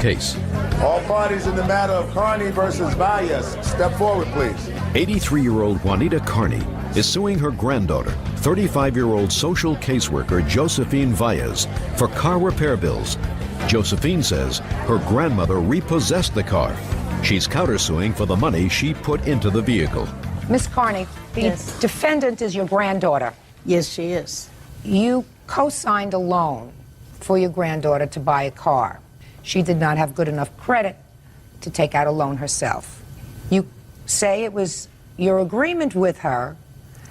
case. All parties in the matter of Carney versus Valles, step forward, please. 83-year-old Juanita Carney is suing her granddaughter, 35-year-old social caseworker Josephine Valles, for car repair bills. Josephine says her grandmother repossessed the car. She's countersuing for the money she put into the vehicle. Miss Carney, the defendant is your granddaughter. Yes, she is. You co-signed a loan for your granddaughter to buy a car. She did not have good enough credit to take out a loan herself. You say it was your agreement with her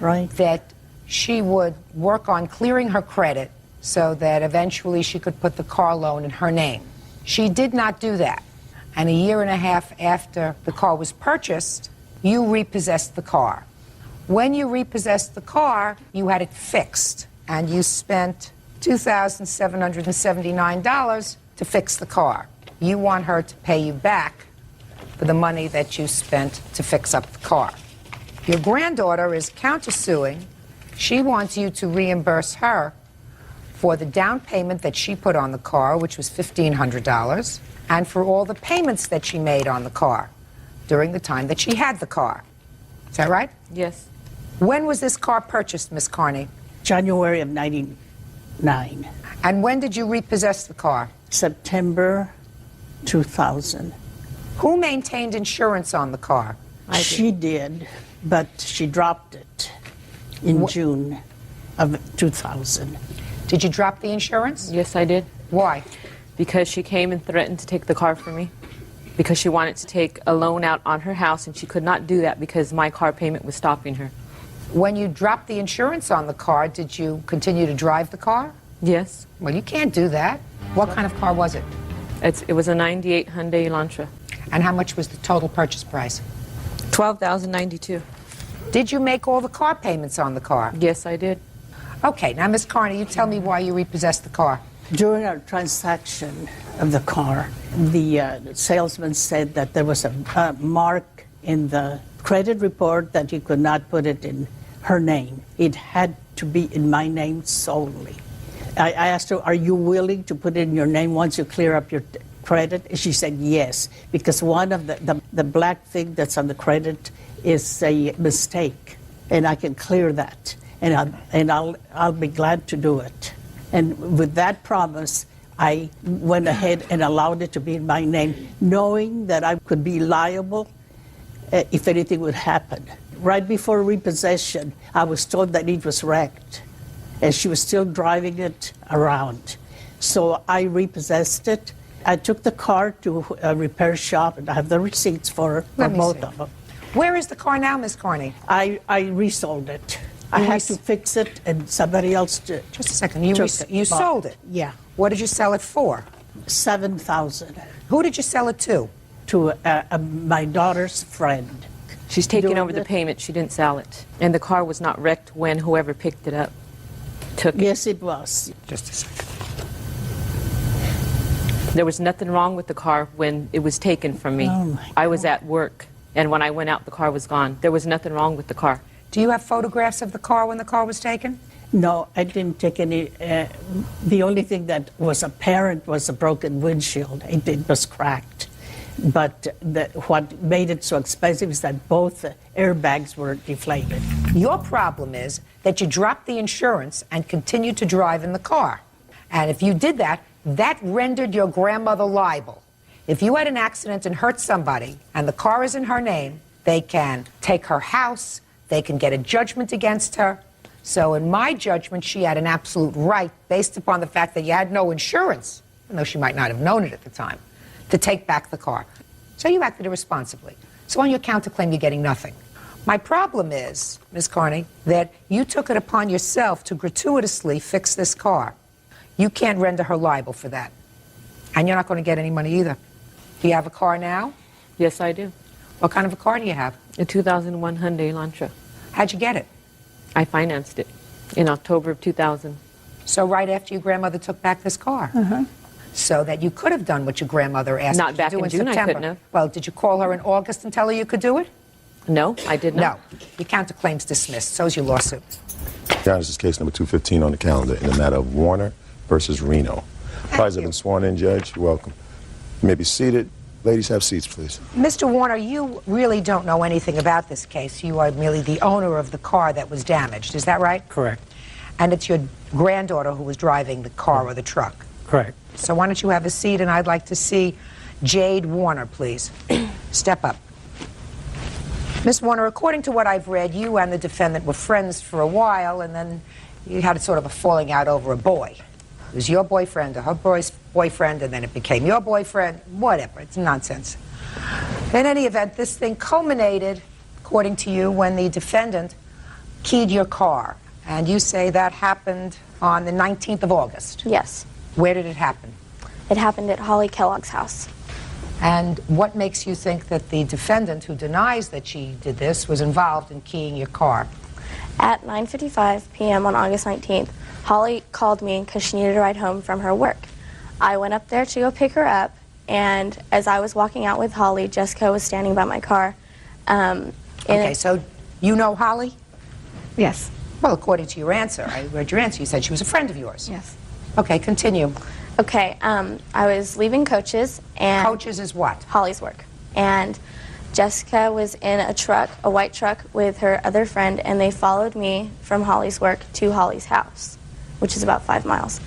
that she would work on clearing her credit so that eventually she could put the car loan in her name. She did not do that. And a year and a half after the car was purchased, you repossessed the car. When you repossessed the car, you had it fixed, and you spent $2,779 to fix the car. You want her to pay you back for the money that you spent to fix up the car. Your granddaughter is countersuing. She wants you to reimburse her for the down payment that she put on the car, which was $1,500, and for all the payments that she made on the car during the time that she had the car. Is that right? Yes. When was this car purchased, Miss Carney? January of '99. And when did you repossess the car? September 2000. Who maintained insurance on the car? She did, but she dropped it in June of 2000. Did you drop the insurance? Yes, I did. Why? Because she came and threatened to take the car from me. Because she wanted to take a loan out on her house, and she could not do that because my car payment was stopping her. When you dropped the insurance on the car, did you continue to drive the car? Yes. Well, you can't do that. What kind of car was it? It was a 98 Hyundai Elantra. And how much was the total purchase price? $12,092. Did you make all the car payments on the car? Yes, I did. Okay, now, Miss Carney, you tell me why you repossessed the car. During our transaction of the car, the salesman said that there was a mark in the credit report that he could not put it in her name. It had to be in my name solely. I asked her, are you willing to put it in your name once you clear up your credit? And she said yes, because one of the black thing that's on the credit is a mistake, and I can clear that, and I'll be glad to do it. And with that promise, I went ahead and allowed it to be in my name, knowing that I could be liable if anything would happen. Right before repossession, I was told that it was wrecked, and she was still driving it around. So I repossessed it. I took the car to a repair shop, and I have the receipts for both of them. Where is the car now, Miss Carney? I resold it. I had to fix it, and somebody else did. Just a second. You sold it? Yeah. What did you sell it for? $7,000. Who did you sell it to? To my daughter's friend. She's taking over the payment. She didn't sell it. And the car was not wrecked when whoever picked it up took it. Yes, it was. Just a second. There was nothing wrong with the car when it was taken from me. Oh my God. I was at work, and when I went out, the car was gone. There was nothing wrong with the car. Do you have photographs of the car when the car was taken? No, I didn't take any. The only thing that was apparent was a broken windshield. It was cracked. But what made it so expensive is that both airbags were deflated. Your problem is that you dropped the insurance and continued to drive in the car. And if you did that, that rendered your grandmother liable. If you had an accident and hurt somebody and the car is in her name, they can take her house, they can get a judgment against her. So in my judgment, she had an absolute right, based upon the fact that you had no insurance, even though she might not have known it at the time, to take back the car. So you acted irresponsibly. So on your counterclaim, you're getting nothing. My problem is, Ms. Carney, that you took it upon yourself to gratuitously fix this car. You can't render her liable for that. And you're not going to get any money either. Do you have a car now? Yes, I do. What kind of a car do you have? A 2001 Hyundai Elantra. How'd you get it? I financed it in October of 2000. So right after your grandmother took back this car? So that you could have done what your grandmother asked Not you back to do in in June, September. I couldn't have. Well, did you call her in August and tell her you could do it? No, I did not. No. Your counterclaim's dismissed. So's your lawsuit. Your Honor, this is case number 215 on the calendar in the matter of Warner versus Reno. Parties have been sworn in, Judge. You're welcome. You may be seated. Ladies, have seats, please. Mr. Warner, you really don't know anything about this case. You are merely the owner of the car that was damaged. Is that right? Correct. And it's your granddaughter who was driving the car or the truck. Correct. So why don't you have a seat, and I'd like to see Jade Warner, please. Step up. Miss Warner, according to what I've read, you and the defendant were friends for a while, and then you had a sort of a falling out over a boy. It was your boyfriend or her boyfriend, and then it became your boyfriend. Whatever, it's nonsense. In any event, this thing culminated, according to you, when the defendant keyed your car. And you say that happened on the 19th of August. Yes. Where did it happen? It happened at Holly Kellogg's house. And what makes you think that the defendant, who denies that she did this, was involved in keying your car? At 9:55 p.m. on August 19th, Holly called me because she needed a ride home from her work. I went up there to go pick her up, and as I was walking out with Holly, Jessica was standing by my car. Okay, so you know Holly? Yes. Well, according to your answer, I read your answer, you said she was a friend of yours. Yes. Okay, continue. Okay, I was leaving Coach's, and Coach's is what? Holly's work. And Jessica was in a truck, a white truck, with her other friend, and they followed me from Holly's work to Holly's house, which is about 5 miles.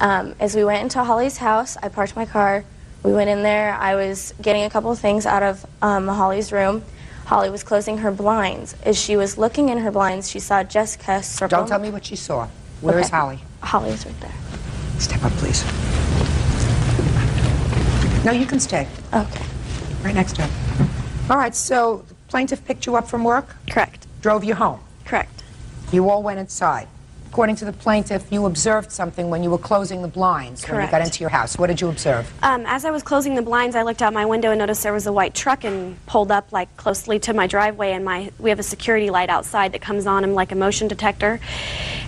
As we went into Holly's house, I parked my car. We went in there. I was getting a couple of things out of Holly's room. Holly was closing her blinds. As she was looking in her blinds, she saw Jessica circle. Don't tell me what she saw. Where is Holly? Holly's right there. Step up, please. No, you can stay. Okay. Right next to her. All right, so the plaintiff picked you up from work? Correct. Drove you home? Correct. You all went inside. According to the plaintiff, you observed something when you were closing the blinds when you got Correct. into your house. What did you observe? As I was closing the blinds, I looked out my window and noticed there was a white truck and pulled up like closely to my driveway, and we have a security light outside that comes on and like a motion detector.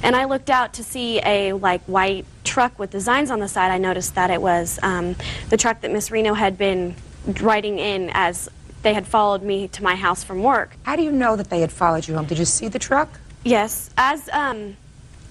And I looked out to see a like white truck with designs on the side. I noticed that it was the truck that Miss Reno had been riding in as they had followed me to my house from work. How do you know that they had followed you home? Did you see the truck? Yes. As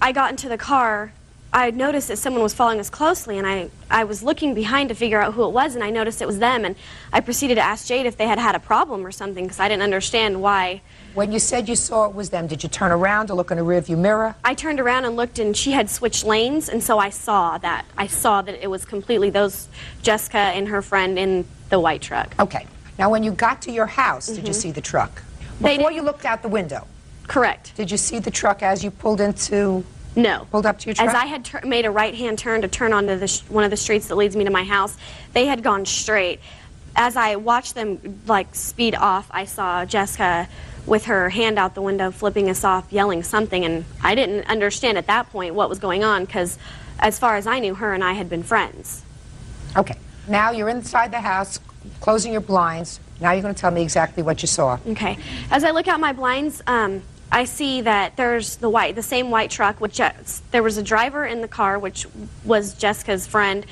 I got into the car, I noticed that someone was following us closely, and I was looking behind to figure out who it was, and I noticed it was them, and I proceeded to ask Jade if they had had a problem or something, because I didn't understand why. When you said you saw it was them, did you turn around to look in a rearview mirror? I turned around and looked, and she had switched lanes, and so I saw that. I saw that it was completely those Jessica and her friend in the white truck. Okay. Now, when you got to your house, did you see the truck? Before you looked out the window, Correct. did you see the truck as you pulled into... No. Pulled up to your truck? As I had made a right-hand turn to turn onto one of the streets that leads me to my house, they had gone straight. As I watched them like speed off, I saw Jessica with her hand out the window, flipping us off, yelling something, and I didn't understand at that point what was going on, because as far as I knew, her and I had been friends. Okay. Now you're inside the house, closing your blinds. Now you're going to tell me exactly what you saw. Okay. As I look out my blinds, I see that there's the same white truck, which there was a driver in the car, which was Jessica's friend.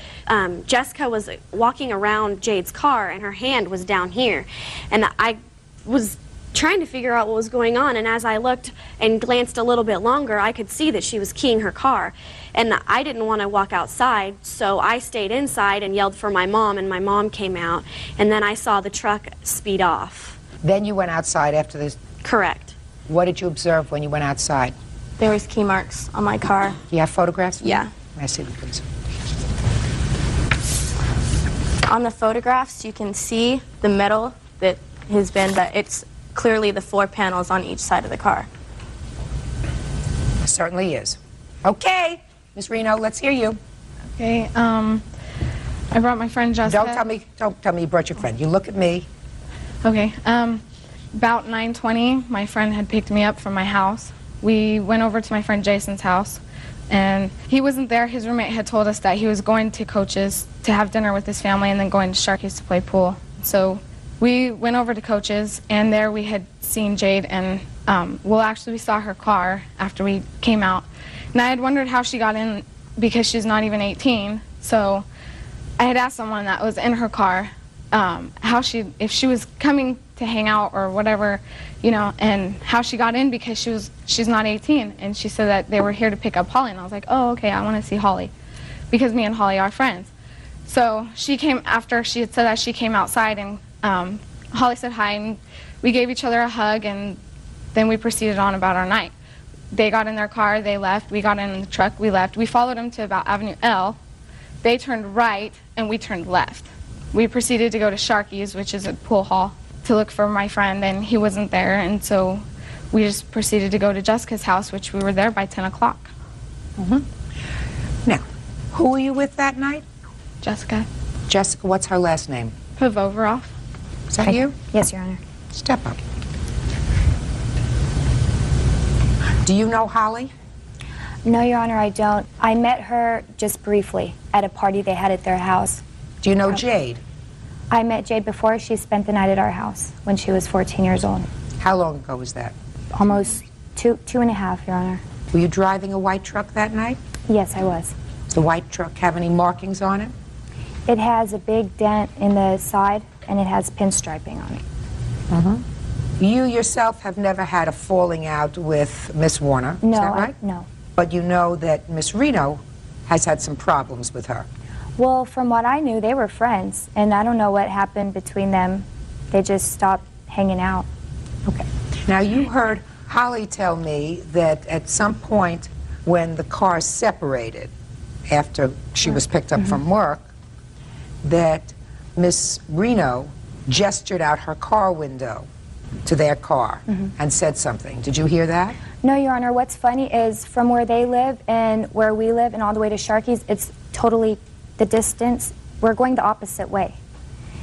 Jessica was walking around Jade's car, and her hand was down here. And I was trying to figure out what was going on, and as I looked and glanced a little bit longer, I could see that she was keying her car. And I didn't want to walk outside, so I stayed inside and yelled for my mom, and my mom came out, and then I saw the truck speed off. Then you went outside after this. Correct. What did you observe when you went outside? There was key marks on my car. Do you have photographs? Yeah. May I see them, please? On the photographs, you can see the metal that has been, but it's clearly the 4 panels on each side of the car. Certainly is. Okay. Ms. Reno, let's hear you. Okay, I brought my friend Jessica. Don't tell me you brought your friend. You look at me. Okay, about 9:20, my friend had picked me up from my house. We went over to my friend Jason's house, and he wasn't there. His roommate had told us that he was going to Coach's to have dinner with his family and then going to Sharky's to play pool. So we went over to Coach's, and there we had seen Jade, and actually we saw her car after we came out. And I had wondered how she got in because she's not even 18. So I had asked someone that was in her car if she was coming to hang out or whatever, and how she got in because she's not 18. And she said that they were here to pick up Holly. And I was like, oh, okay, I want to see Holly because me and Holly are friends. So she came after she had said that she came outside, and Holly said hi, and we gave each other a hug, and then we proceeded on about our night. They got in their car, they left, we got in the truck, we left. We followed them to about Avenue L. They turned right, and we turned left. We proceeded to go to Sharky's, which is a pool hall, to look for my friend, and he wasn't there, and so we just proceeded to go to Jessica's house, which we were there by 10 o'clock. Now, who were you with that night? Jessica. Jessica, what's her last name? Pavovarov. Is that you? Yes, Your Honor. Step up. Do you know Holly? No, Your Honor, I don't. I met her just briefly at a party they had at their house. Do you know Jade? I met Jade before. She spent the night at our house when she was 14 years old. How long ago was that? Almost two and a half, Your Honor. Were you driving a white truck that night? Yes, I was. Does the white truck have any markings on it? It has a big dent in the side, and it has pinstriping on it. You yourself have never had a falling out with Miss Warner, No, is that right? no. But you know that Miss Reno has had some problems with her. Well, from what I knew, they were friends, and I don't know what happened between them. They just stopped hanging out. Okay. Now, you heard Holly tell me that at some point when the cars separated after she was picked up from work, that Miss Reno gestured out her car window to their car and said something. Did you hear that? No, Your Honor. What's funny is from where they live and where we live and all the way to Sharky's, it's totally the distance. We're going the opposite way.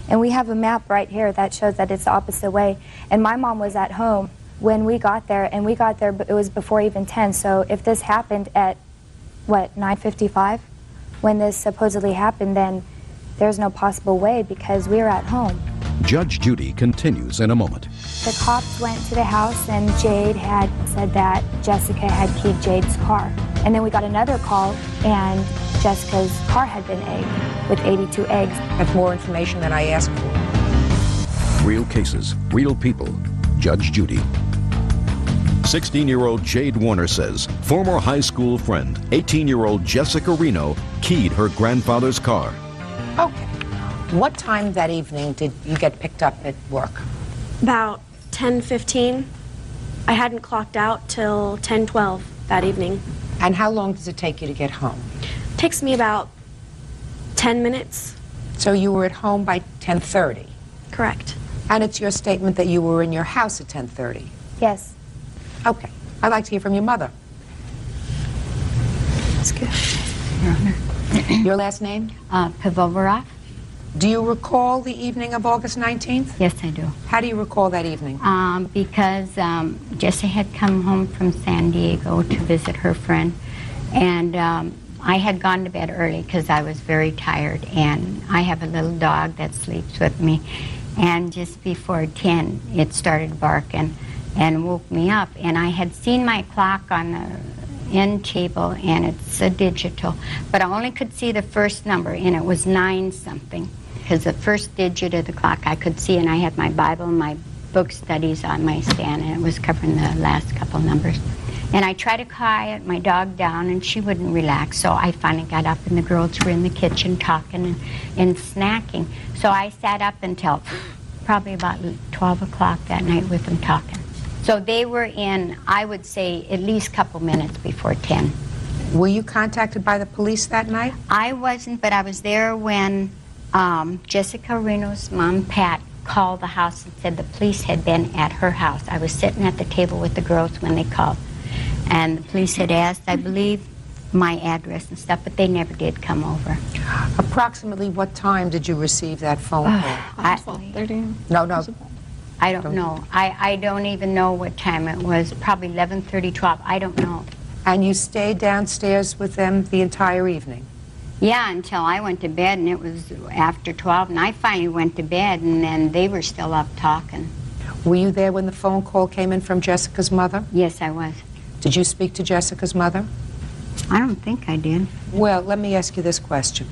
And we have a map right here that shows that it's the opposite way. And my mom was at home when we got there, and we got there, it was before even 10. So if this happened at, what, 9:55, when this supposedly happened, then there's no possible way because we were at home. Judge Judy continues in a moment. The cops went to the house, and Jade had said that Jessica had keyed Jade's car. And then we got another call, and Jessica's car had been egged with 82 eggs. That's more information than I asked for. Real cases, real people. Judge Judy. 16-year-old Jade Warner says former high school friend, 18-year-old Jessica Reno, keyed her grandfather's car. Okay. What time that evening did you get picked up at work? About 10:15. I hadn't clocked out till 10:12 that evening. And how long does it take you to get home? Takes me about 10 minutes. So you were at home by 10:30. Correct. And it's your statement that you were in your house at 10:30. Yes. Okay. I'd like to hear from your mother. That's good. Your Honor. Your last name? Pavovarov. Do you recall the evening of August 19th? Yes, I do. How do you recall that evening? Because Jessie had come home from San Diego to visit her friend, and I had gone to bed early because I was very tired, and I have a little dog that sleeps with me, and just before 10 it started barking and woke me up, and I had seen my clock on the end table, and it's a digital, but I only could see the first number, and it was 9 something. Because the first digit of the clock I could see, and I had my Bible and my book studies on my stand, and it was covering the last couple numbers. And I tried to quiet my dog down, and she wouldn't relax, so I finally got up, and the girls were in the kitchen talking and snacking. So I sat up until probably about 12 o'clock that night with them talking. So they were in, I would say, at least a couple minutes before 10. Were you contacted by the police that night? I wasn't, but I was there when Jessica Reno's mom, Pat, called the house and said the police had been at her house. I was sitting at the table with the girls when they called. And the police had asked, I believe, my address and stuff, but they never did come over. Approximately what time did you receive that phone call? 12:30. No. I don't know. I don't even know what time it was. Probably 11:30, 12. I don't know. And you stayed downstairs with them the entire evening? Yeah, until I went to bed, and it was after 12, and I finally went to bed, and then they were still up talking. Were you there when the phone call came in from Jessica's mother? Yes, I was. Did you speak to Jessica's mother? I don't think I did. Well, let me ask you this question.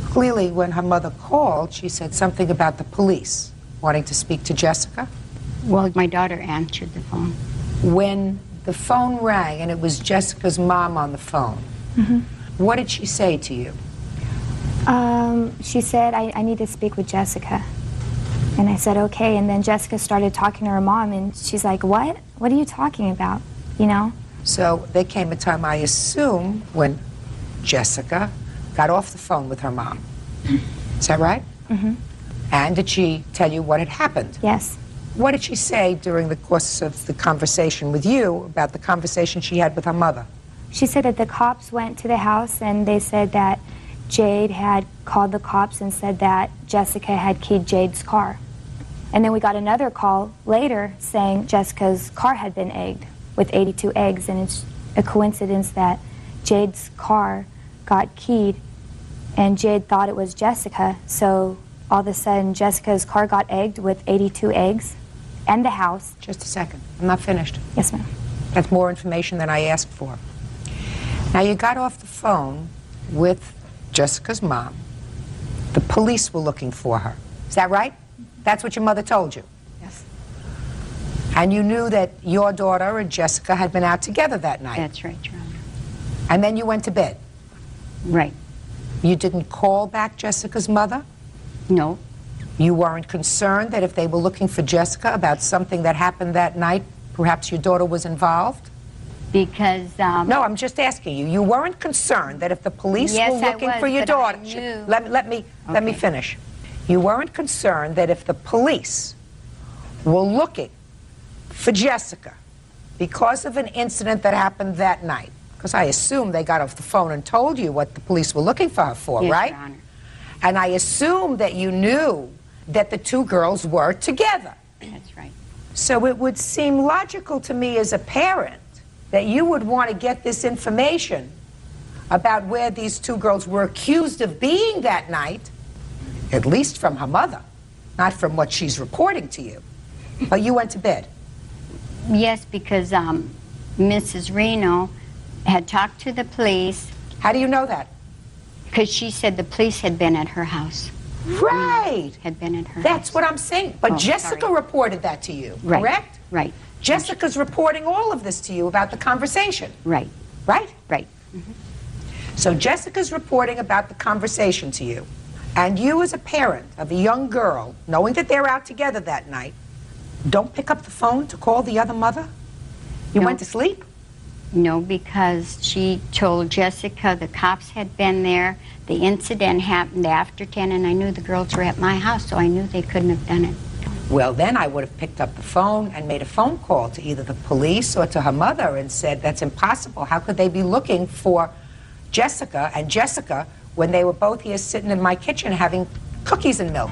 Clearly, when her mother called, she said something about the police wanting to speak to Jessica. Well, my daughter answered the phone. When the phone rang and it was Jessica's mom on the phone, what did she say to you? She said, I need to speak with Jessica. And I said, okay. And then Jessica started talking to her mom, and she's like, what? What are you talking about? You know? So there came a time, I assume, when Jessica got off the phone with her mom. Is that right? Mm-hmm. And did she tell you what had happened? Yes. What did she say during the course of the conversation with you about the conversation she had with her mother? She said that the cops went to the house, and they said that Jade had called the cops and said that Jessica had keyed Jade's car. And then we got another call later saying Jessica's car had been egged with 82 eggs, and it's a coincidence that Jade's car got keyed and Jade thought it was Jessica, so all of a sudden Jessica's car got egged with 82 eggs and the house. Just a second, I'm not finished. Yes, ma'am. That's more information than I asked for. Now you got off the phone with Jessica's mom. The police were looking for her. Is that right? That's what your mother told you? Yes. And you knew that your daughter and Jessica had been out together that night? That's right, Your Honor. And then you went to bed? Right. You didn't call back Jessica's mother? No. You weren't concerned that if they were looking for Jessica about something that happened that night, perhaps your daughter was involved? Because, No, I'm just asking you. You weren't concerned that if the police Yes, were looking I was, for your but I daughter... knew. Let me finish. You weren't concerned that if the police were looking for Jessica because of an incident that happened that night, because I assume they got off the phone and told you what the police were looking for her for, yes, right? Your Honor. And I assume that you knew that the two girls were together. That's right. So it would seem logical to me as a parent that you would want to get this information about where these two girls were accused of being that night, at least from her mother, not from what she's reporting to you. But you went to bed. Yes, because Mrs. Reno had talked to the police. How do you know that? Because she said the police had been at her house. Right. Had been at her That's house. what I'm saying. But Oh, Jessica sorry. reported that to you, Right. correct? Right. Jessica's reporting all of this to you about the conversation, Right. right? Right. So Jessica's reporting about the conversation to you, and you as a parent of a young girl, knowing that they're out together that night, don't pick up the phone to call the other mother? You No. went to sleep? No, because she told Jessica the cops had been there. The incident happened after 10, and I knew the girls were at my house, so I knew they couldn't have done it. Well, then I would have picked up the phone and made a phone call to either the police or to her mother and said, that's impossible. How could they be looking for Jessica and Jessica when they were both here sitting in my kitchen having cookies and milk?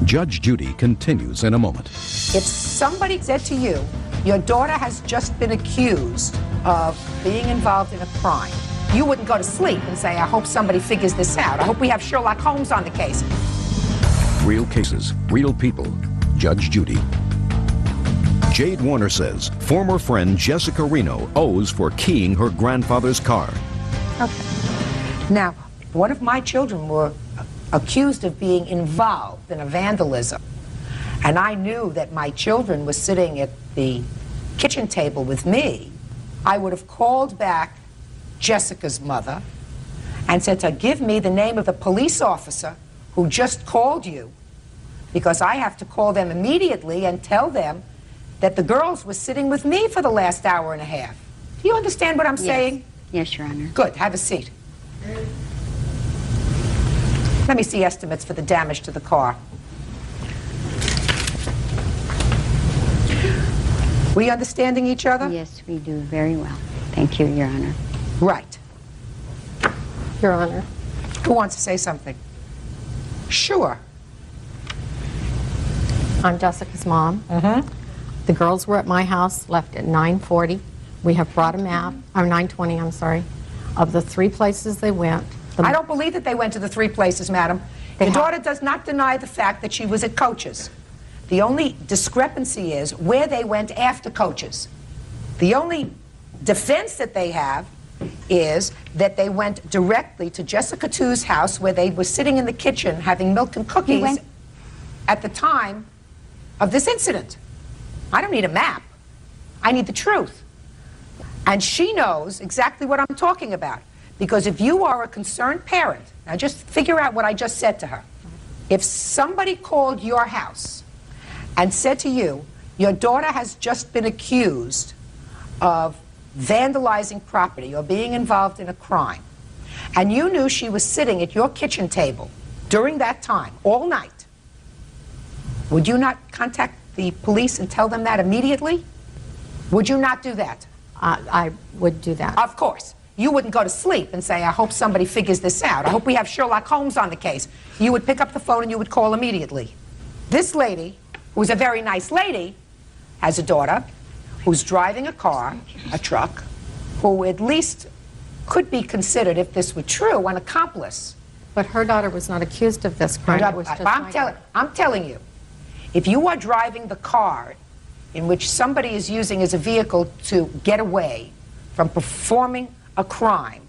Judge Judy continues in a moment. If somebody said to you, your daughter has just been accused of being involved in a crime, you wouldn't go to sleep and say, I hope somebody figures this out. I hope we have Sherlock Holmes on the case. Real cases, real people. Judge Judy. Jade Warner says former friend Jessica Reno owes for keying her grandfather's car. Okay. Now, one of my children were accused of being involved in a vandalism, and I knew that my children were sitting at the kitchen table with me, I would have called back Jessica's mother and said to her, give me the name of the police officer who just called you, because I have to call them immediately and tell them that the girls were sitting with me for the last hour and a half. Do you understand what I'm saying? Yes, Your Honor. Good. Have a seat. Let me see estimates for the damage to the car. We understanding each other? Yes, we do very well. Thank you, Your Honor. Right. Your Honor. Who wants to say something? Sure. I'm Jessica's mom. The girls were at my house, left at 9:40. We have brought a map, or 9:20, I'm sorry, of the three places they went. I don't believe that they went to the three places, madam. Your daughter does not deny the fact that she was at Coach's. The only discrepancy is where they went after Coach's. The only defense that they have is that they went directly to Jessica Two's house where they were sitting in the kitchen having milk and cookies at the time of this incident. I don't need a map. I need the truth. And she knows exactly what I'm talking about, Because if you are a concerned parent, now just figure out what I just said to her. If somebody called your house and said to you, your daughter has just been accused of vandalizing property or being involved in a crime, and you knew she was sitting at your kitchen table during that time, all night, would you not contact the police and tell them that immediately? Would you not do that? I would do that. Of course. You wouldn't go to sleep and say, I hope somebody figures this out. I hope we have Sherlock Holmes on the case. You would pick up the phone and you would call immediately. This lady, who's a very nice lady, has a daughter who's driving a car, a truck, who at least could be considered, if this were true, an accomplice. But her daughter was not accused of this crime. It was just I'm telling you, if you are driving the car in which somebody is using as a vehicle to get away from performing a crime,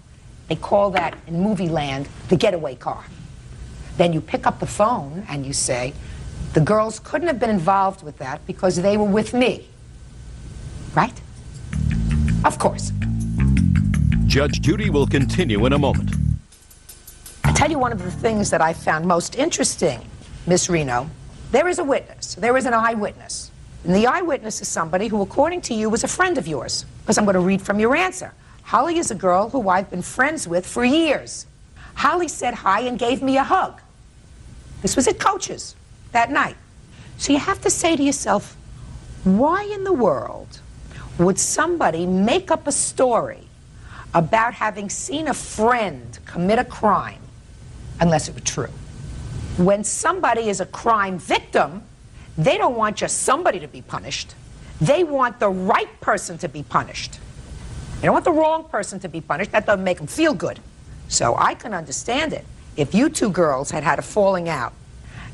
they call that in movie land the getaway car. Then you pick up the phone and you say, the girls couldn't have been involved with that because they were with me. Right? Of course. Judge Judy will continue in a moment. I tell you one of the things that I found most interesting, Miss Reno. There is a witness. There is an eyewitness. And the eyewitness is somebody who, according to you, was a friend of yours. Because I'm going to read from your answer. Holly is a girl who I've been friends with for years. Holly said hi and gave me a hug. This was at Coach's that night. So you have to say to yourself, why in the world would somebody make up a story about having seen a friend commit a crime unless it were true? When somebody is a crime victim, they don't want just somebody to be punished. They want the right person to be punished. They don't want the wrong person to be punished. That doesn't make them feel good. So I can understand it. If you two girls had had a falling out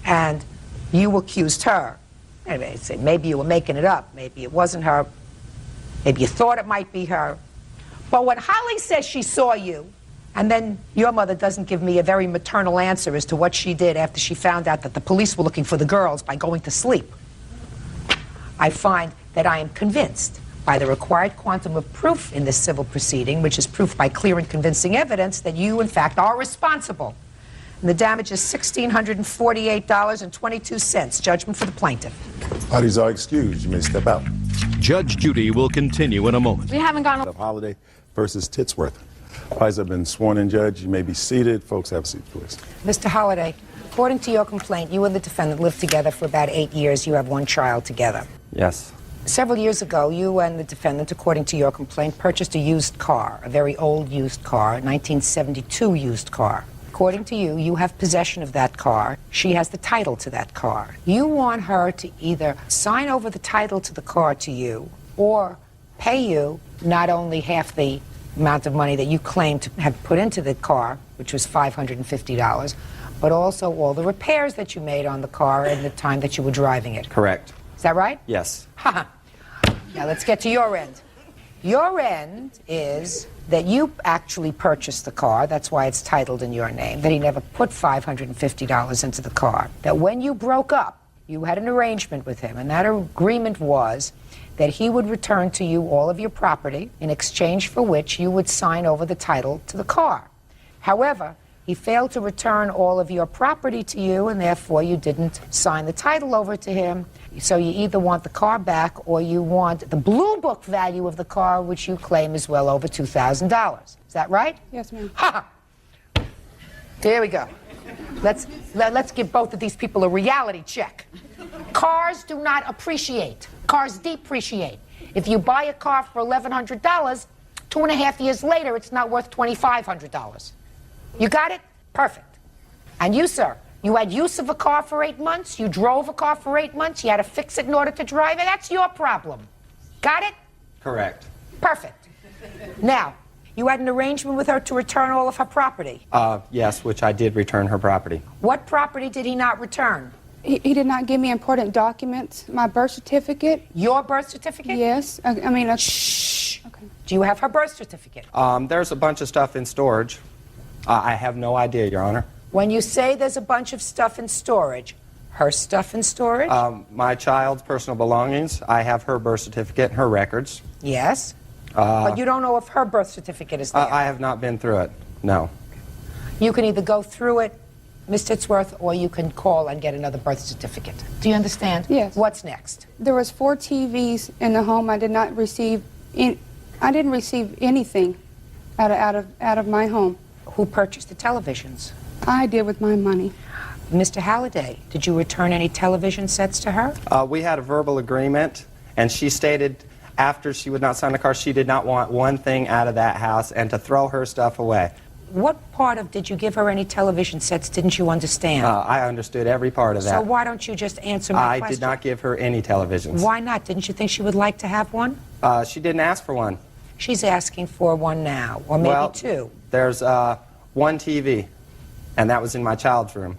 and you accused her, anyway, say maybe you were making it up, maybe it wasn't her, maybe you thought it might be her. But when Holly says she saw you, and then your mother doesn't give me a very maternal answer as to what she did after she found out that the police were looking for the girls by going to sleep, I find that I am convinced by the required quantum of proof in this civil proceeding, which is proof by clear and convincing evidence, that you, in fact, are responsible. And the damage is $1,648.22. Judgment for the plaintiff. Parties are excused. You may step out. Judge Judy will continue in a moment. We haven't gone. Of Holiday versus Titsworth. Parties have been sworn in, Judge. You may be seated. Folks, have a seat, please. Mr. Holliday, according to your complaint, you and the defendant lived together for about 8 years. You have one child together. Yes. Several years ago, you and the defendant, according to your complaint, purchased a used car, a very old used car, a 1972 used car. According to you, you have possession of that car. She has the title to that car. You want her to either sign over the title to the car to you or pay you not only half the amount of money that you claim to have put into the car, which was $550, but also all the repairs that you made on the car in the time that you were driving it. Correct. Is that right? Yes. Now let's get to your end. Your end is that you actually purchased the car. That's why it's titled in your name. That he never put $550 into the car. That when you broke up, you had an arrangement with him, and that agreement was that he would return to you all of your property, in exchange for which you would sign over the title to the car. However, he failed to return all of your property to you, and therefore you didn't sign the title over to him. So you either want the car back or you want the blue book value of the car, which you claim is well over $2,000. Is that right? Yes, ma'am. Ha! There we go. Let's give both of these people a reality check. Cars do not appreciate. Cars depreciate. If you buy a car for $1,100, 2.5 years later, it's not worth $2,500. You got it? Perfect. And you, sir, you had use of a car for 8 months, you drove a car for 8 months, you had to fix it in order to drive it. That's your problem. Got it? Correct. Perfect. Now, you had an arrangement with her to return all of her property. Yes, which I did return her property. What property did he not return? He did not give me important documents. My birth certificate. Your birth certificate? Yes. Shh. Okay. Do you have her birth certificate? There's a bunch of stuff in storage. I have no idea, Your Honor. When you say there's a bunch of stuff in storage, her stuff in storage? My child's personal belongings. I have her birth certificate and her records. Yes. But you don't know if her birth certificate is there. I have not been through it. No. You can either go through it, Ms. Titsworth, or you can call and get another birth certificate. Do you understand? Yes. What's next? There was 4 TVs in the home. I didn't receive anything out of my home. Who purchased the televisions? I did with my money. Mr. Halliday, did you return any television sets to her? We had a verbal agreement, and she stated after she would not sign the car, she did not want one thing out of that house and to throw her stuff away. What part of did you give her any television sets didn't you understand? I understood every part of that. So why don't you just answer my question? I did not give her any televisions. Why not? Didn't you think she would like to have one? She didn't ask for one. She's asking for one now, or maybe well, 2. There's one TV, and that was in my child's room.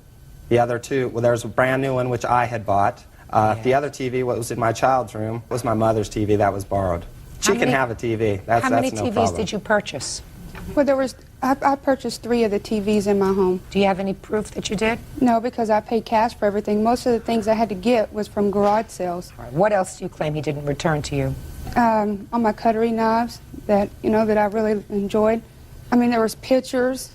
The other 2, well, there's a brand new one which I had bought. Yes. The other TV, what was in my child's room, was my mother's TV that was borrowed. She can have a TV. That's how many no TVs problem. did you purchase? Well, I purchased 3 of the TVs in my home. Do you have any proof that you did? No, because I paid cash for everything. Most of the things I had to get was from garage sales. All right. What else do you claim he didn't return to you? On my cutlery knives that I really enjoyed. I mean, there was pictures,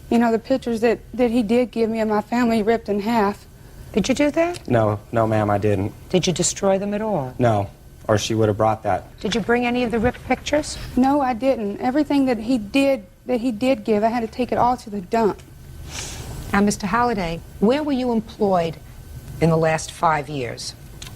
the pictures that he did give me of my family ripped in half. Did you do that? No, ma'am, I didn't. Did you destroy them at all? No, or she would have brought that. Did you bring any of the ripped pictures? No, I didn't. Everything that he did give, I had to take it all to the dump. Now, Mr. Halliday, where were you employed in the last 5 years?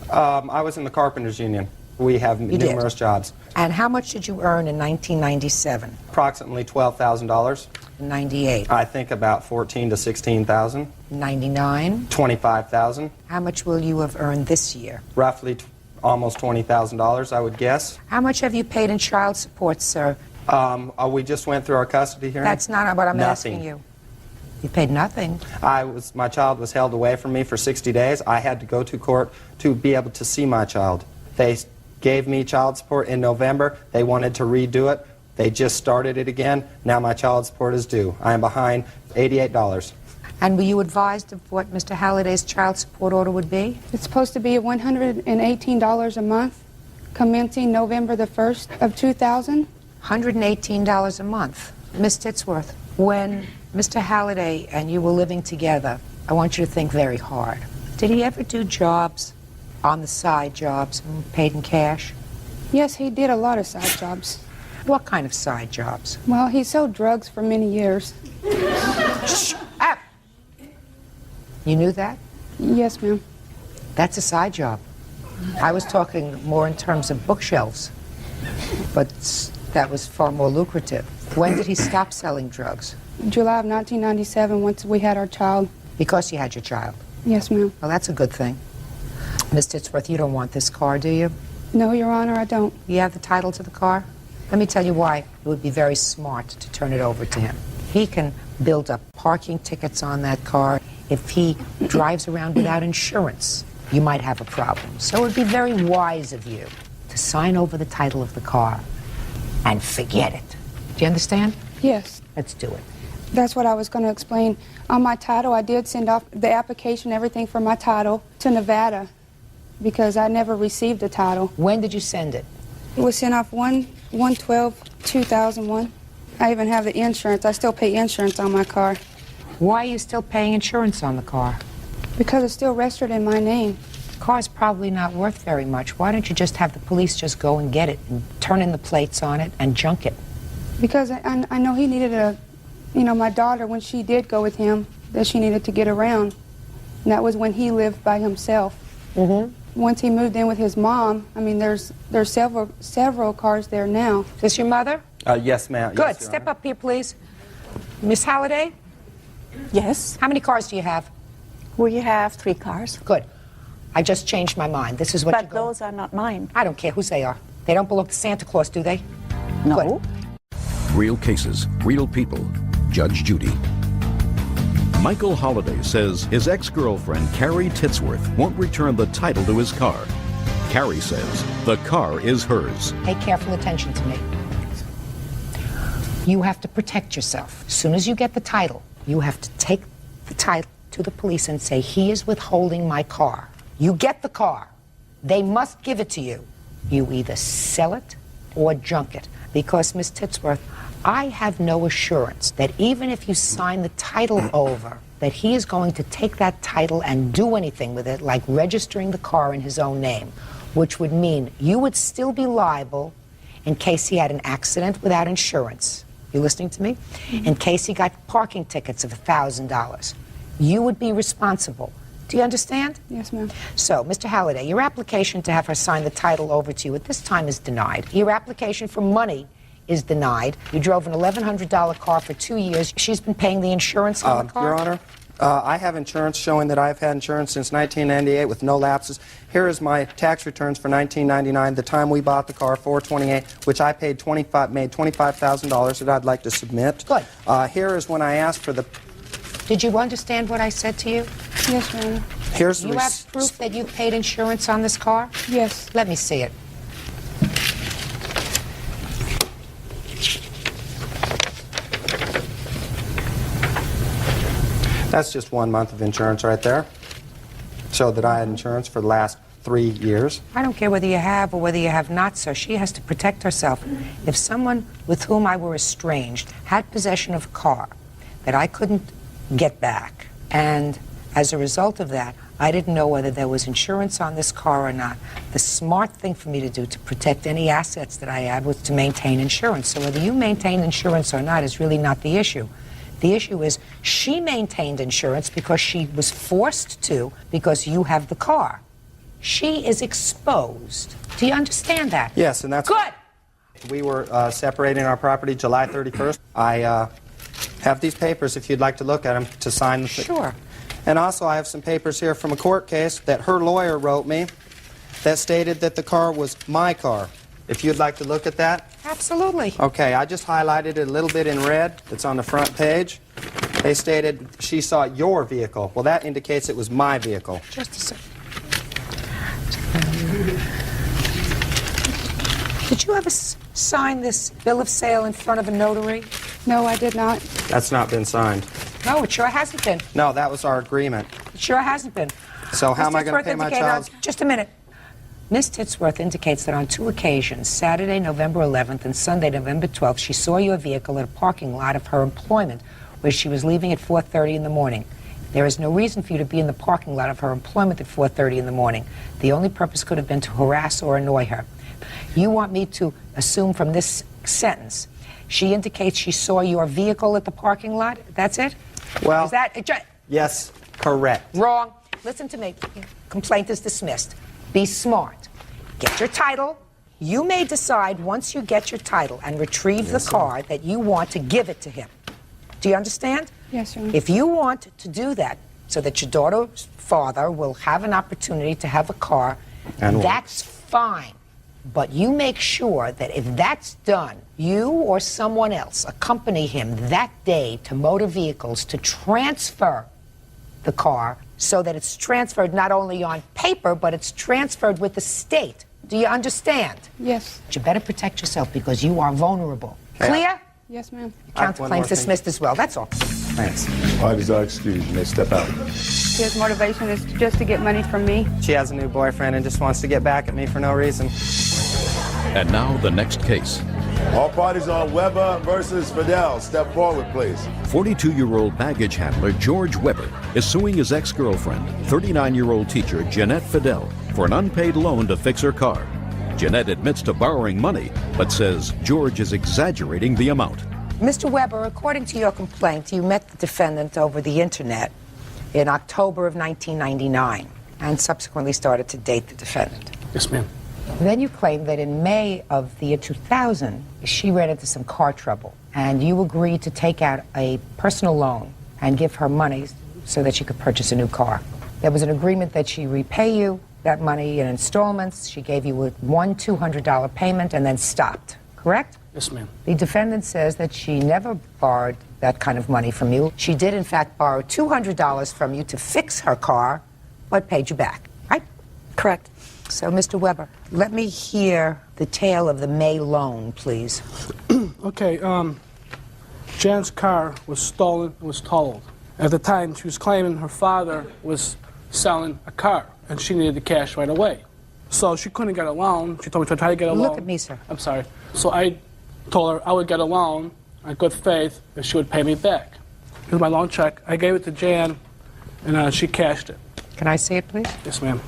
I was in the Carpenters Union. We have numerous jobs. And how much did you earn in 1997? Approximately $12,000. 98. I think about 14 to 16,000. 99. 25,000. How much will you have earned this year? Roughly almost $20,000, I would guess. How much have you paid in child support, sir? We just went through our custody hearing. That's not what I'm Nothing. asking you. You paid nothing. My child was held away from me for 60 days. I had to go to court to be able to see my child. They gave me child support in November. They wanted to redo it. They just started it again. Now my child support is due. I am behind $88. And were you advised of what Mr. Halliday's child support order would be? It's supposed to be $118 a month, commencing November the 1st of 2000. $118 a month. Miss Titsworth, when Mr. Halliday and you were living together, I want you to think very hard. Did he ever do jobs, on the side jobs, paid in cash? Yes, he did a lot of side jobs. What kind of side jobs? Well, he sold drugs for many years. Shh! Up! You knew that? Yes, ma'am. That's a side job. I was talking more in terms of bookshelves, but that was far more lucrative. When did he stop selling drugs? July of 1997, once we had our child. Because you had your child? Yes, ma'am. Well, that's a good thing. Miss Titsworth, you don't want this car, do you? No, Your Honor, I don't. You have the title to the car? Let me tell you why it would be very smart to turn it over to him. He can build up parking tickets on that car. If he drives around without insurance, you might have a problem. So it would be very wise of you to sign over the title of the car and forget it. Do you understand? Yes. Let's do it. That's what I was going to explain. On my title, I did send off the application, everything for my title, to Nevada because I never received a title. When did you send it? It was sent off 1/12/2001. I even have the insurance. I still pay insurance on my car. Why are you still paying insurance on the car? Because it's still registered in my name. The car's probably not worth very much. Why don't you just have the police just go and get it and turn in the plates on it and junk it? Because I know he needed my daughter, when she did go with him, that she needed to get around. And that was when he lived by himself. Mm-hmm. Once he moved in with his mom, I mean, there's several cars there now. Is this your mother? Yes, ma'am. Good. Yes, Your Step Honor. up here, please. Miss Halliday? Yes. How many cars do you have? We have 3 cars. Good. I just changed my mind. This is what But you go. those are not mine. I don't care whose they are. They don't belong to Santa Claus, do they? No. Good. Real cases, real people. Judge Judy. Michael Holliday says his ex-girlfriend, Carrie Titsworth, won't return the title to his car. Carrie says the car is hers. Pay careful attention to me. You have to protect yourself. As soon as you get the title, you have to take the title to the police and say, he is withholding my car. You get the car. They must give it to you. You either sell it or junk it. Because, Miss Titsworth, I have no assurance that even if you sign the title over, that he is going to take that title and do anything with it, like registering the car in his own name, which would mean you would still be liable in case he had an accident without insurance. You listening to me? In case he got parking tickets of $1,000. You would be responsible. Do you understand? Yes, ma'am. So, Mr. Halliday, your application to have her sign the title over to you at this time is denied. Your application for money is denied. You drove an $1,100 car for 2 years. She's been paying the insurance on the car? Your Honor, I have insurance showing that I've had insurance since 1998 with no lapses. Here is my tax returns for 1999, the time we bought the car, $428, which I paid made $25,000 that I'd like to submit. Good. Here is when I asked for the... Did you understand what I said to you? Yes, ma'am. Here's You have proof that you paid insurance on this car? Yes. Let me see it. That's just 1 month of insurance right there. Showed that I had insurance for the last 3 years. I don't care whether you have or whether you have not, sir. She has to protect herself. If someone with whom I were estranged had possession of a car that I couldn't get back, and as a result of that, I didn't know whether there was insurance on this car or not, the smart thing for me to do to protect any assets that I had was to maintain insurance. So whether you maintain insurance or not is really not the issue. The issue is she maintained insurance because she was forced to, because you have the car. She is exposed. Do you understand that? Yes, and that's... Good! We were separating our property July 31st. I have these papers, if you'd like to look at them, to sign. Sure. And also I have some papers here from a court case that her lawyer wrote me that stated that the car was my car. If you'd like to look at that. Absolutely. Okay, I just highlighted it a little bit in red. It's on the front page. They stated she saw your vehicle. Well, that indicates it was my vehicle. Just a second. Did you ever sign this bill of sale in front of a notary? No, I did not. That's not been signed. No, it sure hasn't been. No, that was our agreement. It sure hasn't been. So how Ms. am I going to Titsworth pay my indicated child? Just a minute. Ms. Titsworth indicates that on 2 occasions, Saturday, November 11th and Sunday, November 12th, she saw your vehicle at a parking lot of her employment where she was leaving at 4:30 in the morning. There is no reason for you to be in the parking lot of her employment at 4:30 in the morning. The only purpose could have been to harass or annoy her. You want me to assume from this sentence, she indicates she saw your vehicle at the parking lot? That's it? Well, Is that yes, correct. Wrong. Listen to me. Complaint is dismissed. Be smart. Get your title. You may decide once you get your title and retrieve the car that you want to give it to him. Do you understand? Yes, Your Honor. If you want to do that so that your daughter's father will have an opportunity to have a car, that's fine. But you make sure that if that's done, you or someone else accompany him that day to motor vehicles to transfer the car so that it's transferred not only on paper, but it's transferred with the state. Do you understand? Yes. But you better protect yourself because you are vulnerable. Clear? Yes, ma'am. Counterclaim's dismissed as well. That's all. Thanks. Parties are excused. You may step out. His motivation is just to get money from me. She has a new boyfriend and just wants to get back at me for no reason. And now the next case. All parties on Weber versus Fidel. Step forward, please. 42-year-old baggage handler George Weber is suing his ex-girlfriend, 39-year-old teacher Jeanette Fidel, for an unpaid loan to fix her car. Jeanette admits to borrowing money, but says George is exaggerating the amount. Mr. Weber, according to your complaint, you met the defendant over the internet in October of 1999 and subsequently started to date the defendant. Yes, ma'am. Then you claim that in May of the year 2000, she ran into some car trouble, and you agreed to take out a personal loan and give her money so that she could purchase a new car. There was an agreement that she repay you that money in installments. She gave you one $200 payment and then stopped, correct? Yes, ma'am. The defendant says that she never borrowed that kind of money from you. She did, in fact, borrow $200 from you to fix her car, but paid you back, right? Correct. So, Mr. Weber, let me hear the tale of the May loan, please. Okay, Jan's car was stolen, was totaled. At the time, she was claiming her father was selling a car, and she needed the cash right away. So she couldn't get a loan. She told me to try to get a loan. Look at me, sir. I'm sorry. So I told her I would get a loan on good faith that she would pay me back. Here's my loan check. I gave it to Jan, and she cashed it. Can I see it, please? Yes, ma'am.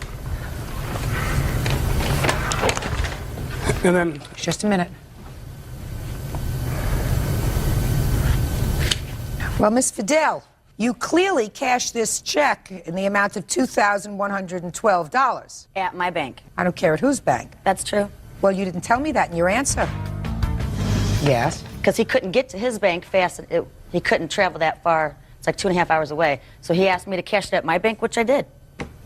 And then... Just a minute. Well, Miss Fidel, you clearly cashed this check in the amount of $2,112. At my bank. I don't care at whose bank. That's true. Well, you didn't tell me that in your answer. Yes? Because he couldn't get to his bank fast. He couldn't travel that far. It's like 2.5 hours away. So he asked me to cash it at my bank, which I did.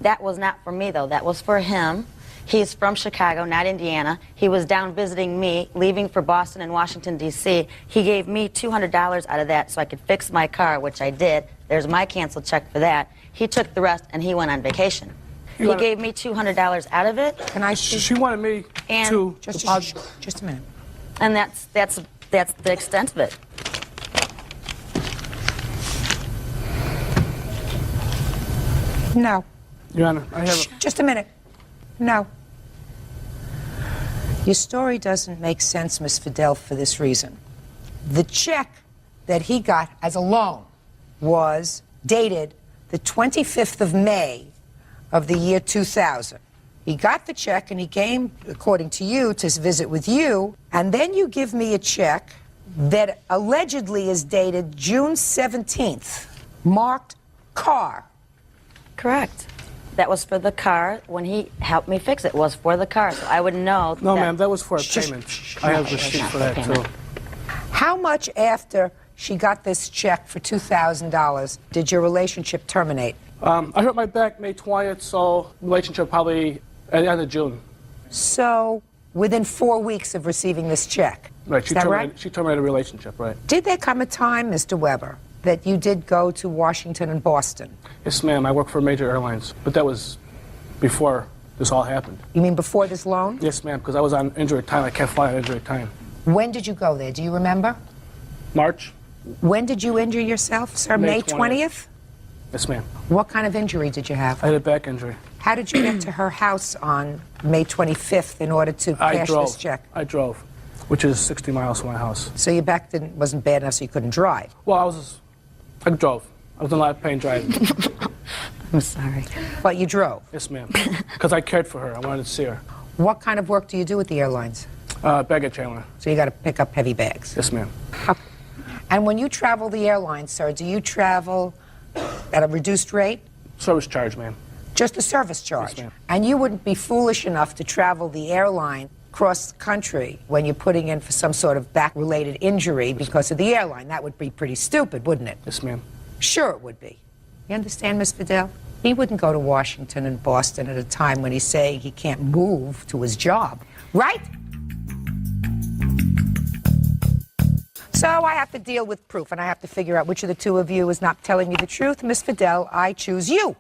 That was not for me, though. That was for him. He's from Chicago, not Indiana. He was down visiting me, leaving for Boston and Washington, D.C. He gave me $200 out of that so I could fix my car, which I did. There's my canceled check for that. He took the rest, and he went on vacation. He gave me $200 out of it. Can I see? She wanted me to... Just a minute. And that's the extent of it. No. Your Honor, I have... Just a minute. No. Your story doesn't make sense, Miss Fidel, for this reason. The check that he got as a loan was dated the 25th of May of the year 2000. He got the check and he came, according to you, to visit with you, and then you give me a check that allegedly is dated June 17th, marked car. Correct. That was for the car. When he helped me fix it, was for the car, so I would know. No, ma'am, that was for a payment. I have receipt for that, too. How much after she got this check for $2,000 did your relationship terminate? I hurt my back May 20th, so relationship probably at the end of June. So, within 4 weeks of receiving this check. Right, Is that right? She terminated a relationship, right. Did there come a time, Mr. Weber, that you did go to Washington and Boston? Yes, ma'am. I work for major airlines, but that was before this all happened. You mean before this loan? Yes, ma'am, because I was on injury time. I can't fly on injury time. When did you go there? Do you remember? March. When did you injure yourself, sir? May 20th? Yes, ma'am. What kind of injury did you have? I had a back injury. How did you get to her house on May 25th in order to cash this check? I drove, which is 60 miles from my house. So your back wasn't bad enough so you couldn't drive? Well, I drove. I was in a lot of pain driving. I'm sorry. But you drove? Yes, ma'am. Because I cared for her. I wanted to see her. What kind of work do you do at the airlines? Baggage handler. So you got to pick up heavy bags? Yes, ma'am. Okay. And when you travel the airlines, sir, do you travel at a reduced rate? Service charge, ma'am. Just a service charge? Yes, ma'am. And you wouldn't be foolish enough to travel the airline across the country when you're putting in for some sort of back-related injury because of the airline. That would be pretty stupid, wouldn't it? Yes, ma'am. Sure it would be. You understand, Miss Fidel? He wouldn't go to Washington and Boston at a time when he's saying he can't move to his job. Right? So I have to deal with proof, and I have to figure out which of the two of you is not telling me the truth. Miss Fidel, I choose you.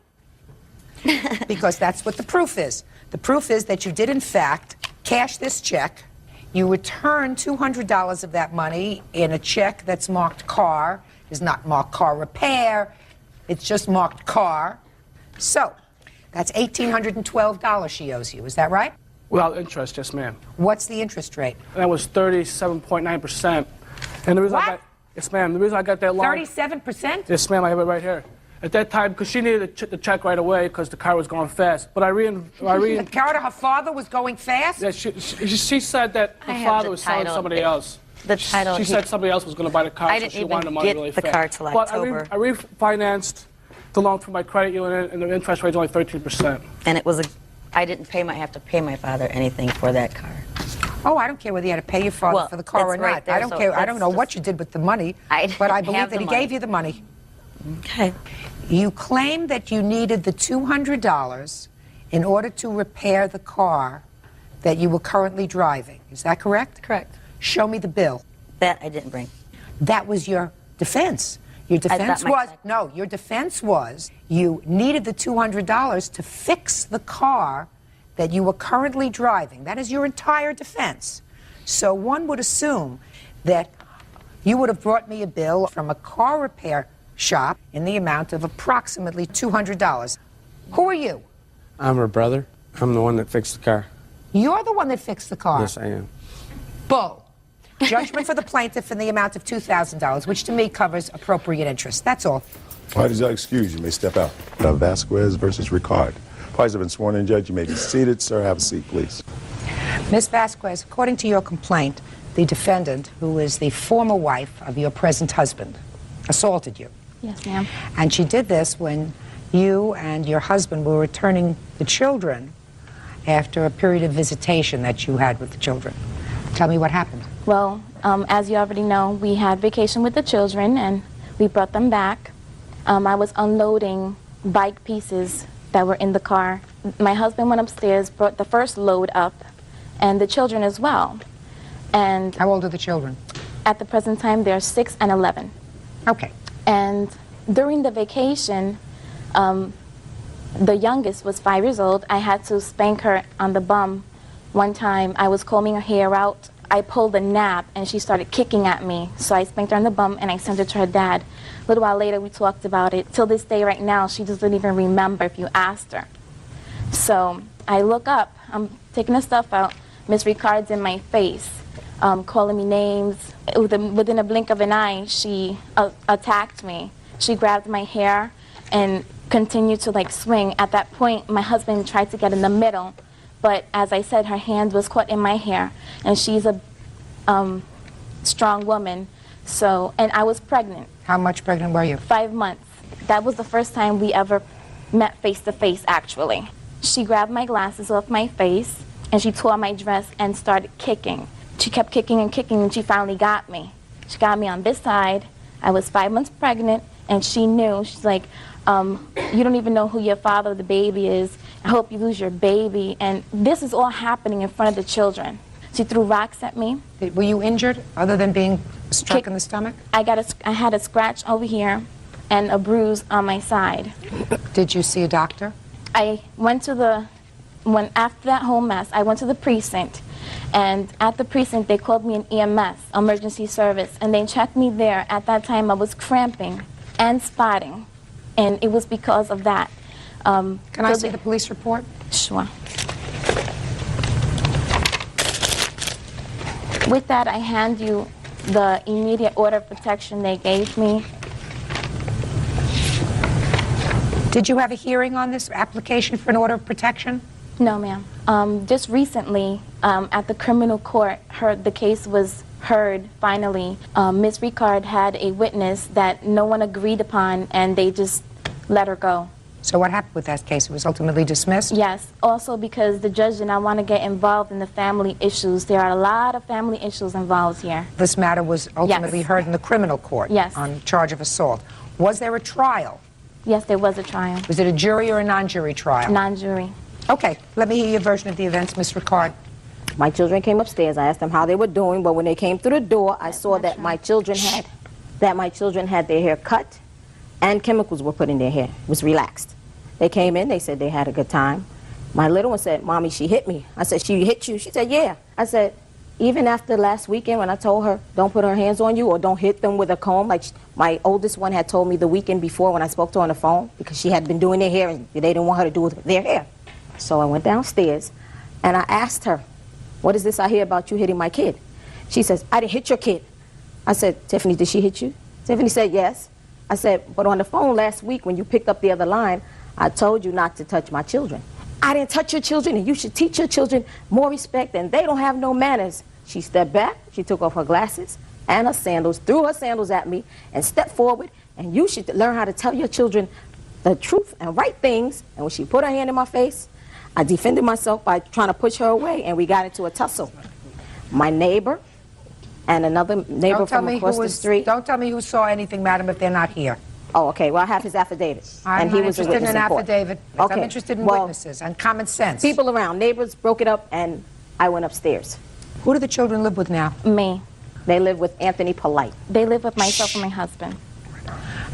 Because that's what the proof is. The proof is that you did, in fact, cash this check. You return $200 of that money in a check that's marked car. It's not marked car repair. It's just marked car. So that's $1,812 she owes you. Is that right? Without interest, yes, ma'am. What's the interest rate? That was 37.9%. And the reason What? yes, ma'am, the reason I got that loan... 37%? Yes, ma'am, I have it right here. At that time, because she needed the check right away because the car was going fast. But The car to her father was going fast? Yeah, she said that her father was selling somebody else. The title. She said somebody else was going to buy the car, I so didn't she even wanted the money get really the fast. car till But October. I refinanced the loan through my credit union, and the interest rate is only 13%. And it was I didn't have to pay my father anything for that car. Oh, I don't care whether you had to pay your father for the car or it's right not. there, I don't so care. I that's don't know what you did with the money, but I believe have that the he money. gave you the money. Okay. You claim that you needed the $200 in order to repair the car that you were currently driving. Is that correct? Correct. Show me the bill. That I didn't bring. That was your defense. Your defense your defense was you needed the $200 to fix the car that you were currently driving. That is your entire defense. So one would assume that you would have brought me a bill from a car repair shop in the amount of approximately $200. Who are you? I'm her brother. I'm the one that fixed the car. You're the one that fixed the car. Yes, I am. Bull. Judgment for the plaintiff in the amount of $2,000, which to me covers appropriate interest. That's all. Why does that excuse? You may step out. Vasquez versus Ricard. Parties have been sworn in, Judge. You may be seated. Sir, have a seat, please. Ms. Vasquez, according to your complaint, the defendant, who is the former wife of your present husband, assaulted you. Yes, ma'am. And she did this when you and your husband were returning the children after a period of visitation that you had with the children. Tell me what happened. Well, as you already know, we had vacation with the children and we brought them back. I was unloading bike pieces that were in the car. My husband went upstairs, brought the first load up, and the children as well. And how old are the children? At the present time, they're 6 and 11. Okay. And during the vacation, the youngest was 5 years old. I had to spank her on the bum. One time, I was combing her hair out. I pulled a nap, and she started kicking at me. So I spanked her on the bum, and I sent her to her dad. A little while later, we talked about it. Till this day right now, she doesn't even remember if you asked her. So I look up. I'm taking the stuff out. Miss Ricard's in my face, calling me names. Within a blink of an eye, she attacked me. She grabbed my hair and continued to like swing. At that point, my husband tried to get in the middle, but as I said, her hand was caught in my hair, and she's a strong woman. So, and I was pregnant. How much pregnant were you? 5 months. That was the first time we ever met face to face, actually. She grabbed my glasses off my face, and she tore my dress and started kicking. She kept kicking and kicking, and she finally got me. She got me on this side. I was 5 months pregnant, and she knew. She's like, you don't even know who your father of the baby is. I hope you lose your baby. And this is all happening in front of the children. She threw rocks at me. Were you injured other than being struck in the stomach? I had a scratch over here and a bruise on my side. Did you see a doctor? I went to after that whole mess, I went to the precinct. And at the precinct, they called me an EMS, emergency service, and they checked me there. At that time, I was cramping and spotting, and it was because of that. Can I see the police report? Sure. With that, I hand you the immediate order of protection they gave me. Did you have a hearing on this application for an order of protection? No, ma'am. Just recently, at the criminal court, the case was heard, finally. Ms. Ricard had a witness that no one agreed upon, and they just let her go. So what happened with that case? It was ultimately dismissed? Yes. Also because the judge did not want to get involved in the family issues. There are a lot of family issues involved here. This matter was ultimately heard in the criminal court? Yes. On charge of assault. Was there a trial? Yes, there was a trial. Was it a jury or a non-jury trial? Non-jury. Okay, let me hear your version of the events, Ms. Ricard. My children came upstairs. I asked them how they were doing, but when they came through the door, I saw that my children had their hair cut and chemicals were put in their hair. It was relaxed. They came in, they said they had a good time. My little one said, "Mommy, she hit me." I said, "She hit you?" She said, "Yeah." I said, even after last weekend when I told her, don't put her hands on you or don't hit them with a comb, like my oldest one had told me the weekend before when I spoke to her on the phone, because she had been doing their hair and they didn't want her to do with their hair. So I went downstairs and I asked her, "What is this I hear about you hitting my kid?" She says, "I didn't hit your kid." I said, "Tiffany, did she hit you?" Tiffany said, "Yes." I said, "But on the phone last week when you picked up the other line, I told you not to touch my children." "I didn't touch your children, and you should teach your children more respect, and they don't have no manners." She stepped back, she took off her glasses and her sandals, threw her sandals at me, and stepped forward, and you should learn how to tell your children the truth and right things. And when she put her hand in my face, I defended myself by trying to push her away, and we got into a tussle. My neighbor and another neighbor from across the street. Don't tell me who saw anything, madam, if they're not here. Oh, okay. Well, I have his affidavit. I'm not interested in an affidavit. Okay. I'm interested in Well, witnesses and common sense. People around, neighbors broke it up, and I went upstairs. Who do the children live with now? Me. They live with Anthony Polite. They live with myself and my husband.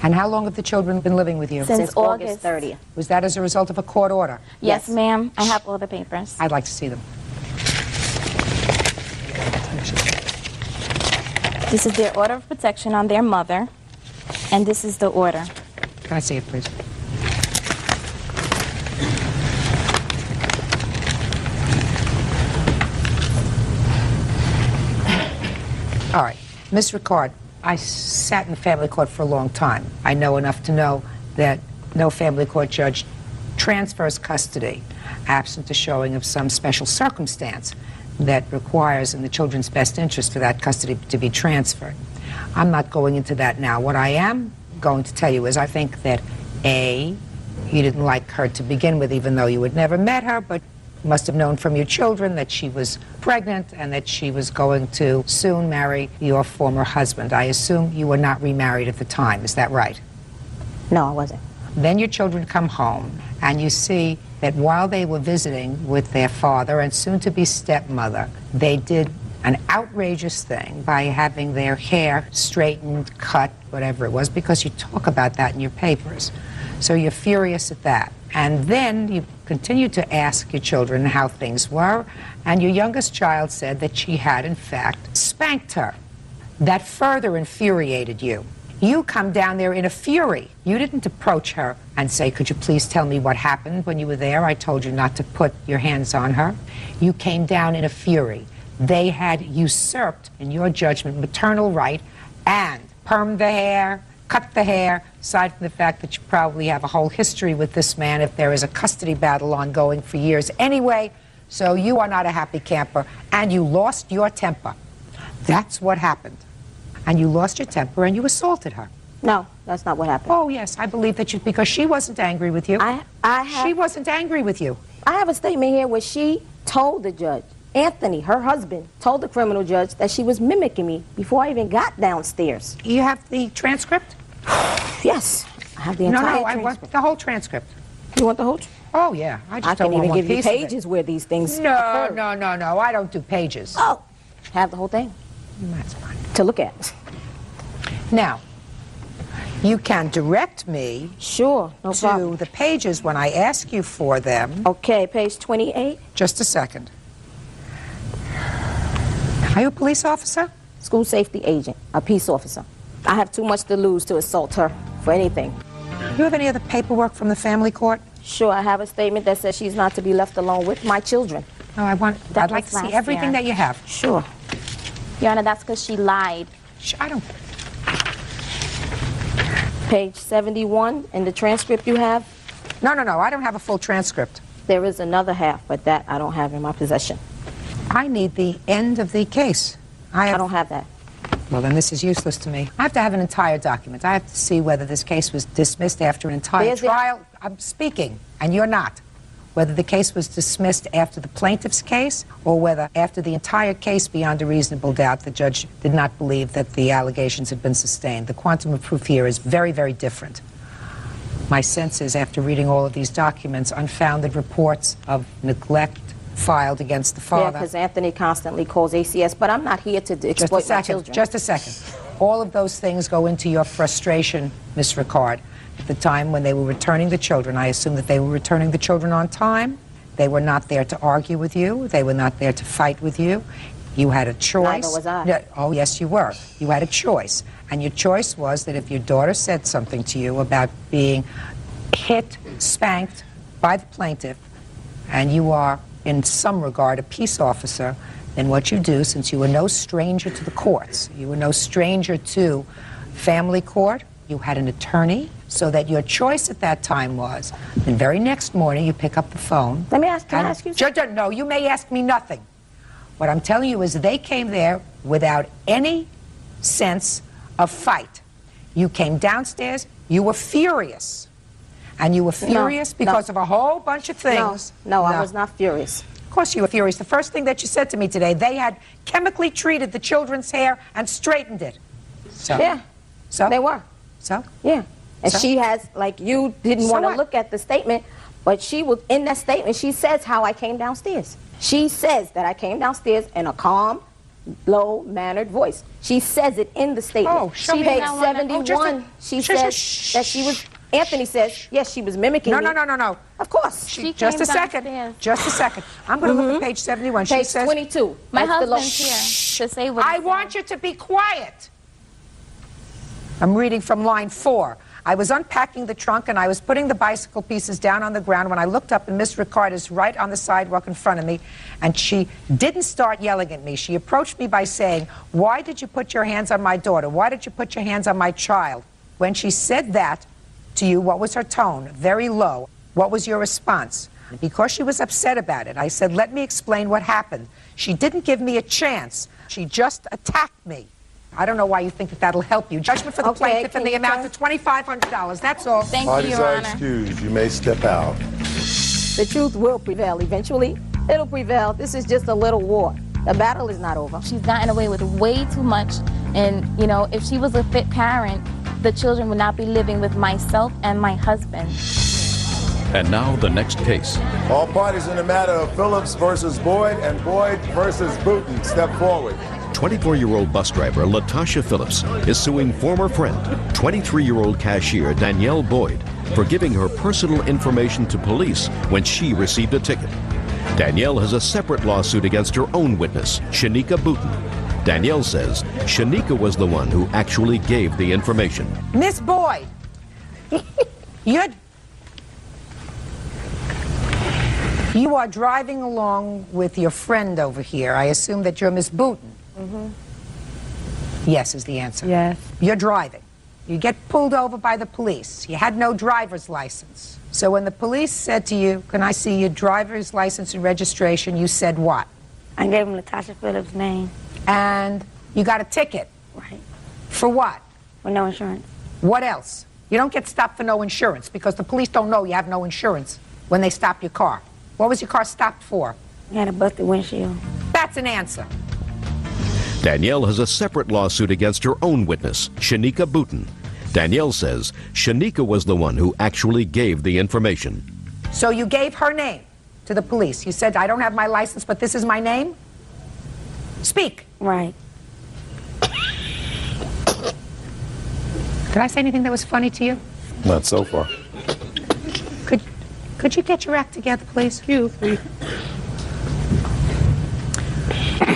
And how long have the children been living with you? Since August 30th. Was that as a result of a court order? Yes, ma'am. I have all the papers. I'd like to see them. This is their order of protection on their mother, and this is the order. Can I see it, please? Ms. Ricard, I sat in family court for a long time. I know enough to know that no family court judge transfers custody absent the showing of some special circumstance that requires in the children's best interest for that custody to be transferred. I'm not going into that now. What I am going to tell you is I think that A, you didn't like her to begin with, even though you had never met her, but must have known from your children that she was pregnant and that she was going to soon marry your former husband. I assume you were not remarried at the time. Is that right? No, I wasn't. Then your children come home and you see that while they were visiting with their father and soon-to-be stepmother, they did an outrageous thing by having their hair straightened, cut, whatever it was, because you talk about that in your papers. So you're furious at that. And then you continue to ask your children how things were, and your youngest child said that she had, in fact, spanked her. That further infuriated you. You come down there in a fury. You didn't approach her and say, could you please tell me what happened when you were there? I told you not to put your hands on her. You came down in a fury. They had usurped, in your judgment, maternal right and permed the hair, cut the hair, aside from the fact that you probably have a whole history with this man if there is a custody battle ongoing for years anyway. So you are not a happy camper, and you lost your temper. That's what happened. And you lost your temper and you assaulted her. No, that's not what happened. Oh, yes, I believe that because she wasn't angry with you. She wasn't angry with you. I have a statement here where she told the judge, Anthony, her husband, told the criminal judge that she was mimicking me before I even got downstairs. You have the transcript? Yes, I have the entire transcript. I want the whole transcript. You want the whole Oh, yeah. I can even give you pages where these things occur. No, I don't do pages. Oh, have the whole thing. That's fine. To look at. Now, you can direct me sure, no to problem. the pages when I ask you for them. Okay, page 28. Just a second. Are you a police officer? School safety agent, a peace officer. I have too much to lose to assault her for anything. Do you have any other paperwork from the family court? Sure, I have a statement that says she's not to be left alone with my children. No, I'd like to see everything that you have. Sure. Your Honor, that's because she lied. I don't. Page 71 in the transcript you have? No, I don't have a full transcript. There is another half, but that I don't have in my possession. I need the end of the case. I don't have that. Well, then this is useless to me. I have to have an entire document. I have to see whether this case was dismissed after an entire trial. I'm speaking, and you're not. Whether the case was dismissed after the plaintiff's case, or whether after the entire case beyond a reasonable doubt the judge did not believe that the allegations had been sustained. The quantum of proof here is very, very different. My sense is, after reading all of these documents, unfounded reports of neglect filed against the father. Yeah, because Anthony constantly calls ACS, but I'm not here to exploit my children. Just a second. All of those things go into your frustration, Ms. Ricard. At the time when they were returning the children, I assume that they were returning the children on time. They were not there to argue with you. They were not there to fight with you. You had a choice. Neither was I. No, oh, yes, you were. You had a choice. And your choice was that if your daughter said something to you about being hit, spanked by the plaintiff, and you are, in some regard, a peace officer, then what you do, since you were no stranger to the courts, you were no stranger to family court, you had an attorney, so that your choice at that time was, the very next morning you pick up the phone. Let me ask, can I ask you something? No, you may ask me nothing. What I'm telling you is they came there without any sense of fight. You came downstairs, you were furious. And you were furious because of a whole bunch of things. No, I was not furious. Of course you were furious. The first thing that you said to me today, they had chemically treated the children's hair and straightened it. So? Yeah. So? They were. So? Yeah. And So? she has, like, you didn't So want to what? look at the statement, but she was, in that statement, she says how I came downstairs. She says that I came downstairs in a calm, low-mannered voice. She says it in the statement. Oh, show me. Page Oh, 71, she says that she was, Anthony says, yes, she was mimicking me. No. Of course. Just a second. Just a second. I'm going to look at page 71. Page She says, 22. My That's the husband's here to say what I want you to be quiet. I'm reading from line 4. I was unpacking the trunk and I was putting the bicycle pieces down on the ground when I looked up and Miss Ricard is right on the sidewalk in front of me, and she didn't start yelling at me. She approached me by saying, "Why did you put your hands on my daughter? Why did you put your hands on my child?" When she said that to you, what was her tone? Very low. What was your response? Because she was upset about it, I said, "Let me explain what happened." She didn't give me a chance. She just attacked me. I don't know why you think that that'll help you. Judgment for the plaintiff in the amount of $2,500. That's all. Thank you, Parties Your are Honor. excused. You may step out. The truth will prevail eventually. It'll prevail. This is just a little war. The battle is not over. She's gotten away with way too much. And, you know, if she was a fit parent, the children would not be living with myself and my husband. And now the next case. All parties in the matter of Phillips versus Boyd and Boyd versus Booton, step forward. 24-year-old bus driver Latasha Phillips is suing former friend, 23-year-old cashier Danielle Boyd, for giving her personal information to police when she received a ticket. Danielle has a separate lawsuit against her own witness, Shanika Booton. Danielle says Shanika was the one who actually gave the information. Miss Boyd, you are driving along with your friend over here. I assume that you're Miss Booton. Mm-hmm. Yes is the answer. Yes. You're driving. You get pulled over by the police. You had no driver's license. So when the police said to you, "Can I see your driver's license and registration?" you said what? I gave him Latasha Phillips' name. And you got a ticket. Right. For what? With no insurance. What else? You don't get stopped for no insurance because the police don't know you have no insurance when they stop your car. What was your car stopped for? I had a busted windshield. That's an answer. Danielle has a separate lawsuit against her own witness, Shanika Booton. Danielle says Shanika was the one who actually gave the information. So you gave her name to the police. You said, "I don't have my license, but this is my name"? Speak. Right. Did I say anything that was funny to you? Not so far. Could you get your act together, please? Excuse me.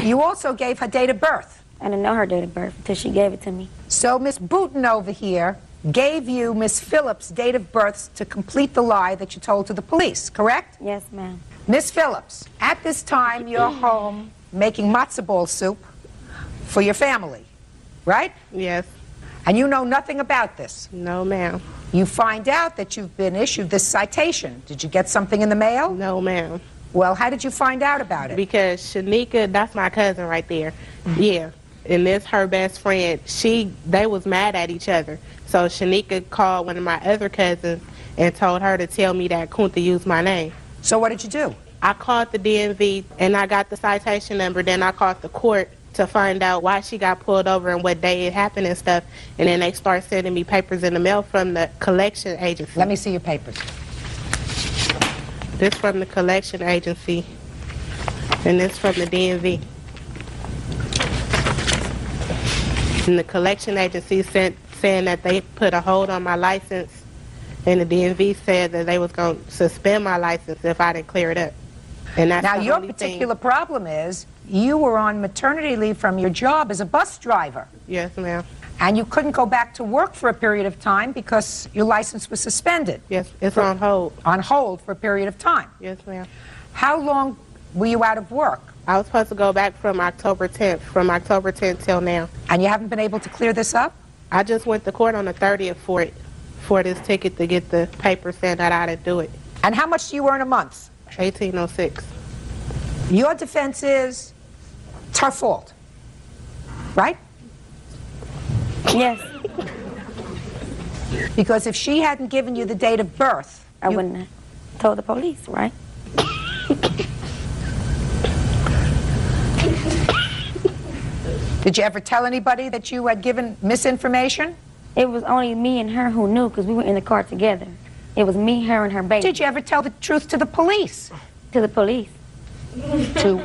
You also gave her date of birth. I didn't know her date of birth until she gave it to me. So Miss Booton over here gave you Miss Phillips' date of birth to complete the lie that you told to the police, correct? Yes, ma'am. Miss Phillips, at this time you're home making matzo ball soup for your family, right? Yes. And you know nothing about this? No, ma'am. You find out that you've been issued this citation. Did you get something in the mail? No, ma'am. Well, how did you find out about it? Because Shanika, that's my cousin right there. Yeah. And this her best friend. They was mad at each other. So Shanika called one of my other cousins and told her to tell me that Kunta used my name. So what did you do? I called the DMV and I got the citation number. Then I called the court to find out why she got pulled over and what day it happened and stuff. And then they start sending me papers in the mail from the collection agency. Let me see your papers. This from the collection agency, and this from the DMV. And the collection agency saying that they put a hold on my license, and the DMV said that they was going to suspend my license if I didn't clear it up. And that's now, the your only particular problem is you were on maternity leave from your job as a bus driver. Yes, ma'am. And you couldn't go back to work for a period of time because your license was suspended. Yes, it's on hold. On hold for a period of time. Yes, ma'am. How long were you out of work? I was supposed to go back from October 10th, from October 10th till now. And you haven't been able to clear this up? I just went to court on the 30th for this ticket to get the paper saying that I didn't do it. And how much do you earn a month? $18.06. Your defense is it's her fault, right? Yes. Because if she hadn't given you the date of birth, I wouldn't have told the police, right? Did you ever tell anybody that you had given misinformation? It was only me and her who knew because we were in the car together. It was me, her, and her baby. Did you ever tell the truth to the police? To the police. To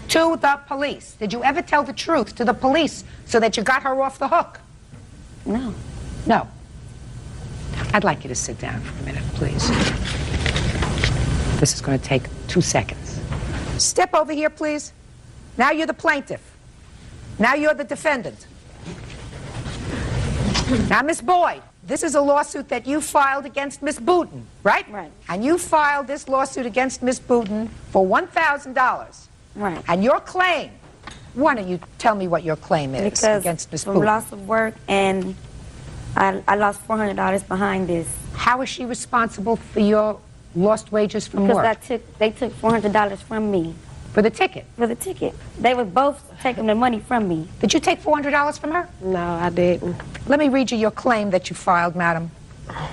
the police. Did you ever tell the truth to the police so that you got her off the hook? No. No. I'd like you to sit down for a minute, please. This is going to take 2 seconds. Step over here, please. Now you're the plaintiff. Now you're the defendant. Now, Miss Boyd, this is a lawsuit that you filed against Miss Booten, right? Right. And you filed this lawsuit against Miss Booten for $1,000. Right. And your claim, why don't you tell me what your claim is Because against Miss from Booten? loss of work, and I lost $400 behind this. How is she responsible for your lost wages from work? Because they took $400 from me. For the ticket? For the ticket. They were both taking the money from me. Did you take $400 from her? No, I didn't. Let me read you your claim that you filed, madam.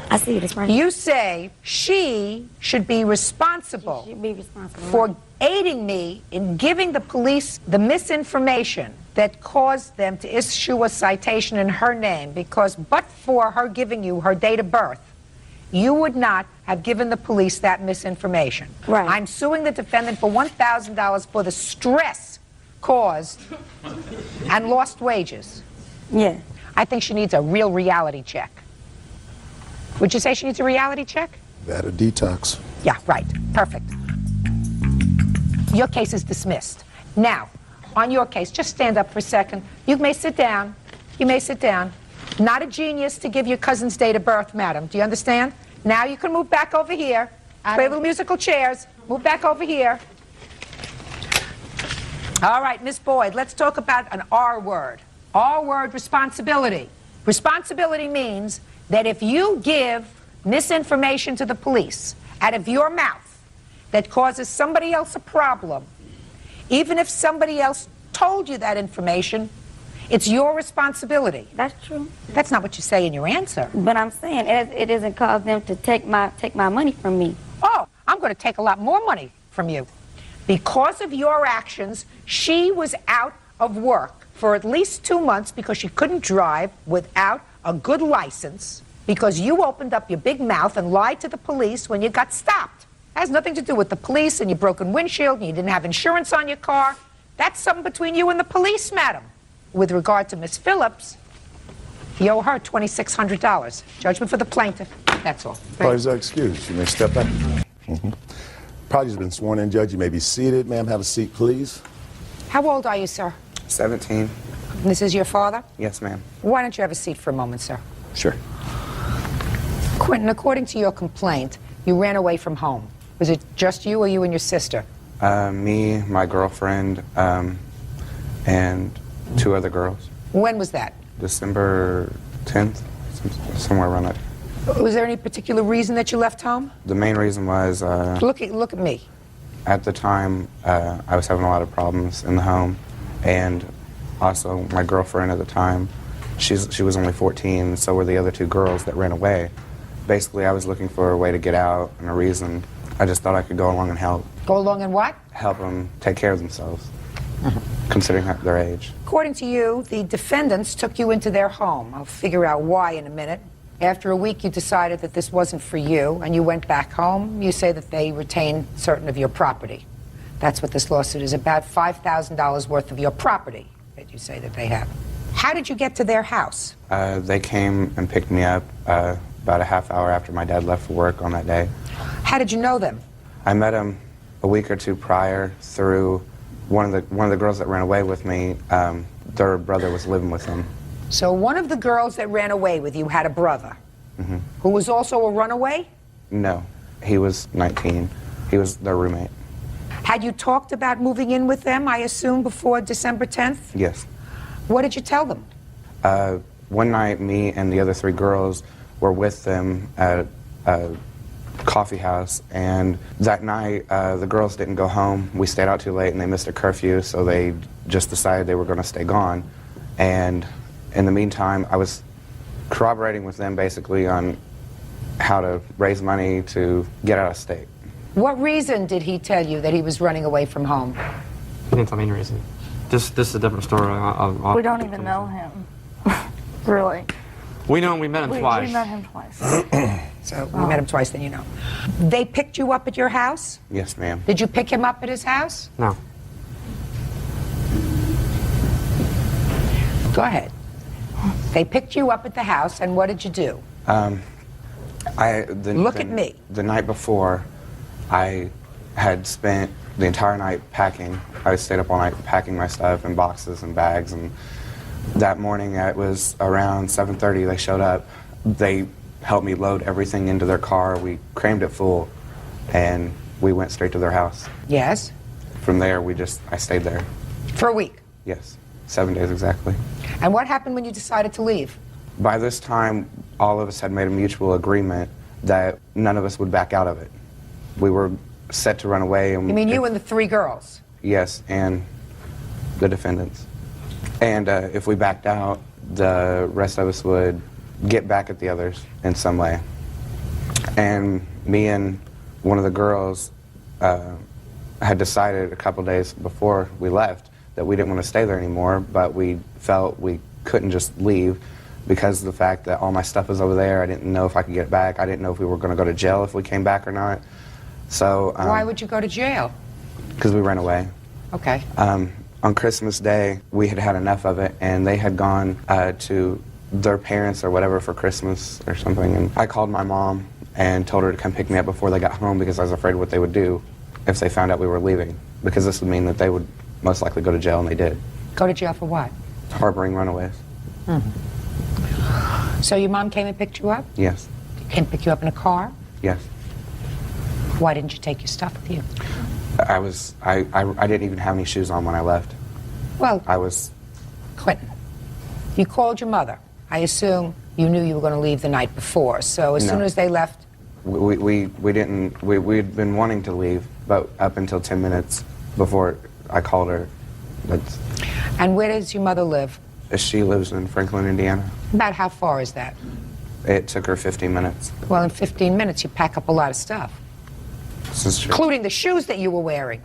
I see it, it's right. You say she should be responsible, She should be responsible. for aiding me in giving the police the misinformation that caused them to issue a citation in her name, because but for her giving you her date of birth, you would not have given the police that misinformation. Right. I'm suing the defendant for $1,000 for the stress caused and lost wages. Yeah. I think she needs a real reality check. Would you say she needs a reality check? That a detox. Yeah, right. Perfect. Your case is dismissed. Now, on your case, just stand up for a second. You may sit down. You may sit down. Not a genius to give your cousin's date of birth, madam. Do you understand? Now you can move back over here. Play little musical chairs. Move back over here. All right, Miss Boyd, let's talk about an R word. R word, responsibility. Responsibility means that if you give misinformation to the police out of your mouth that causes somebody else a problem, even if somebody else told you that information, it's your responsibility. That's true. That's not what you say in your answer. But I'm saying it doesn't cause them to take my money from me. Oh, I'm going to take a lot more money from you. Because of your actions, she was out of work for at least 2 months because she couldn't drive without a good license, because you opened up your big mouth and lied to the police when you got stopped. It has nothing to do with the police and your broken windshield and you didn't have insurance on your car. That's something between you and the police, madam. With regard to Miss Phillips, you owe her $2,600. Judgment for the plaintiff. That's all. Parties are excused. You may step back. Parties have been sworn in, Judge. You may be seated. Ma'am, have a seat, please. How old are you, sir? 17. This is your father? Yes, ma'am. Why don't you have a seat for a moment, sir? Sure. Quentin, according to your complaint, you ran away from home. Was it just you or you and your sister? Me, my girlfriend, and 2 other girls. When was that? December 10th, somewhere around that. Was there any particular reason that you left home? The main reason was Look at me. at the time I was having a lot of problems in the home, and also my girlfriend at the time, she was only 14, so were the other 2 girls that ran away. Basically, I was looking for a way to get out and a reason. I just thought I could go along and help. Go along and what? Help them take care of themselves, considering their age. According to you, the defendants took you into their home. I'll figure out why in a minute. After a week, you decided that this wasn't for you, and you went back home. You say that they retained certain of your property. That's what this lawsuit is about, $5,000 worth of your property that you say that they have. How did you get to their house? They came and picked me up about a half hour after my dad left for work on that day. How did you know them? I met him a week or 2 prior through one of the girls that ran away with me. Their brother was living with them. So one of the girls that ran away with you had a brother who was also a runaway? No, he was 19. He was their roommate. Had you talked about moving in with them, I assume, before December 10th? Yes. What did you tell them? One night, me and the other 3 girls were with them at a coffee house, and that night the girls didn't go home. We stayed out too late and they missed a curfew, so they just decided they were going to stay gone. And in the meantime, I was corroborating with them basically on how to raise money to get out of state. What reason did he tell you that he was running away from home? He didn't tell me any reason. This is a different story. We don't even know him. Really. We know him. We met him twice. We met him twice. So we met him twice, then you know. They picked you up at your house? Yes, ma'am. Did you pick him up at his house? No. Go ahead. They picked you up at the house, and what did you do? Look at me. The night before, I had spent the entire night packing. I stayed up all night packing my stuff in boxes and bags, and that morning it was around 7:30 they showed up. They helped me load everything into their car. We crammed it full, and we went straight to their house. Yes. From there, I stayed there. For a week. Yes, 7 days exactly. And what happened when you decided to leave? By this time, all of us had made a mutual agreement that none of us would back out of it. We were set to run away. And You mean you and the 3 girls? Yes, and the defendants. And if we backed out, the rest of us would get back at the others in some way. And me and one of the girls had decided a couple days before we left that we didn't want to stay there anymore, but we felt we couldn't just leave because of the fact that all my stuff was over there. I didn't know if I could get it back. I didn't know if we were going to go to jail if we came back or not. So Why would you go to jail? because we ran away. Okay. On Christmas Day, we had had enough of it, and they had gone to their parents or whatever for Christmas or something. And I called my mom and told her to come pick me up before they got home because I was afraid what they would do if they found out we were leaving, because this would mean that they would most likely go to jail, and they did. Go to jail for what? Harboring runaways. So your mom came and picked you up? Yes. Came pick you up in a car? Yes. Why didn't you take your stuff with you? I didn't even have any shoes on when I left. Well, I was... Quentin, you called your mother. I assume you knew you were going to leave the night before, so as soon as they left... We didn't... We'd been wanting to leave, but up until 10 minutes before I called her. And where does your mother live? She lives in Franklin, Indiana. About how far is that? It took her 15 minutes. Well, in 15 minutes, you pack up a lot of stuff. This is true. Including the shoes that you were wearing.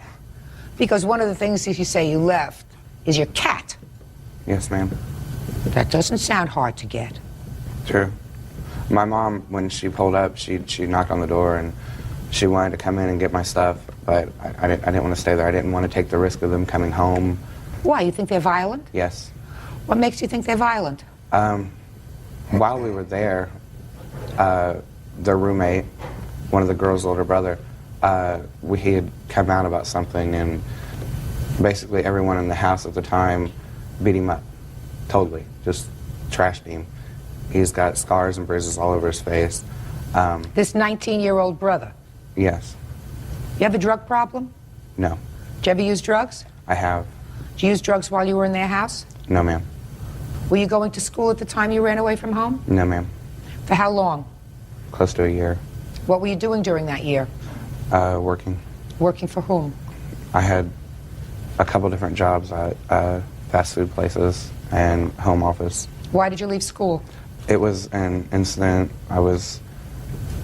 Because one of the things that you say you left is your cat. Yes, ma'am. That doesn't sound hard to get. True. My mom, when she pulled up, she knocked on the door and she wanted to come in and get my stuff, but I didn't want to stay there. I didn't want to take the risk of them coming home. Why? You think they're violent? Yes. What makes you think they're violent? While we were there, their roommate, one of the girls' older brother, he had come out about something, and basically everyone in the house at the time beat him up. Totally. Just trashed him. He's got scars and bruises all over his face. This 19-year-old brother. Yes. You have a drug problem? No. Did you ever use drugs? I have. Did you use drugs while you were in their house? No, ma'am. Were you going to school at the time you ran away from home? No, ma'am. For how long? Close to a year. What were you doing during that year? Working. Working for whom? I had a couple different jobs at fast food places and home office. Why did you leave school? It was an incident. I was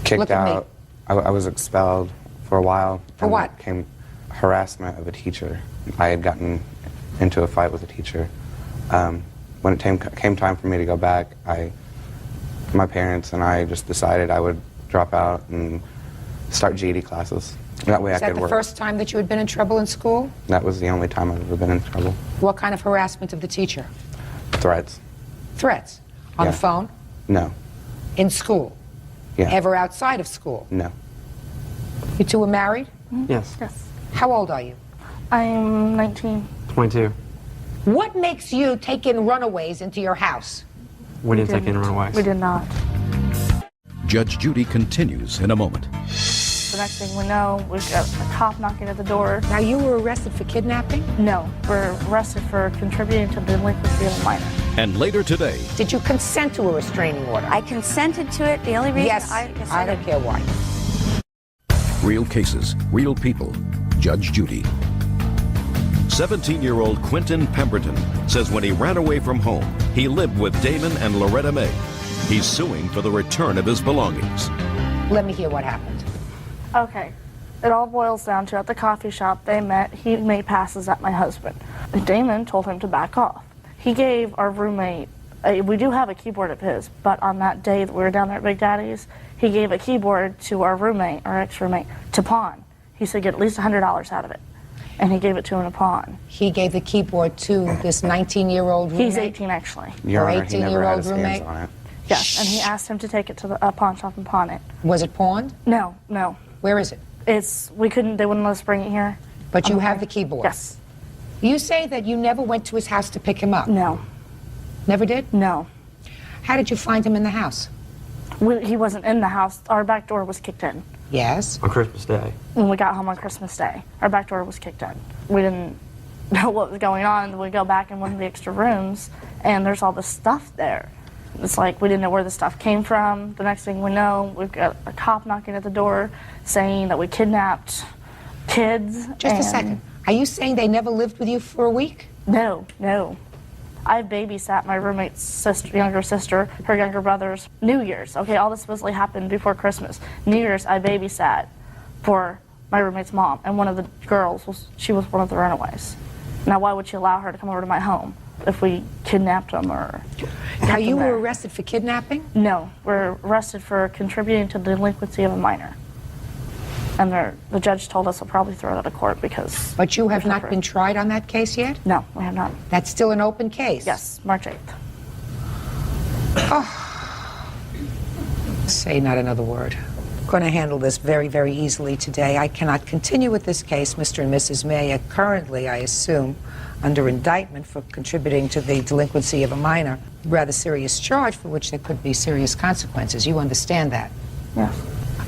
kicked Look at me. out. I was expelled for a while. For and what? It came harassment of a teacher. I had gotten into a fight with a teacher. When it came time for me to go back, my parents and I just decided I would drop out and start GED classes. That way I Is that could the work. first time that you had been in trouble in school? That was the only time I've ever been in trouble. What kind of harassment of the teacher? Threats. Threats? On Yeah. the phone? No. In school? Yeah. Ever outside of school? No. You two were married? Yes. Yes. How old are you? I'm 19. 22. What makes you take in runaways into your house? We didn't take any runaways. We did not. Judge Judy continues in a moment. The next thing we know, we got a cop knocking at the door. Now, you were arrested for kidnapping? No, we're arrested for contributing to the delinquency of a minor. And later today, Did you consent to a restraining order? I consented to it. The only reason Yes, I don't care why. real cases, real people. Judge Judy. 17-year-old Quentin Pemberton says when he ran away from home, he lived with Damon and Loretta May. He's suing for the return of his belongings. Let me hear what happened. Okay, it all boils down to at the coffee shop they met, he made passes at my husband. Damon told him to back off. He gave our roommate, we do have a keyboard of his, but on that day that we were down there at Big Daddy's, he gave a keyboard to our roommate, our ex-roommate, to pawn. He said get at least $100 out of it. And he gave it to him to pawn. He gave the keyboard to this 19-year-old roommate? He's 18, actually. Your Or Honor, he never had 18-year-old his roommate? hands on it. Yes, and he asked him to take it to the pawn shop and pawn it. Was it pawned? No, no. Where is it? They wouldn't let us bring it here. But you have the keyboard? Yes. You say that you never went to his house to pick him up? No. Never did? No. How did you find him in the house? He wasn't in the house. Our back door was kicked in. Yes. On Christmas Day. When we got home on Christmas Day, our back door was kicked in. We didn't know what was going on, and we go back in one of the extra rooms, and there's all this stuff there. It's like we didn't know where the stuff came from. The next thing we know, we've got a cop knocking at the door saying that we kidnapped kids. Just a second. Are you saying they never lived with you for a week? No, no. I babysat my roommate's sister, younger sister, her younger brother's New Year's. Okay, all this supposedly happened before Christmas. New Year's, I babysat for my roommate's mom, and one of the girls, she was one of the runaways. Now, why would she allow her to come over to my home if we kidnapped them or... Now, you were arrested for kidnapping? No, we're arrested for contributing to the delinquency of a minor. And the judge told us we'll probably throw it out of court because... But you have not been tried on that case yet? No, we have not. That's still an open case? Yes, March 8th. Oh. Say not another word. I'm going to handle this very, very easily today. I cannot continue with this case. Mr. and Mrs. May are currently, I assume, under indictment for contributing to the delinquency of a minor. Rather serious charge for which there could be serious consequences. You understand that? Yes.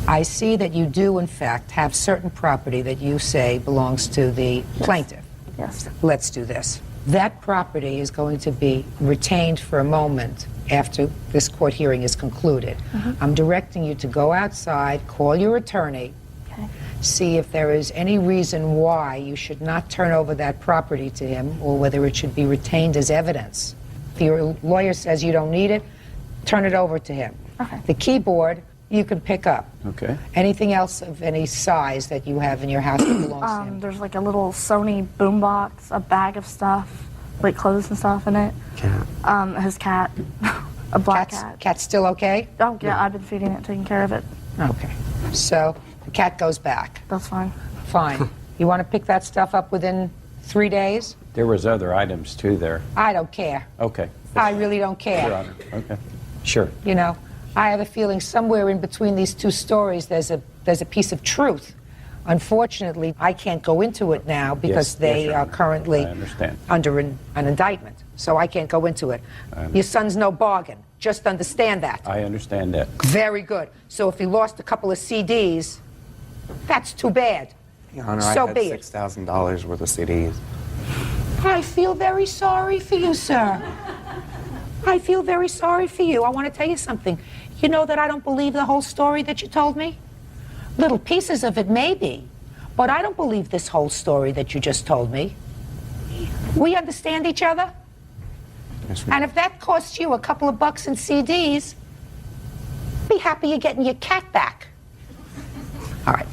I see that you do, in fact, have certain property that you say belongs to the plaintiff. Yes. Let's do this. That property is going to be retained for a moment after this court hearing is concluded. I'm directing you to go outside, call your attorney, see if there is any reason why you should not turn over that property to him or whether it should be retained as evidence. If your lawyer says you don't need it, turn it over to him. Okay. The keyboard you can pick up. Okay. Anything else of any size that you have in your house that belongs to him? There's like a little Sony boombox, a bag of stuff, like clothes and stuff in it. Cat. His cat, a black cat. Cat's still okay? Oh, yeah, I've been feeding it, taking care of it. Okay. So the cat goes back. That's fine. Fine. You want to pick that stuff up within 3 days? There was other items too there. I don't care. Okay. I really don't care. Your Honor. Okay. Sure. You know, I have a feeling somewhere in between these two stories there's a piece of truth. Unfortunately, I can't go into it now because they Your are Honor. currently I understand. under an indictment. So I can't go into it. Your son's no bargain. Just understand that. I understand that. Very good. So if he lost a couple of CDs, that's too bad. Your Honor, So I had be it. $6,000 worth of CDs. I feel very sorry for you, sir. I feel very sorry for you. I want to tell you something. You know that I don't believe the whole story that you told me? Little pieces of it maybe, but I don't believe this whole story that you just told me. We understand each other? Yes, ma'am. And if that costs you a couple of bucks in CDs, be happy you're getting your cat back. All right.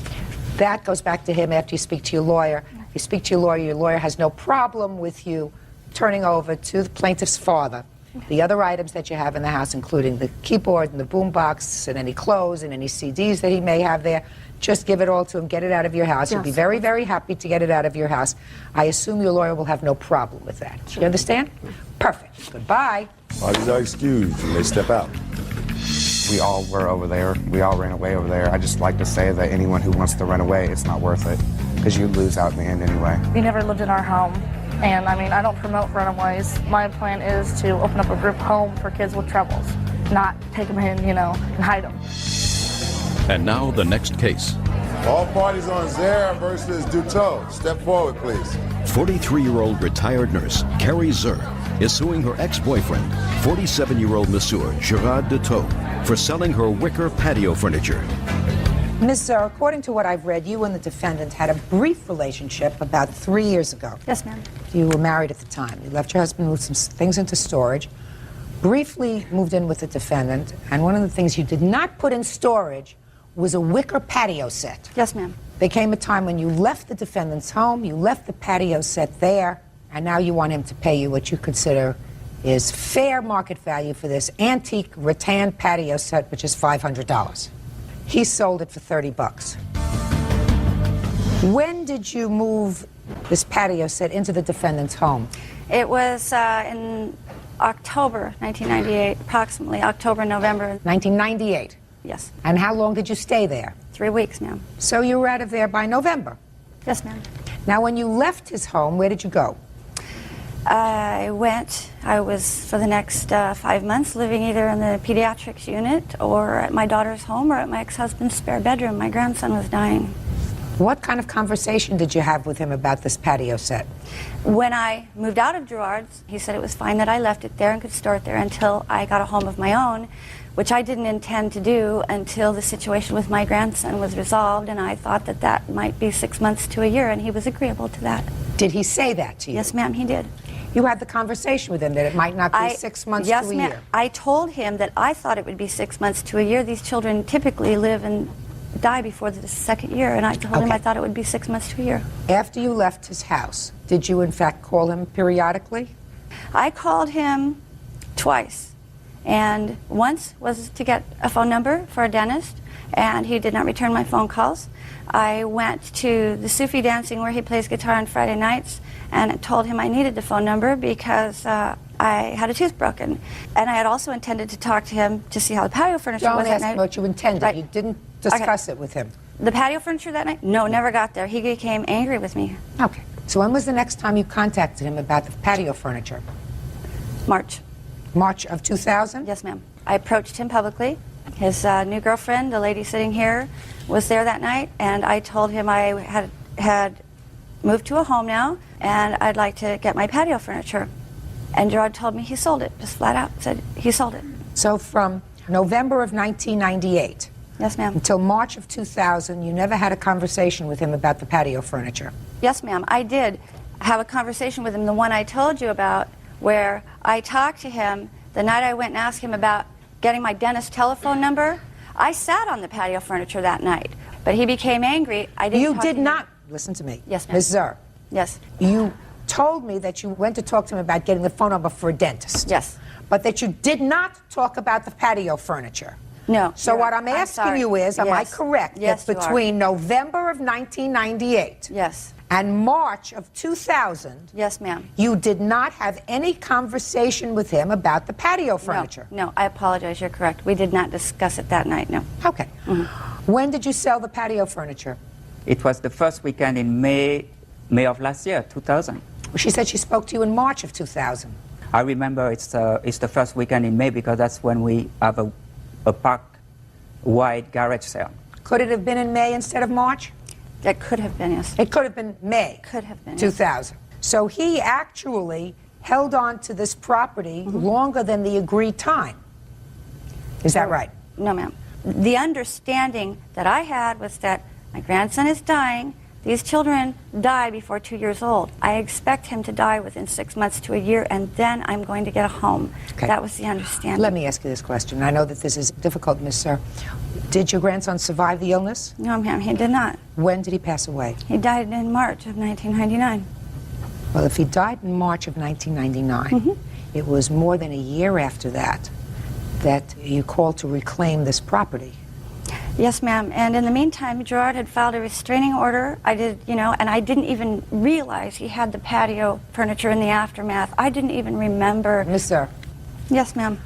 That goes back to him after you speak to your lawyer. If you speak to your lawyer has no problem with you turning over to the plaintiff's father the other items that you have in the house, including the keyboard and the boombox and any clothes and any CDs that he may have there. Just give it all to him, get it out of your house. He'll be very, very happy to get it out of your house. I assume your lawyer will have no problem with that. You understand? Perfect. Goodbye. Parties are excused. You may step out. We all were over there. We all ran away over there. I just like to say that anyone who wants to run away, it's not worth it because you lose out in the end anyway. He never lived in our home. And I mean, I don't promote runaways. My plan is to open up a group home for kids with troubles, not take them in, you know, and hide them. And now the next case. All parties on Zara versus Duteau. Step forward, please. 43-year-old retired nurse Carrie Zer is suing her ex-boyfriend, 47-year-old Monsieur Gerard Duteau, for selling her wicker patio furniture. Ms. Zer, according to what I've read, you and the defendant had a brief relationship about 3 years ago. Yes, ma'am. You were married at the time. You left your husband with some things into storage, briefly moved in with the defendant, and one of the things you did not put in storage was a wicker patio set. Yes, ma'am. There came a time when you left the defendant's home, you left the patio set there, and now you want him to pay you what you consider is fair market value for this antique rattan patio set, which is $500. He sold it for 30 bucks. When did you move this patio set into the defendant's home? It was in October 1998, approximately October, November. 1998? Yes. And how long did you stay there? 3 weeks, ma'am. So you were out of there by November? Yes, ma'am. Now, when you left his home, where did you go? I went I was, for the next 5 months, living either in the pediatrics unit or at my daughter's home or at my ex-husband's spare bedroom. My grandson was dying. What kind of conversation did you have with him about this patio set? When I moved out of Gerard's, he said it was fine that I left it there and could store it there until I got a home of my own, which I didn't intend to do until the situation with my grandson was resolved, and I thought that that might be 6 months to a year, and he was agreeable to that. Did he say that to you? Yes, ma'am, he did. You had the conversation with him that it might not be 6 months yes, to a ma'am. year? I told him that I thought it would be 6 months to a year. These children typically live and die before the second year, and I told him I thought it would be 6 months to a year. After you left his house, did you in fact call him periodically? I called him twice, and once was to get a phone number for a dentist, and he did not return my phone calls. I went to the Sufi dancing where he plays guitar on Friday nights and told him I needed the phone number because I had a tooth broken. And I had also intended to talk to him to see how the patio furniture Don't was that ask night. what you intended. Right. You didn't discuss it with him. The patio furniture that night? No, never got there. He became angry with me. Okay. So when was the next time you contacted him about the patio furniture? March. March of 2000? Yes, ma'am. I approached him publicly. His new girlfriend, the lady sitting here, was there that night, and I told him I had moved to a home now, and I'd like to get my patio furniture. And Gerard told me he sold it, just flat out said he sold it. So from November of 1998 yes, ma'am, until March of 2000, you never had a conversation with him about the patio furniture? Yes, ma'am. I did have a conversation with him, the one I told you about, where I talked to him the night I went and asked him about getting my dentist's telephone number. I sat on the patio furniture that night, but he became angry. I didn't. You talk did to him. not listen to me. Yes, ma'am. Ms. Zur. Yes. You told me that you went to talk to him about getting the phone number for a dentist. Yes. But that you did not talk about the patio furniture. No. So what I'm asking sorry. you is, am I Yes. correct Yes, that you are. between November of 1998 yes. and March of 2000, yes, ma'am, you did not have any conversation with him about the patio furniture? No, I apologize. You're correct. We did not discuss it that night, no. Okay. When did you sell the patio furniture? It was the first weekend in May of last year, 2000. She said she spoke to you in March of 2000. I remember it's the first weekend in May because that's when we have a park-wide garage sale. Could it have been in May instead of March? That could have been, yes. It could have been May. Could have been, yes. 2000. So he actually held on to this property longer than the agreed time. Is that right? No, ma'am. The understanding that I had was that my grandson is dying. These children die before 2 years old. I expect him to die within 6 months to a year, and then I'm going to get a home. Okay. That was the understanding. Let me ask you this question. I know that this is difficult, Miss Sir. Did your grandson survive the illness? No, ma'am, he did not. When did he pass away? He died in March of 1999. Well, if he died in March of 1999, it was more than a year after that that you called to reclaim this property. Yes, ma'am. And in the meantime, Gerard had filed a restraining order. I did, and I didn't even realize he had the patio furniture in the aftermath. I didn't even remember. Miss Sir. Yes, ma'am.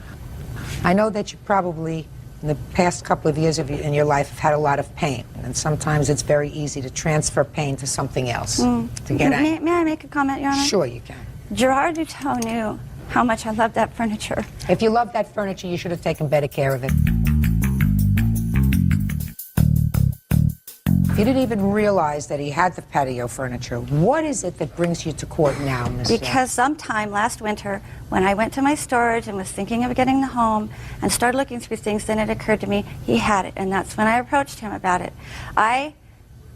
I know that you probably, in the past couple of years in your life, have had a lot of pain. And sometimes it's very easy to transfer pain to something else. To get May I make a comment, Your Honor? Sure, you can. Gerard Duteau knew how much I loved that furniture. If you loved that furniture, you should have taken better care of it. You didn't even realize that he had the patio furniture. What is it that brings you to court now, Miss Sir? Because sometime last winter, when I went to my storage and was thinking of getting the home and started looking through things, then it occurred to me he had it, and that's when I approached him about it.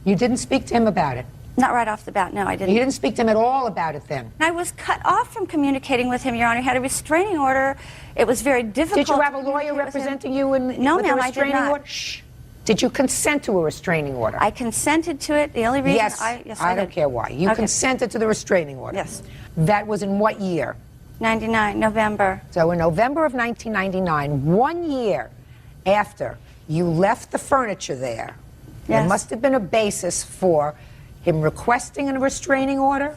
You didn't speak to him about it? Not right off the bat, no, I didn't. You didn't speak to him at all about it then? I was cut off from communicating with him, Your Honor. He had a restraining order. It was very difficult. Did you have a lawyer representing you with no, a ma'am, restraining I did not. order? Shh. Did you consent to a restraining order? I consented to it. The only reason yes, I don't did. care why. You consented to the restraining order? Yes. That was in what year? 99, November. So in November of 1999, 1 year after you left the furniture there, there Yes. must have been a basis for him requesting a restraining order,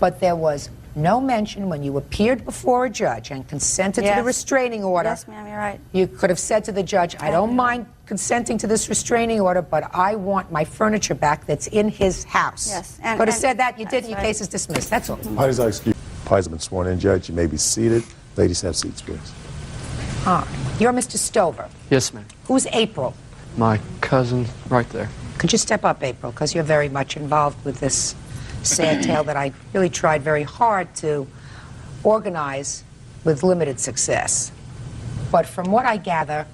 but there was no mention when you appeared before a judge and consented to the Yes. restraining order. Yes, ma'am, you're right. You could have said to the judge, I don't mind consenting to this restraining order, but I want my furniture back that's in his house. Yes. Could have said that. You didn't. Your case is dismissed. That's all. Parties are excused. Parties have been sworn in, Judge. You may be seated. Ladies, have seats, please. All right. You're Mr. Stover. Yes, ma'am. Who's April? My cousin right there. Could you step up, April, because you're very much involved with this sad tale that I really tried very hard to organize with limited success. But from what I gather,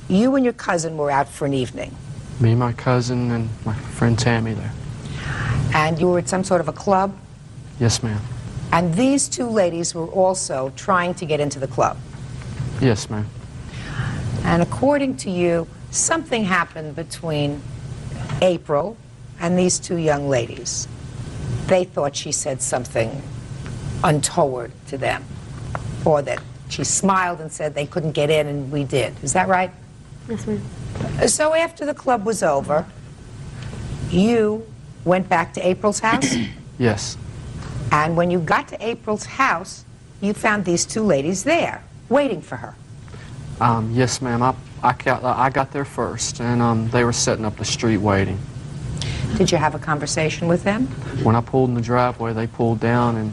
you and your cousin were out for an evening. Me, my cousin, and my friend Tammy there. And you were at some sort of a club? Yes, ma'am. And these two ladies were also trying to get into the club. Yes, ma'am. And according to you, something happened between April and these two young ladies. They thought she said something untoward to them, or that she smiled and said they couldn't get in and we did. Is that right? Yes, ma'am. So after the club was over, you went back to April's house? Yes. And when you got to April's house, you found these two ladies there, waiting for her. Yes, ma'am. I got there first, and they were setting up the street waiting. Did you have a conversation with them? When I pulled in the driveway, they pulled down,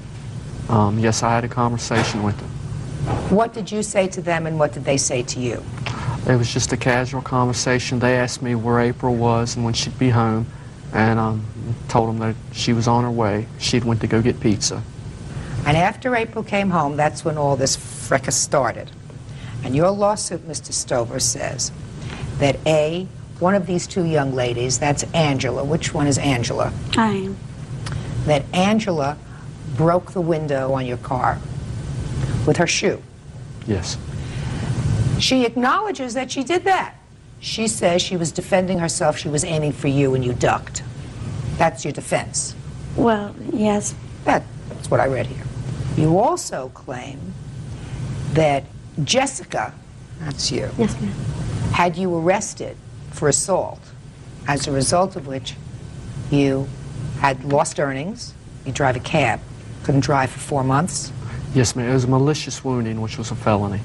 and yes, I had a conversation with them. What did you say to them, and what did they say to you? It was just a casual conversation. They asked me where April was and when she'd be home, and told them that she was on her way. She'd went to go get pizza. And after April came home, that's when all this fracas started. And your lawsuit, Mr. Stover, says that one of these two young ladies, that's Angela. Which one is Angela? I am. That Angela broke the window on your car with her shoe. Yes. She acknowledges that she did that. She says she was defending herself. She was aiming for you and you ducked. That's your defense. Well, yes. That's what I read here. You also claim that Jessica, that's you, Yes, ma'am. had you arrested for assault, as a result of which you had lost earnings, you drive a cab, couldn't drive for 4 months. Yes, ma'am. It was a malicious wounding, which was a felony.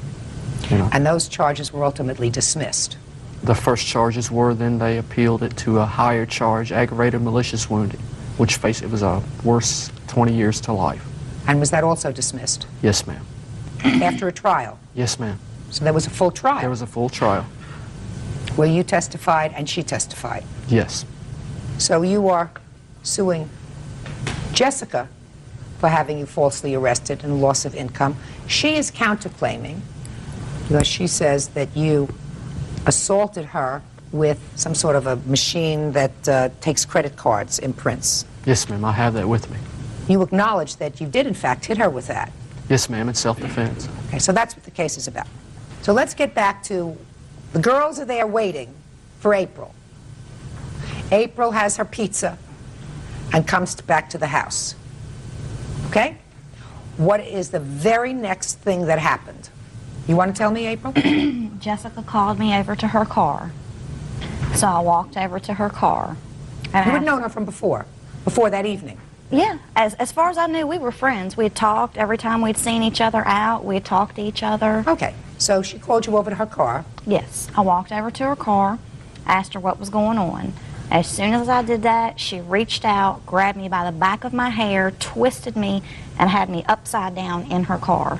You know. And those charges were ultimately dismissed. The first charges were, then they appealed it to a higher charge, aggravated malicious wounding, which it was a worse 20 years to life. And was that also dismissed? Yes, ma'am. After a trial? Yes, ma'am. So there was a full trial? There was a full trial. Where you testified and she testified? Yes. So you are suing Jessica for having you falsely arrested and loss of income. She is counterclaiming because she says that you assaulted her with some sort of a machine that takes credit cards, imprints. Yes, ma'am. I have that with me. You acknowledge that you did, in fact, hit her with that. Yes, ma'am. It's self-defense. Okay, so that's what the case is about. So let's get back to the girls are there waiting for April. April has her pizza and comes back to the house. Okay? What is the very next thing that happened? You want to tell me, April? Jessica called me over to her car. So I walked over to her car. And You had known her from before that evening? Yeah. As far as I knew, we were friends. We had talked every time we'd seen each other out. We had talked to each other. Okay. So she called you over to her car? Yes. I walked over to her car, asked her what was going on. As soon as I did that, she reached out, grabbed me by the back of my hair, twisted me, and had me upside down in her car.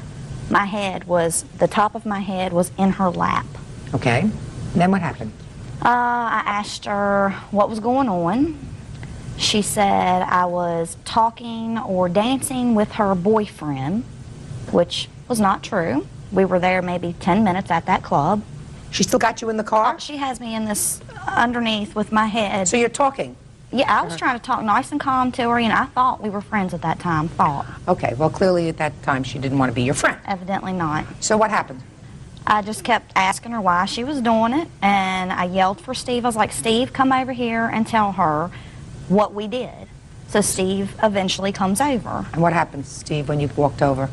The top of my head was in her lap. Okay. And then what happened? I asked her what was going on. She said I was talking or dancing with her boyfriend, which was not true. We were there maybe 10 minutes at that club. She still got you in the car? She has me in this underneath with my head. So you're talking? Yeah, I was trying to talk nice and calm to her, and I thought we were friends at that time, Okay, well, clearly at that time she didn't want to be your friend. Evidently not. So what happened? I just kept asking her why she was doing it, and I yelled for Steve. I was like, Steve, come over here and tell her what we did. So Steve eventually comes over. And what happened, Steve, when you walked over?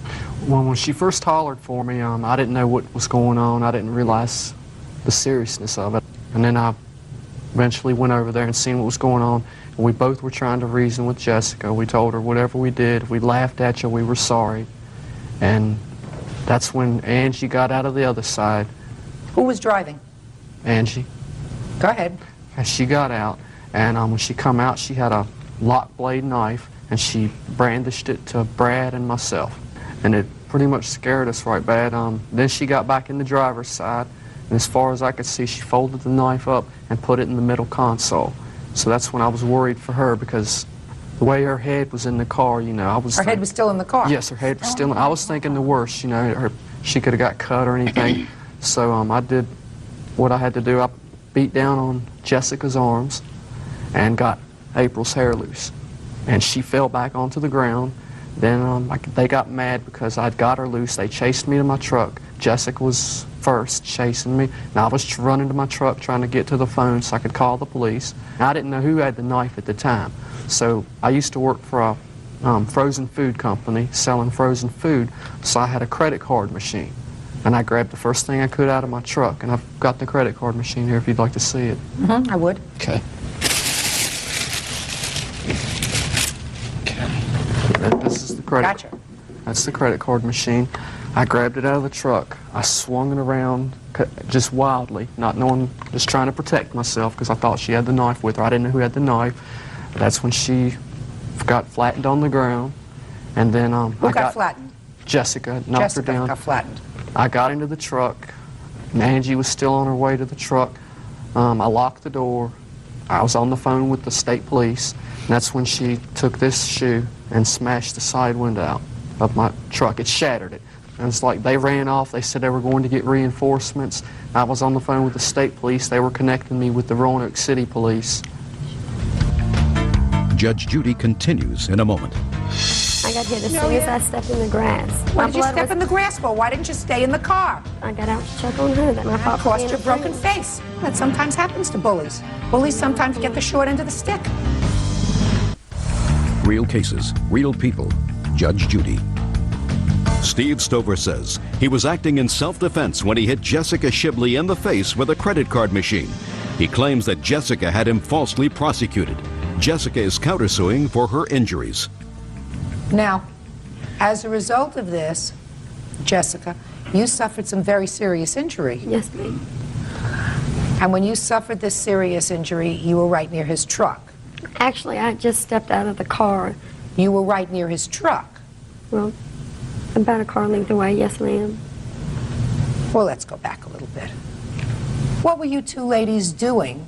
Well, when she first hollered for me, I didn't know what was going on. I didn't realize the seriousness of it. And then I eventually went over there and seen what was going on. And we both were trying to reason with Jessica. We told her whatever we did, if we laughed at you, we were sorry. And that's when Angie got out of the other side. Who was driving? Angie. Go ahead. And she got out. And when she come out, she had a lock blade knife, and she brandished it to Brad and myself. And it pretty much scared us right bad. Then she got back in the driver's side, and as far as I could see, she folded the knife up and put it in the middle console. So that's when I was worried for her, because the way her head was in the car, you know, I was... Her head was still in the car? Yes, her head was still in... I was thinking the worst, you know, she could have got cut or anything. So I did what I had to do. I beat down on Jessica's arms and got April's hair loose. And she fell back onto the ground. Then they got mad because I'd got her loose. They chased me to my truck. Jessica was first chasing me, and I was running to my truck trying to get to the phone so I could call the police. And I didn't know who had the knife at the time. So I used to work for a frozen food company selling frozen food, so I had a credit card machine. And I grabbed the first thing I could out of my truck, and I've got the credit card machine here if you'd like to see it. I would. Okay. This is the credit. Gotcha. That's the credit card machine. I grabbed it out of the truck. I swung it around just wildly, not knowing, just trying to protect myself because I thought she had the knife with her. I didn't know who had the knife. That's when she got flattened on the ground, and then Who got flattened? Jessica knocked her down. Got flattened. I got into the truck, and Angie was still on her way to the truck. I locked the door. I was on the phone with the state police, and that's when she took this shoe and smashed the side window out of my truck. It shattered it. And it's like they ran off. They said they were going to get reinforcements. I was on the phone with the state police. They were connecting me with the Roanoke City police. Judge Judy continues in a moment. I got hit as soon as I stepped in the grass. Why did you step in the grass for? Why didn't you stay in the car? I got out to check on her. That my fault. Caused your broken face. That sometimes happens to bullies. Bullies sometimes get the short end of the stick. Real cases, real people. Judge Judy. Steve Stover says he was acting in self-defense when he hit Jessica Shibley in the face with a credit card machine. He claims that Jessica had him falsely prosecuted. Jessica is countersuing for her injuries. Now, as a result of this, Jessica, you suffered some very serious injury. Yes, ma'am. And when you suffered this serious injury, you were right near his truck. Actually, I just stepped out of the car. You were right near his truck? Well, about a car length away, yes, ma'am. Well, let's go back a little bit. What were you two ladies doing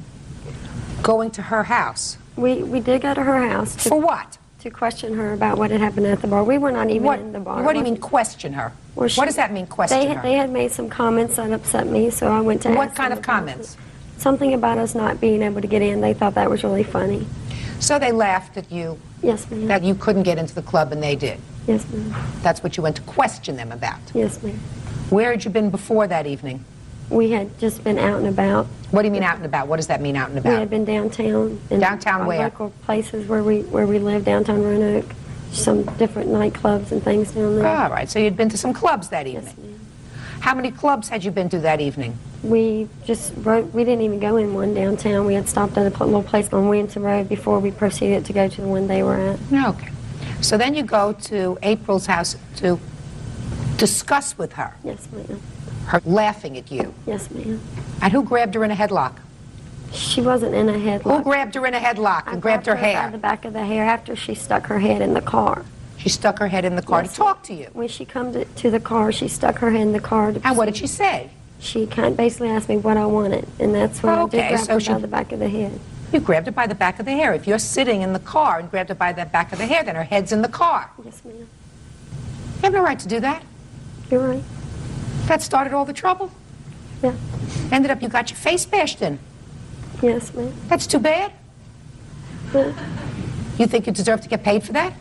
going to her house? We did go to her house. For what? To question her about what had happened at the bar. We were not even in the bar. What do you mean question her? Well, what does that mean, question her? They had made some comments that upset me, so I went to What ask kind them of about comments? it. Something about us not being able to get in. They thought that was really funny. So they laughed at you? Yes, ma'am. That you couldn't get into the club and they did? Yes, ma'am. That's what you went to question them about? Yes, ma'am. Where had you been before that evening? We had just been out and about. What do you mean out and about? What does that mean, out and We about? had been downtown. In Downtown our where? Local places where we live, downtown Roanoke. Some different nightclubs and things down there. All right, so you'd been to some clubs that evening? Yes, ma'am. How many clubs had you been to that evening? We just rode, we didn't even go in one downtown. We had stopped at a little place on Williamson Road before we proceeded to go to the one they were at. Okay. So then you go to April's house to discuss with her. Yes, ma'am. Her laughing at you. Yes, ma'am. And who grabbed her in a headlock? She wasn't in a headlock. Who grabbed her in a headlock and grabbed her By hair? the back of the hair after she stuck her head in the car. She stuck her head in the car Yes, to talk to you? When she come to the car, she stuck her head in the car. And what did she say? She basically asked me what I wanted, and that's when I did grab her by the back of the head. You grabbed her by the back of the hair. If you're sitting in the car and grabbed her by the back of the hair, then her head's in the car. Yes, ma'am. You have no right to do that. You're right. That started all the trouble. Yeah. Ended up you got your face bashed in. Yes, ma'am. That's too bad. Yeah. You think you deserve to get paid for that?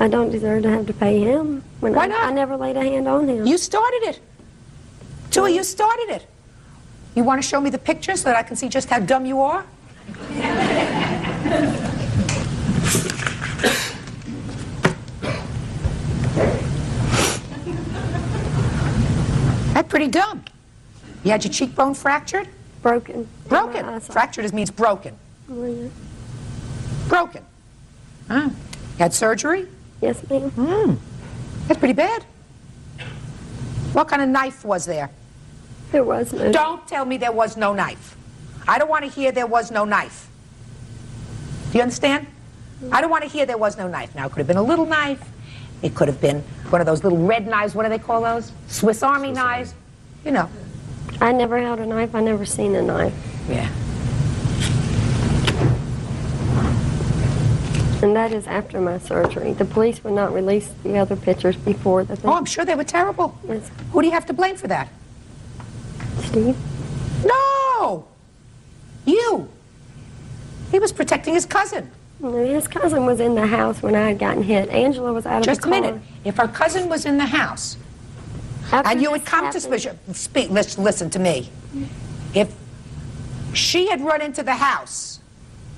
I don't deserve to have to pay him. Why not? I never laid a hand on him. You started it. Two of you started it. You want to show me the picture so that I can see just how dumb you are? That's pretty dumb. You had your cheekbone fractured? Broken. Broken. Fractured means broken. Oh, yeah. Broken. Ah. You had surgery? Yes, ma'am. That's pretty bad. What kind of knife was there? There was no. Don't tell me there was no knife. I don't want to hear there was no knife. Do you understand? I don't want to hear there was no knife. Now, it could have been a little knife. It could have been one of those little red knives. What do they call those? Swiss Army knives. You know. I never held a knife. I never seen a knife. Yeah. And that is after my surgery. The police would not release the other pictures before the thing. Oh, I'm sure they were terrible. Yes. Who do you have to blame for that? Steve? No! You! He was protecting his cousin. His cousin was in the house when I had gotten hit. Angela was out of Just the a car. minute. If her cousin was in the house, and you would come to speak, listen to me. If she had run into the house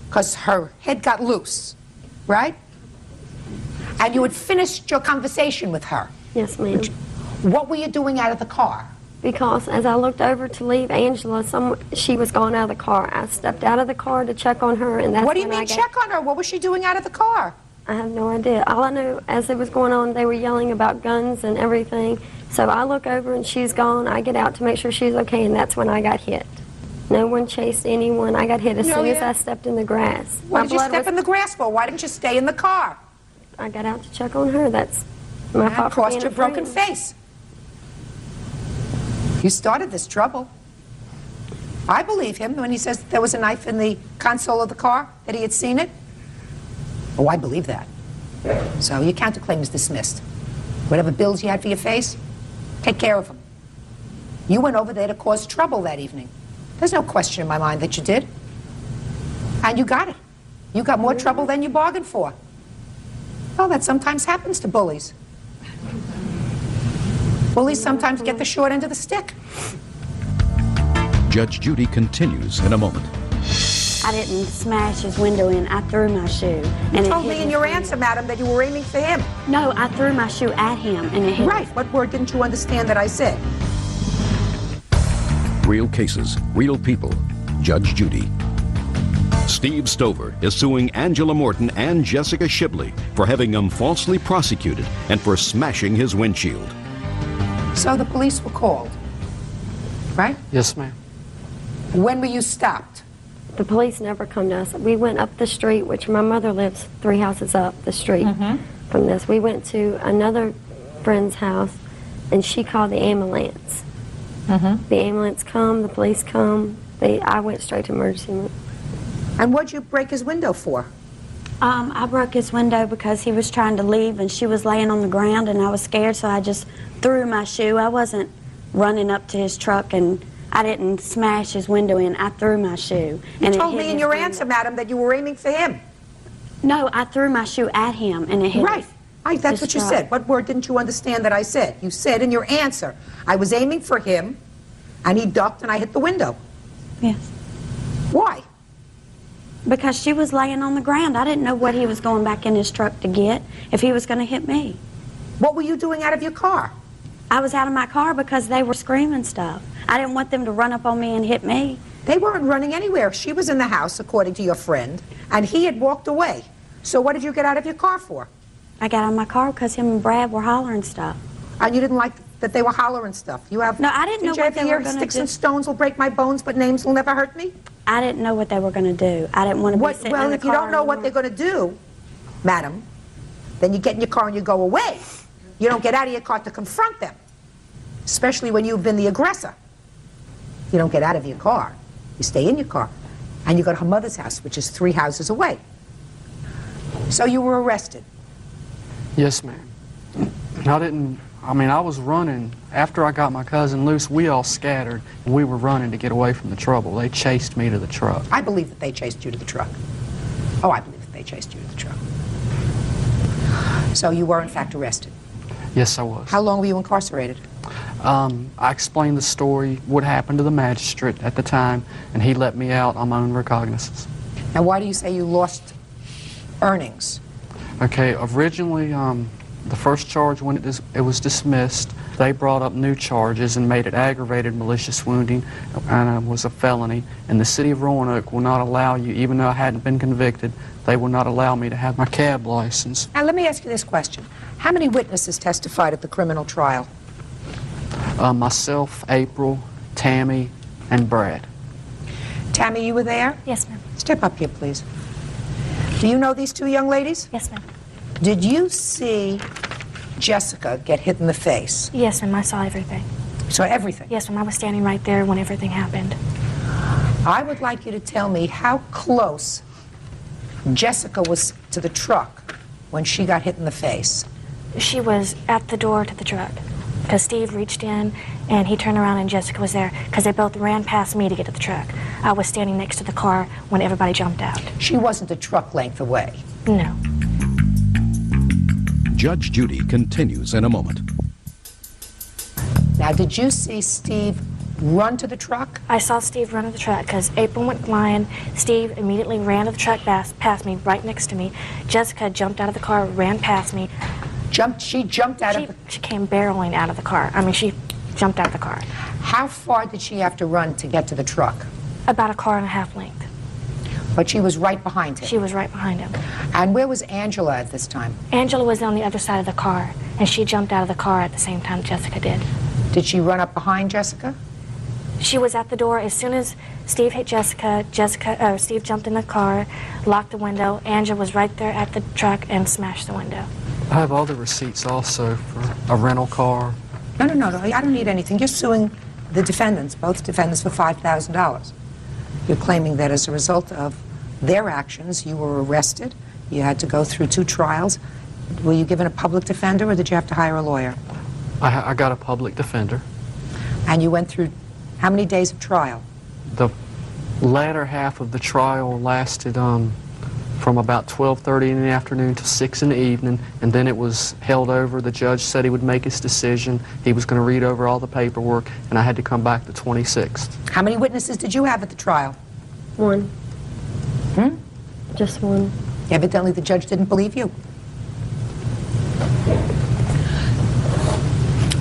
because her head got loose, right? And you had finished your conversation with her. Yes, ma'am. What were you doing out of the car? Because as I looked over to leave Angela, she was gone out of the car. I stepped out of the car to check on her, and that's What do you when mean check on her? What was she doing out of the car? I have no idea. All I know, as it was going on, they were yelling about guns and everything. So I look over and she's gone. I get out to make sure she's okay, and that's when I got hit. No one chased anyone. I got hit as soon as I stepped in the grass. Why did you step in the grass for? Why didn't you stay in the car? I got out to check on her. That's my That fault for cost being you a broken afraid. face. You started this trouble. I believe him when he says that there was a knife in the console of the car, that he had seen it. Oh, I believe that. So your counterclaim is dismissed. Whatever bills you had for your face, take care of them. You went over there to cause trouble that evening. There's no question in my mind that you did. And you got it. You got more trouble than you bargained for. Well, that sometimes happens to bullies. Bullies sometimes get the short end of the stick. Judge Judy continues in a moment. I didn't smash his window in. I threw my shoe. You told me in your answer, madam, that you were aiming for him. No, I threw my shoe at him, and it hit Right. What word didn't you understand that I said? Real cases, real people. Judge Judy. Steve Stover is suing Angela Morton and Jessica Shibley for having him falsely prosecuted and for smashing his windshield. So the police were called, right? Yes, ma'am. When were you stopped? The police never come to us. We went up the street, which my mother lives 3 houses up the street from this. We went to another friend's house, and she called the ambulance. The ambulance come, the police come. I went straight to emergency room. And what'd you break his window for? I broke his window because he was trying to leave, and she was laying on the ground, and I was scared, so I just threw my shoe. I wasn't running up to his truck, and I didn't smash his window in. I threw my shoe. You and it told hit me in his your window. answer, madam, that you were aiming for him. No, I threw my shoe at him, and it hit Right. That's his what you truck. said. What word didn't you understand that I said? You said in your answer, I was aiming for him, and he ducked, and I hit the window. Yes. Why? Because she was laying on the ground. I didn't know what he was going back in his truck to get, if he was going to hit me. What were you doing out of your car? I was out of my car because they were screaming stuff. I didn't want them to run up on me and hit me. They weren't running anywhere. She was in the house, according to your friend, and he had walked away. So what did you get out of your car for? I got out of my car because him and Brad were hollering stuff. And you didn't like that they were hollering stuff? You have No, I didn't know what they were going to Sticks do. and stones will break my bones, but names will never hurt me? I didn't know what they were going to do. I didn't want to be sitting Well, in the if you car don't know what they're going to do, madam, then you get in your car and you go away. You don't get out of your car to confront them, especially when you've been the aggressor. You don't get out of your car. You stay in your car, and you go to her mother's house, which is 3 houses away. So you were arrested. Yes, ma'am. I was running. After I got my cousin loose, we all scattered. We were running to get away from the trouble. They chased me to the truck. I believe that they chased you to the truck. Oh, I believe that they chased you to the truck. So you were, in fact, arrested. Yes, I was. How long were you incarcerated? I explained the story, what happened to the magistrate at the time, and he let me out on my own recognizance. Now, why do you say you lost earnings? Okay, originally, the first charge, when it was dismissed, they brought up new charges and made it aggravated malicious wounding, and it was a felony. And the city of Roanoke will not allow you, even though I hadn't been convicted, they will not allow me to have my cab license. Now, let me ask you this question. How many witnesses testified at the criminal trial? Myself, April, Tammy, and Brad. Tammy, you were there? Yes, ma'am. Step up here, please. Do you know these two young ladies? Yes, ma'am. Did you see Jessica get hit in the face? Yes, ma'am. I saw everything. Saw everything? Yes, ma'am. I was standing right there when everything happened. I would like you to tell me how close Jessica was to the truck when she got hit in the face. She was at the door to the truck because Steve reached in and he turned around and Jessica was there because they both ran past me to get to the truck. I was standing next to the car when everybody jumped out. She wasn't a truck length away. No. Judge Judy continues in a moment. Now, did you see Steve run to the truck? I saw Steve run to the truck because April went flying. Steve immediately ran to the truck past me, right next to me. Jessica jumped out of the car, ran past me. She jumped out of the... She came barreling out of the car. I mean, she jumped out of the car. How far did she have to run to get to the truck? About a car and a half length. But she was right behind him? She was right behind him. And where was Angela at this time? Angela was on the other side of the car, and she jumped out of the car at the same time Jessica did. Did she run up behind Jessica? She was at the door. As soon as Steve hit Jessica, Steve jumped in the car, locked the window. Angela was right there at the truck and smashed the window. I have all the receipts also for a rental car. No, I don't need anything. You're suing the defendants, both defendants, for $5,000. You're claiming that as a result of their actions, you were arrested, you had to go through 2 trials. Were you given a public defender, or did you have to hire a lawyer? I got a public defender. And you went through how many days of trial? The latter half of the trial lasted from about 12:30 in the afternoon to 6 in the evening, and then it was held over. The judge said he would make his decision. He was going to read over all the paperwork, and I had to come back the 26th. How many witnesses did you have at the trial? 1. Just 1. Evidently the judge didn't believe you.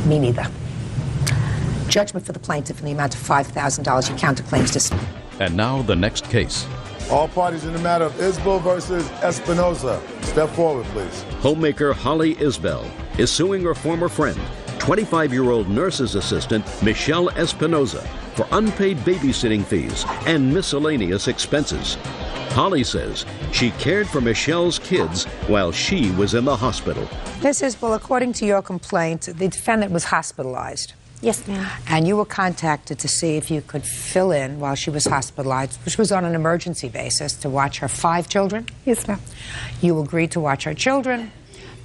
Me neither. Judgment for the plaintiff in the amount of $5,000. Your counterclaims dismissed. And now the next case. All parties in the matter of Isbell versus Espinoza. Step forward, please. Homemaker Holly Isbell is suing her former friend, 25-year-old nurse's assistant Michelle Espinoza, for unpaid babysitting fees and miscellaneous expenses. Holly says she cared for Michelle's kids while she was in the hospital. Ms. Isbell, according to your complaint, the defendant was hospitalized. Yes, ma'am. And you were contacted to see if you could fill in while she was hospitalized, which was on an emergency basis, to watch her 5 children? Yes, ma'am. You agreed to watch her children,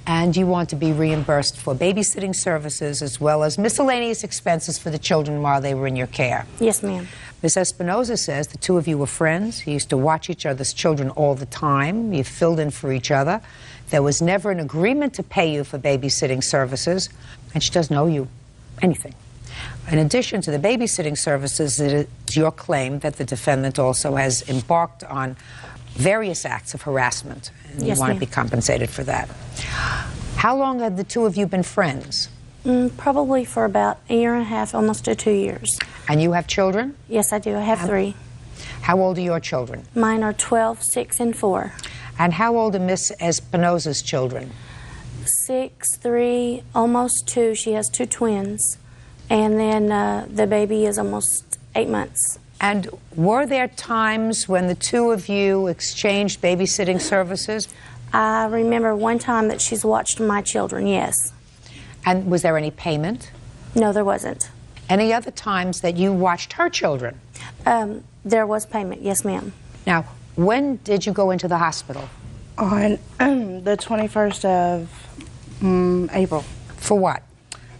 and you want to be reimbursed for babysitting services as well as miscellaneous expenses for the children while they were in your care. Yes, ma'am. Ms. Espinoza says the 2 of you were friends. You used to watch each other's children all the time. You filled in for each other. There was never an agreement to pay you for babysitting services, and she doesn't owe you anything. In addition to the babysitting services, it is your claim that the defendant also has embarked on various acts of harassment, and Yes, you want ma'am. to be compensated for that. How long have the 2 of you been friends? Probably for about a year and a half, almost to 2 years. And you have children? Yes, I do. I have 3. How old are your children? Mine are 12, 6, and 4. And how old are Miss Espinoza's children? 6, 3, almost 2. She has 2 twins. And then the baby is almost 8 months. And were there times when the 2 of you exchanged babysitting services? I remember one time that she's watched my children, yes. And was there any payment? No, there wasn't. Any other times that you watched her children? There was payment, yes, ma'am. Now, when did you go into the hospital? On the 21st of April. For what?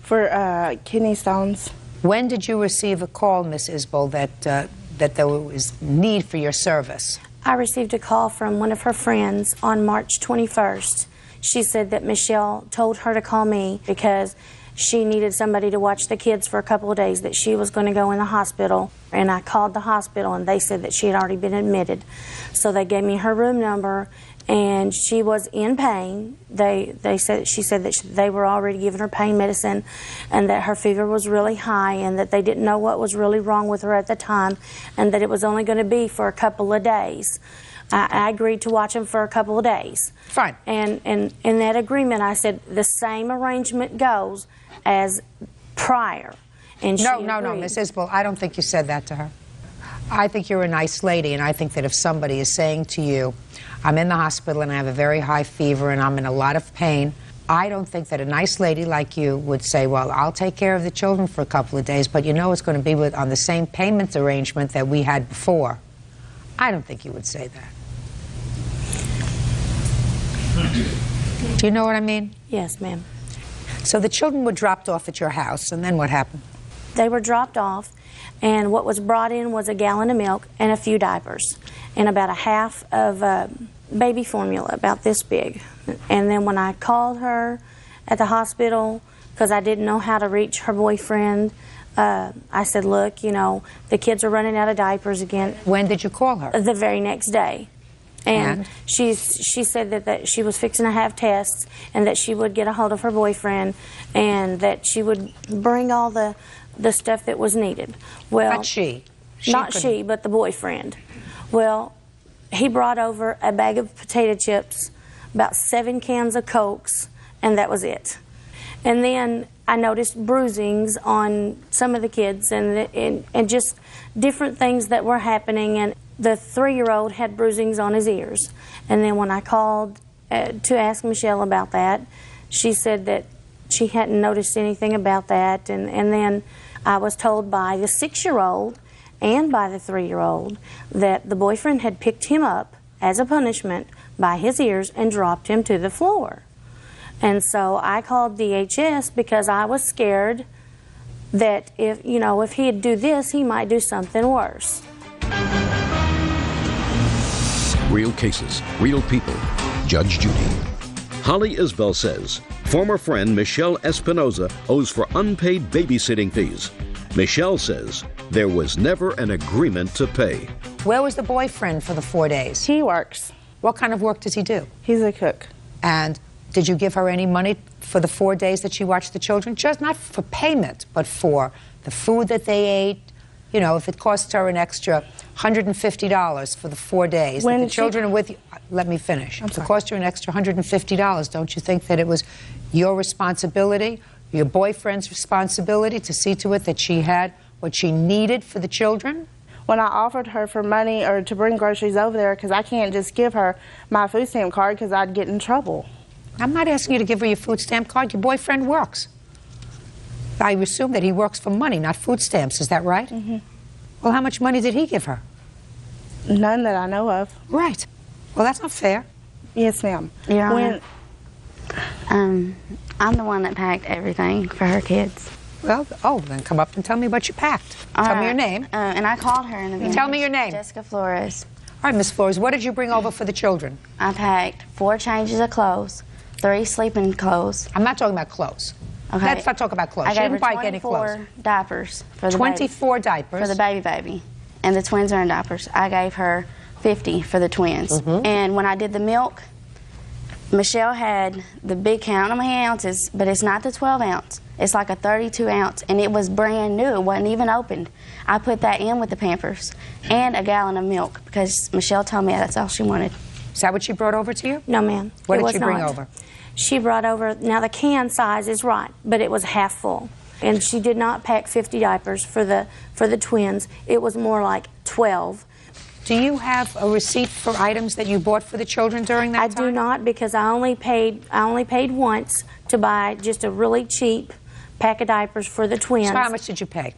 For kidney stones. When did you receive a call, Miss Isbell, that there was need for your service? I received a call from one of her friends on March 21st. She said that Michelle told her to call me because she needed somebody to watch the kids for a couple of days, that she was going to go in the hospital. And I called the hospital, and they said that she had already been admitted. So they gave me her room number, and she was in pain. She said that they were already giving her pain medicine, and that her fever was really high, and that they didn't know what was really wrong with her at the time, and that it was only going to be for a couple of days. I agreed to watch him for a couple of days. Fine. And in that agreement, I said the same arrangement goes as prior. And No, Miss Isbell, I don't think you said that to her. I think you're a nice lady, and I think that if somebody is saying to you, I'm in the hospital and I have a very high fever and I'm in a lot of pain, I don't think that a nice lady like you would say, well, I'll take care of the children for a couple of days, but you know it's going to be on the same payment arrangement that we had before. I don't think you would say that. Do you know what I mean? Yes, ma'am. So the children were dropped off at your house, and then what happened? They were dropped off, and what was brought in was a gallon of milk and a few diapers, and about a half of baby formula, about this big. And then when I called her at the hospital, because I didn't know how to reach her boyfriend, I said, look, you know, the kids are running out of diapers again. When did you call her? The very next day. And she said that she was fixing to have tests and that she would get a hold of her boyfriend and that she would bring all the stuff that was needed. Well, not she. Not she, but the boyfriend. Well, he brought over a bag of potato chips, about 7 cans of Cokes, and that was it. And then I noticed bruisings on some of the kids and just different things that were happening. And the 3-year-old had bruisings on his ears. And then when I called to ask Michelle about that, she said that she hadn't noticed anything about that. And then I was told by the 6-year-old and by the 3-year-old that the boyfriend had picked him up as a punishment by his ears and dropped him to the floor. And so I called DHS because I was scared that if he'd do this, he might do something worse. Real cases, real people. Judge Judy. Holly Isbell says former friend Michelle Espinoza owes for unpaid babysitting fees. Michelle says there was never an agreement to pay. Where was the boyfriend for the 4 days? He works. What kind of work does he do? He's a cook. And did you give her any money for the 4 days that she watched the children? Just not for payment, but for the food that they ate. You know, if it cost her an extra $150 for the 4 days, When the children are with you. Let me finish. If it cost her an extra $150, don't you think that it was your responsibility, your boyfriend's responsibility to see to it that she had what she needed for the children? When I offered her for money or to bring groceries over there, because I can't just give her my food stamp card because I'd get in trouble. I'm not asking you to give her your food stamp card. Your boyfriend works. I assume that he works for money, not food stamps. Is that right? Mm-hmm. Well, how much money did he give her? None that I know of. Right. Well, that's not fair. Yes, ma'am. Your Honor, I'm the one that packed everything for her kids. Well, then come up and tell me what you packed. Tell me your name. And I called her in the beginning. Tell me your name. Jessica Flores. All right, Miss Flores, what did you bring over for the children? I packed 4 changes of clothes, 3 sleeping clothes. I'm not talking about clothes. Okay. Let's not talk about clothes. I She gave didn't her buy any clothes. 24 diapers for the 24 diapers? For the baby. And the twins are in diapers. I gave her 50 for the twins. And when I did the milk, Michelle had the big count. I don't know how many ounces, but it's not the 12 ounce. It's like a 32 ounce, and it was brand new. It wasn't even opened. I put that in with the Pampers and a gallon of milk because Michelle told me that's all she wanted. Is that what she brought over to you? No, ma'am. What did she bring over? She brought over, now the can size is right, but it was half full. And she did not pack 50 diapers for the twins. It was more like 12. Do you have a receipt for items that you bought for the children during that time? I do not, because I only paid once to buy just a really cheap pack of diapers for the twins. So how much did you pay?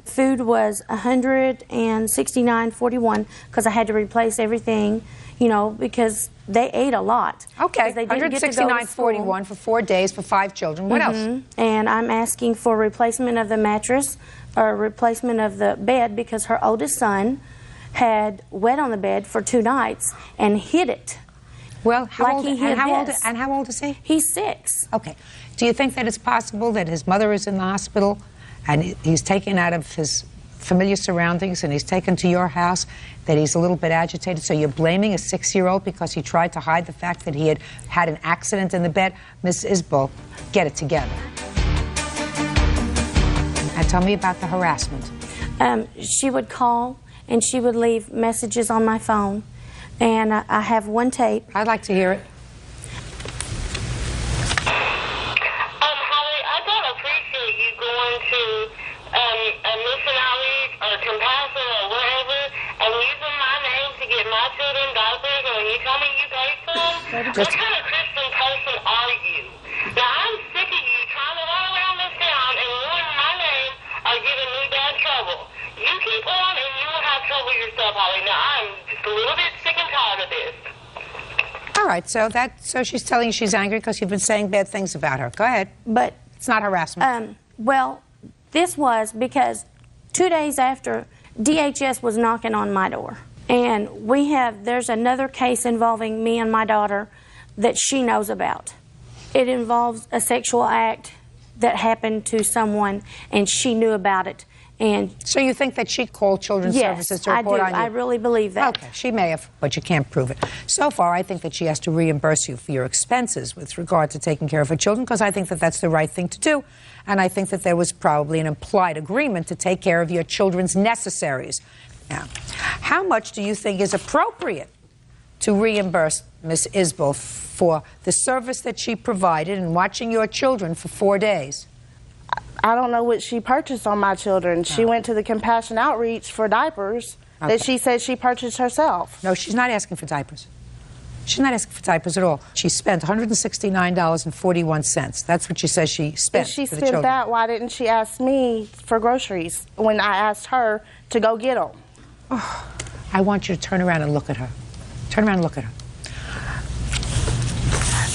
Food was $169.41 because I had to replace everything, because they ate a lot. Okay, they didn't get to go to $169.41 for 4 days for 5 children. What else? And I'm asking for replacement of the mattress or replacement of the bed because her oldest son had wet on the bed for 2 nights and hid it. Well, how old is he? He's 6. Okay. Do you think that it's possible that his mother is in the hospital and he's taken out of his familiar surroundings and he's taken to your house, that he's a little bit agitated, so you're blaming a 6-year-old because he tried to hide the fact that he had had an accident in the bed? Miss Isbell, get it together. And tell me about the harassment. She would call and she would leave messages on my phone, and I have one tape. I'd like to hear it. Holly, I don't appreciate you going to a missionary or compassion or wherever right, so she's telling you she's angry because you've been saying bad things about her. Go ahead. But it's not harassment. Well, this was because 2 days after, DHS was knocking on my door. And there's another case involving me and my daughter that she knows about. It involves a sexual act that happened to someone, and she knew about it. And so you think that she called Children's Services to report on you? I really believe that. Okay, she may have, but you can't prove it. So far, I think that she has to reimburse you for your expenses with regard to taking care of her children, because I think that that's the right thing to do. And I think that there was probably an implied agreement to take care of your children's necessaries. Now, how much do you think is appropriate to reimburse Miss Isbell for the service that she provided in watching your children for 4 days? I don't know what she purchased on my children. She went to the Compassion Outreach for diapers that she said she purchased herself. No, she's not asking for diapers. She's not asking for diapers at all. She spent $169.41. That's what she says she spent If she for the spent children. that, why didn't she ask me for groceries when I asked her to go get them? Oh, I want you to turn around and look at her. Turn around and look at her.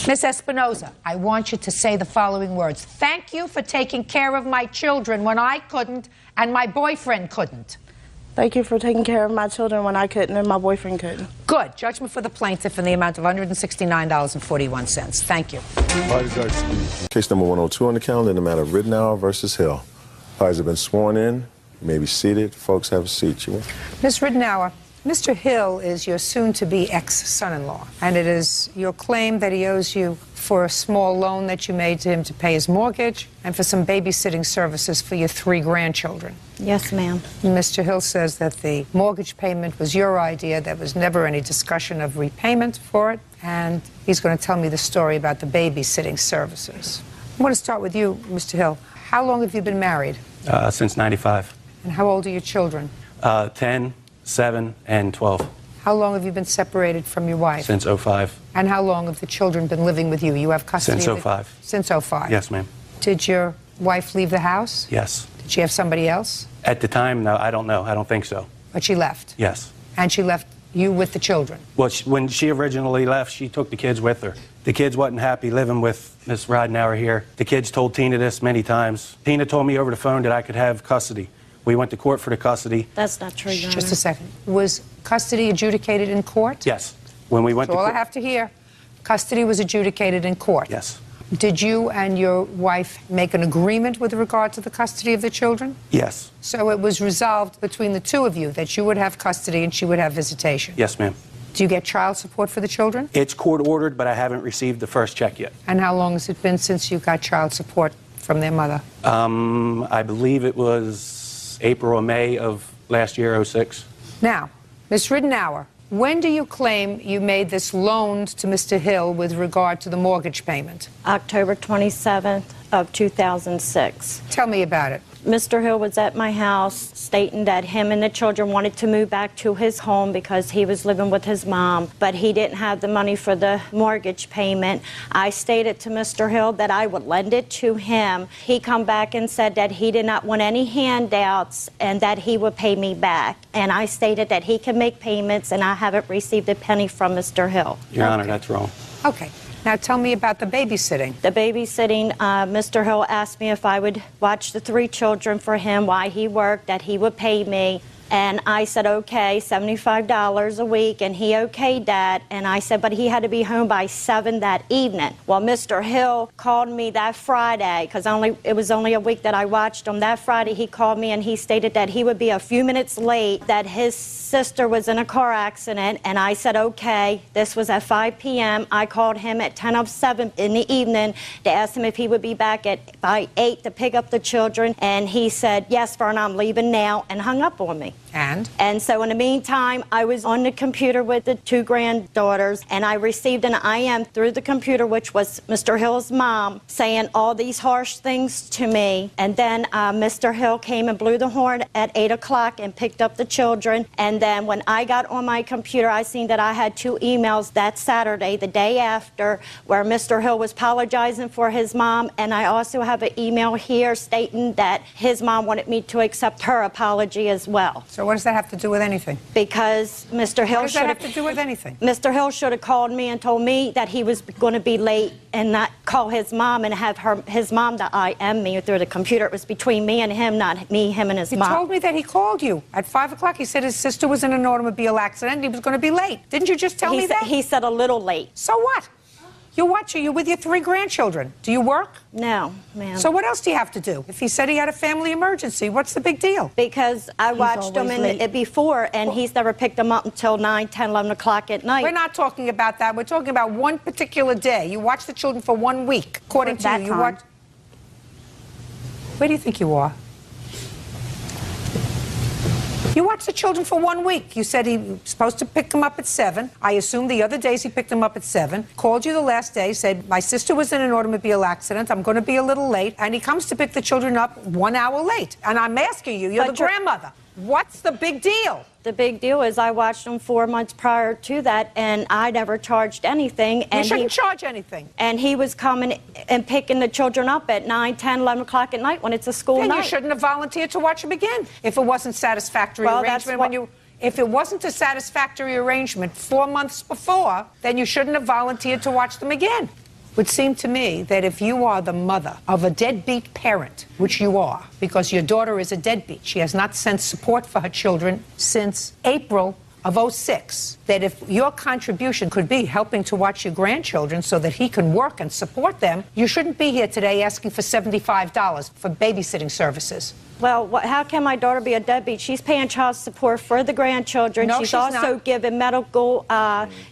Miss Espinoza, I want you to say the following words. Thank you for taking care of my children when I couldn't and my boyfriend couldn't. Thank you for taking care of my children when I couldn't and my boyfriend couldn't. Good. Judgment for the plaintiff in the amount of $169.41. Thank you. Case number 102 on the calendar in the matter of Rittenhour versus Hill. Parties have been sworn in. You may be seated. Folks, have a seat. Ms. Rittenhour, Mr. Hill is your soon-to-be ex-son-in-law, and it is your claim that he owes you for a small loan that you made to him to pay his mortgage and for some babysitting services for your 3 grandchildren. Yes, ma'am. Mr. Hill says that the mortgage payment was your idea. There was never any discussion of repayment for it, and he's going to tell me the story about the babysitting services. I want to start with you, Mr. Hill. How long have you been married? Since 95. And how old are your children? 10, 7, and 12. How long have you been separated from your wife? Since 05. And how long have the children been living with you? You have custody Since of 05. Since 05. Yes, ma'am. Did your wife leave the house? Yes. Did she have somebody else? At the time, no, I don't know. I don't think so. But she left? Yes. And she left you with the children? Well, when she originally left, she took the kids with her. The kids wasn't happy living with Miss Rittenhour here. The kids told Tina this many times. Tina told me over the phone that I could have custody. We went to court for the custody. That's not true, Your Just Honor. a second. Was custody adjudicated in court? Yes. When we went That's to all I court. have to hear. Custody was adjudicated in court? Yes. Did you and your wife make an agreement with regard to the custody of the children? Yes. So it was resolved between the two of you that you would have custody and she would have visitation? Yes, ma'am. Do you get child support for the children? It's court ordered, but I haven't received the first check yet. And how long has it been since you got child support from their mother? I believe it was April or May of last year, 06. Now, Ms. Rittenhour, when do you claim you made this loan to Mr. Hill with regard to the mortgage payment? October 27th of 2006. Tell me about it. Mr. Hill was at my house stating that him and the children wanted to move back to his home because he was living with his mom, but he didn't have the money for the mortgage payment. I stated to Mr. Hill that I would lend it to him. He come back and said that he did not want any handouts and that he would pay me back. And I stated that he can make payments and I haven't received a penny from Mr. Hill. Your Honor, that's wrong. Okay. Now tell me about the babysitting. The babysitting, Mr. Hill asked me if I would watch the 3 children for him while he worked, that he would pay me. And I said, okay, $75 a week, and he okayed that. And I said, but he had to be home by 7 that evening. Well, Mr. Hill called me that Friday, because it was only a week that I watched him. That Friday, he called me, and he stated that he would be a few minutes late, that his sister was in a car accident. And I said, okay. This was at 5 p.m. I called him at 10:07 in the evening to ask him if he would be back by 8 to pick up the children. And he said, yes, Vern, I'm leaving now, and hung up on me. And so in the meantime, I was on the computer with the 2 granddaughters, and I received an IM through the computer, which was Mr. Hill's mom, saying all these harsh things to me. And then Mr. Hill came and blew the horn at 8 o'clock and picked up the children. And then when I got on my computer, I seen that I had 2 emails that Saturday, the day after, where Mr. Hill was apologizing for his mom. And I also have an email here stating that his mom wanted me to accept her apology as well. So So what does that have to do with anything? Because Mr. Hill What does that have to do with anything? Mr. Hill should have called me and told me that he was going to be late and not call his mom and have his mom to IM me through the computer. It was between me and him, not me, him and his mom. He told me that he called you at 5 o'clock. He said his sister was in an automobile accident and he was going to be late. Didn't you just tell me that? He said a little late. So what? You're watching. You're with your 3 grandchildren. Do you work? No, ma'am. So what else do you have to do? If he said he had a family emergency, what's the big deal? Because I watched him before, and he's never picked him up until 9, 10, 11 o'clock at night. We're not talking about that. We're talking about one particular day. You watch the children for 1 week, according to you. You watch. Where do you think you are? You watched the children for 1 week. You said he was supposed to pick them up at 7. I assume the other days he picked them up at 7. Called you the last day, said, my sister was in an automobile accident. I'm going to be a little late. And he comes to pick the children up 1 hour late. And I'm asking you, you're the grandmother. What's the big deal? The big deal is I watched him 4 months prior to that, and I never charged anything. You shouldn't charge anything. And he was coming and picking the children up at 9, 10, 11 o'clock at night when it's a school night. Then you shouldn't have volunteered to watch them again if it wasn't satisfactory arrangement. If it wasn't a satisfactory arrangement 4 months before, then you shouldn't have volunteered to watch them again. It would seem to me that if you are the mother of a deadbeat parent, which you are, because your daughter is a deadbeat, she has not sent support for her children since April of '06, that if your contribution could be helping to watch your grandchildren so that he can work and support them, you shouldn't be here today asking for $75 for babysitting services. Well, how can my daughter be a deadbeat? She's paying child support for the grandchildren. No, she's she's also not. giving medical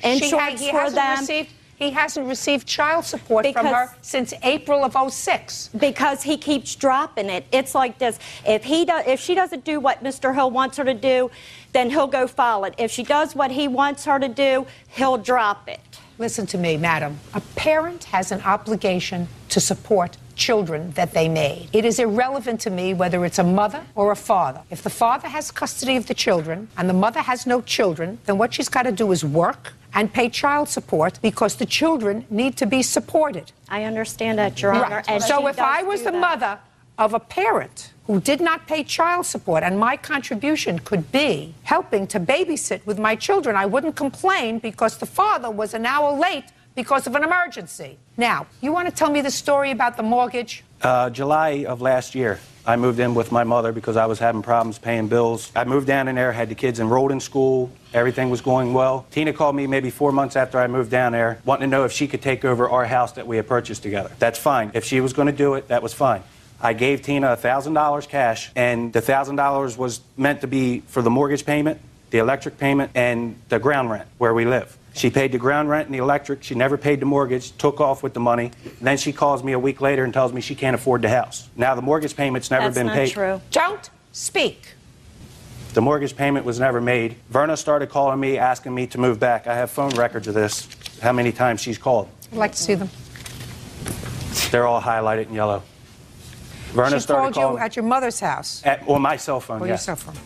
insurance for them. He hasn't received child support from her since April of '06. Because he keeps dropping it. It's like this. If she doesn't do what Mr. Hill wants her to do, then he'll go file it. If she does what he wants her to do, he'll drop it. Listen to me, madam. A parent has an obligation to support children that they made. It is irrelevant to me whether it's a mother or a father. If the father has custody of the children and the mother has no children, then what she's got to do is work and pay child support because the children need to be supported. I understand that, Your Honor. Right. And So if I was the mother of a parent who did not pay child support and my contribution could be helping to babysit with my children, I wouldn't complain because the father was an hour late because of an emergency. Now, you want to tell me the story about the mortgage? July of last year, I moved in with my mother because I was having problems paying bills. I moved down in there, had the kids enrolled in school. Everything was going well. Tina called me maybe 4 months after I moved down there, wanting to know if she could take over our house that we had purchased together. That's fine. If she was going to do it, that was fine. I gave Tina $1,000 cash, and the $1,000 was meant to be for the mortgage payment, the electric payment, and the ground rent where we live. She paid the ground rent and the electric. She never paid the mortgage, took off with the money. And then she calls me a week later and tells me she can't afford the house. Now the mortgage payment's never been paid. That's not true. Don't speak. The mortgage payment was never made. Verna started calling me, asking me to move back. I have phone records of this, how many times she's called. I'd like to see them. They're all highlighted in yellow. Verna She started called you calling at your mother's house? on my cell phone, Or yes. your cell phone.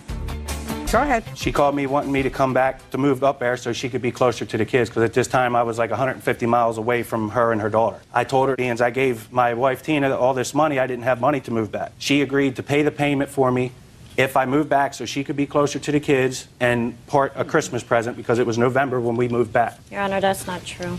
Go ahead. She called me wanting me to come back to move up there so she could be closer to the kids, because at this time I was like 150 miles away from her and her daughter. I told her, being I gave my wife Tina all this money, I didn't have money to move back. She agreed to pay the payment for me if I moved back so she could be closer to the kids and part a Christmas present, because it was November when we moved back. Your Honor, that's not true.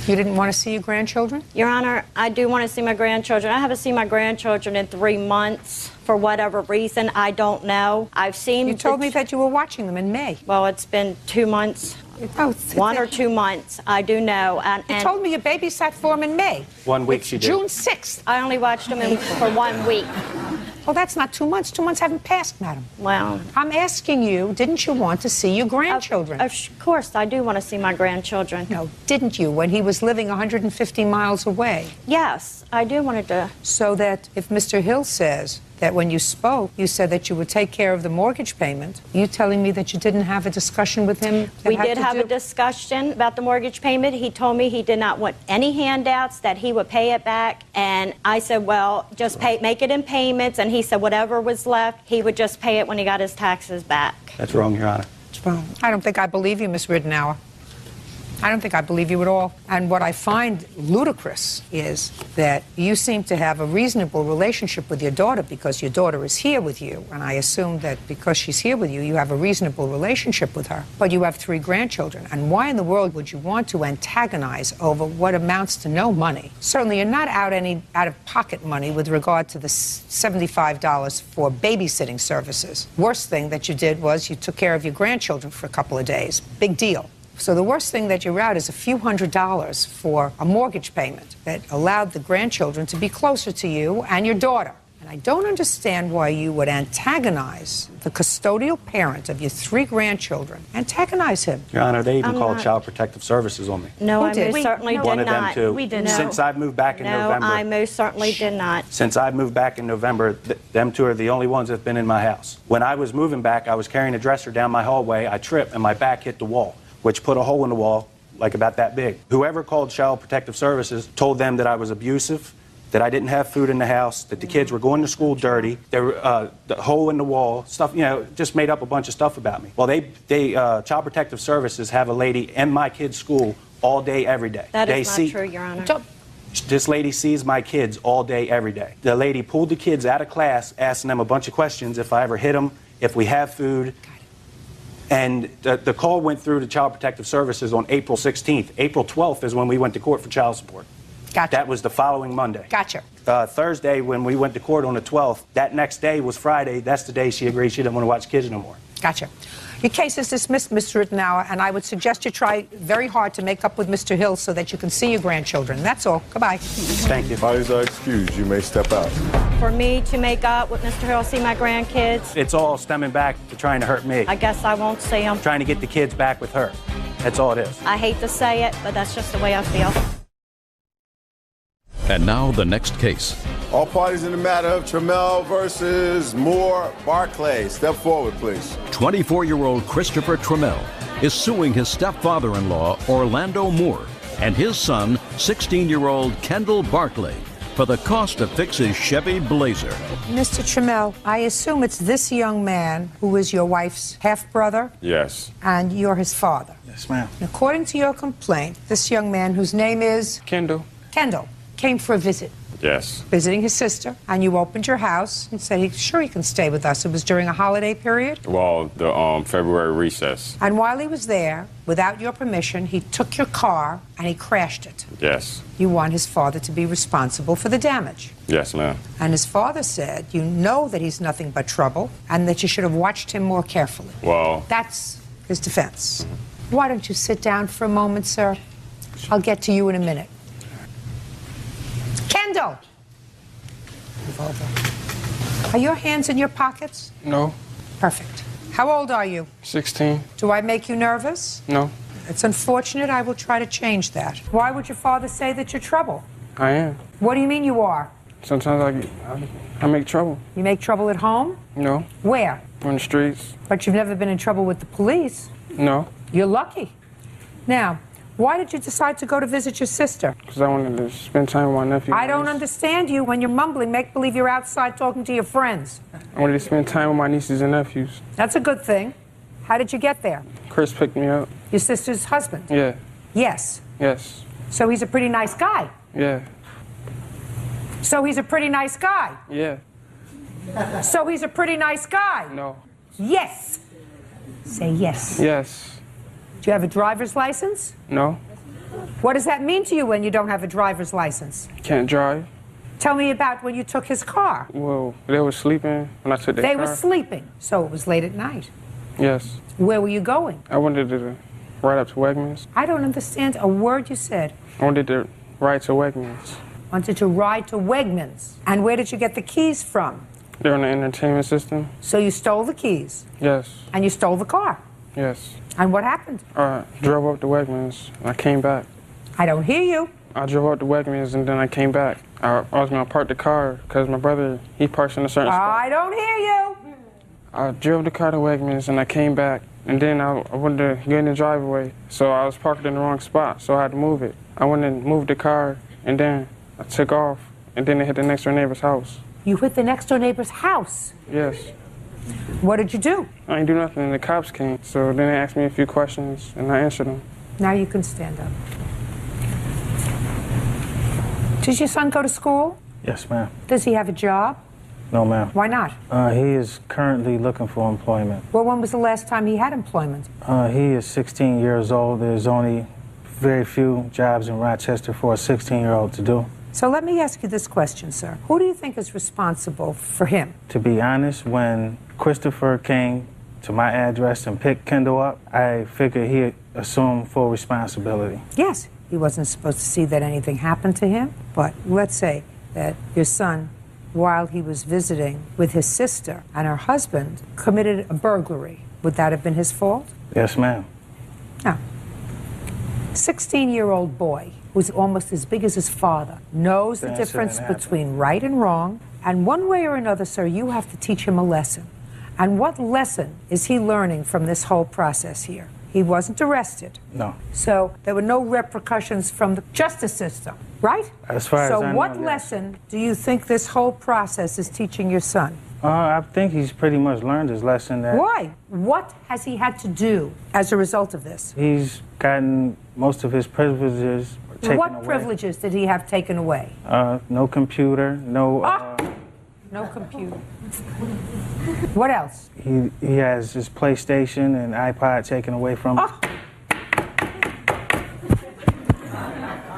You didn't want to see your grandchildren? Your Honor, I do want to see my grandchildren. I haven't seen my grandchildren in 3 months for whatever reason. I don't know. I've seen... You told me that you were watching them in May. Well, it's been 2 months. Oh, 1 or 2 months. I do know. You told me you babysat for them in May. 1 week she did. June 6th. I only watched them for 1 week. Well, that's not 2 months. 2 months haven't passed, madam. Well... I'm asking you, didn't you want to see your grandchildren? Of course, I do want to see my grandchildren. No, didn't you, when he was living 150 miles away? Yes, I do want to. So that if Mr. Hill says that when you spoke, you said that you would take care of the mortgage payment, you telling me that you didn't have a discussion with him? We did have a discussion about the mortgage payment. He told me he did not want any handouts, that he would pay it back. And I said, well, just make it in payments. And he said whatever was left, he would just pay it when he got his taxes back. That's wrong, Your Honor. It's wrong. I don't think I believe you, Miss Ridenour. I don't think I believe you at all. And what I find ludicrous is that you seem to have a reasonable relationship with your daughter because your daughter is here with you. And I assume that because she's here with you, you have a reasonable relationship with her. But you have 3 grandchildren. And why in the world would you want to antagonize over what amounts to no money? Certainly, you're not out of pocket money with regard to the $75 for babysitting services. Worst thing that you did was you took care of your grandchildren for a couple of days. Big deal. So the worst thing that you're out is a few $100s for a mortgage payment that allowed the grandchildren to be closer to you and your daughter. And I don't understand why you would antagonize the custodial parent of your 3 grandchildren. Antagonize him. Your Honor, they even called Child Protective Services on me. No, I most certainly did not. One of them, too. We did not. Since I've moved back in November. No, I most certainly did not. Since I've moved back in November, them 2 are the only ones that have been in my house. When I was moving back, I was carrying a dresser down my hallway. I tripped and my back hit the wall, which put a hole in the wall like about that big. Whoever called Child Protective Services told them that I was abusive, that I didn't have food in the house, that the kids were going to school dirty, there were the hole in the wall, stuff, you know, just made up a bunch of stuff about me. Well, Child Protective Services have a lady in my kids' school all day, every day. That is not true, Your Honor. This lady sees my kids all day, every day. The lady pulled the kids out of class, asking them a bunch of questions, if I ever hit them, if we have food. And the call went through to Child Protective Services on April 16th. April 12th is when we went to court for child support. Gotcha. That was the following Monday. Gotcha. Thursday, when we went to court on the 12th, that next day was Friday. That's the day she agreed she didn't want to watch kids no more. Gotcha. Your case is dismissed, Mr. Rittenauer, and I would suggest you try very hard to make up with Mr. Hill so that you can see your grandchildren. That's all. Goodbye. Thank you. Parties are excused. You may step out. For me to make up with Mr. Hill, see my grandkids, It's all stemming back to trying to hurt me. I guess I won't see them. Trying to get the kids back with her. That's all it is. I hate to say it, but that's just the way I feel. And now the next case. All parties in the matter of Trammell versus Moore Barclay. Step forward, please. 24-year-old Christopher Trammell is suing his stepfather-in-law, Orlando Moore, and his son, 16-year-old Kendall Barclay, for the cost to fix his Chevy Blazer. Mr. Trammell, I assume it's this young man who is your wife's half-brother, Yes. and you're his father. Yes, ma'am. And according to your complaint, this young man, whose name is Kendall. Kendall, came for a visit, Yes. visiting his sister, and you opened your house and said, sure, he can stay with us. It was during a holiday period. Well, the February recess. And while he was there, without your permission, he took your car and he crashed it. Yes. You want his father to be responsible for the damage. Yes, ma'am. And his father said, you know that he's nothing but trouble and that you should have watched him more carefully. Well. That's his defense. Why don't you sit down for a moment, sir? I'll get to you in a minute. Kendall! Move over. Are your hands in your pockets? No. Perfect. How old are you? 16. Do I make you nervous? No. It's unfortunate. I will try to change that. Why would your father say that you're trouble? I am. What do you mean you are? Sometimes I make trouble. You make trouble at home? No. Where? On the streets. But you've never been in trouble with the police. No. You're lucky. Now, why did you decide to go to visit your sister? Because I wanted to spend time with my nephew. I don't understand you when you're mumbling. Make believe you're outside talking to your friends. I wanted to spend time with my nieces and nephews. That's a good thing. How did you get there? Chris picked me up. Your sister's husband? Yeah. Yes. Yes. So he's a pretty nice guy? Yeah. So he's a pretty nice guy? Yeah. So he's a pretty nice guy? No. Yes. Say yes. Yes. Do you have a driver's license? No. What does that mean to you when you don't have a driver's license? Can't drive. Tell me about when you took his car. Well, they were sleeping when I took their They car. were sleeping, so it was late at night. Yes. Where were you going? I wanted to ride up to Wegmans. I don't understand a word you said. I wanted to ride to Wegmans. Wanted to ride to Wegmans. And where did you get the keys from? They're in the entertainment system. So you stole the keys? Yes. And you stole the car? Yes. And what happened? Drove up to Wegmans and I came back. I don't hear you. I drove up to Wegmans and then I came back. I was going to park the car because my brother, he parks in a certain spot. I don't hear you. I drove the car to Wegmans and I came back. And then I wanted to get in the driveway. So I was parked in the wrong spot, so I had to move it. I went and moved the car and then I took off and then it hit the next door neighbor's house. You hit the next door neighbor's house? Yes. What did you do? I didn't do nothing and the cops came. So then they asked me a few questions and I answered them. Now you can stand up. Does your son go to school? Yes, ma'am. Does he have a job? No, ma'am. Why not? He is currently looking for employment. Well, when was the last time he had employment? He is 16 years old. There's only very few jobs in Rochester for a 16-year-old to do. So let me ask you this question, sir. Who do you think is responsible for him? To be honest, when Christopher came to my address and picked Kendall up, I figured he assumed full responsibility. Yes, he wasn't supposed to see that anything happened to him, but let's say that your son, while he was visiting with his sister and her husband, committed a burglary. Would that have been his fault? Yes, ma'am. No. 16-year-old boy who's almost as big as his father knows the difference between right and wrong, and one way or another, sir, you have to teach him a lesson. And what lesson is he learning from this whole process here? He wasn't arrested. No. So there were no repercussions from the justice system, right? As far as I know, So what yes. lesson do you think this whole process is teaching your son? I think he's pretty much learned his lesson. That Why? What has he had to do as a result of this? He's gotten most of his privileges taken What away. privileges did he have taken away? No computer, no... No computer. What else? He has his PlayStation and iPod taken away from him.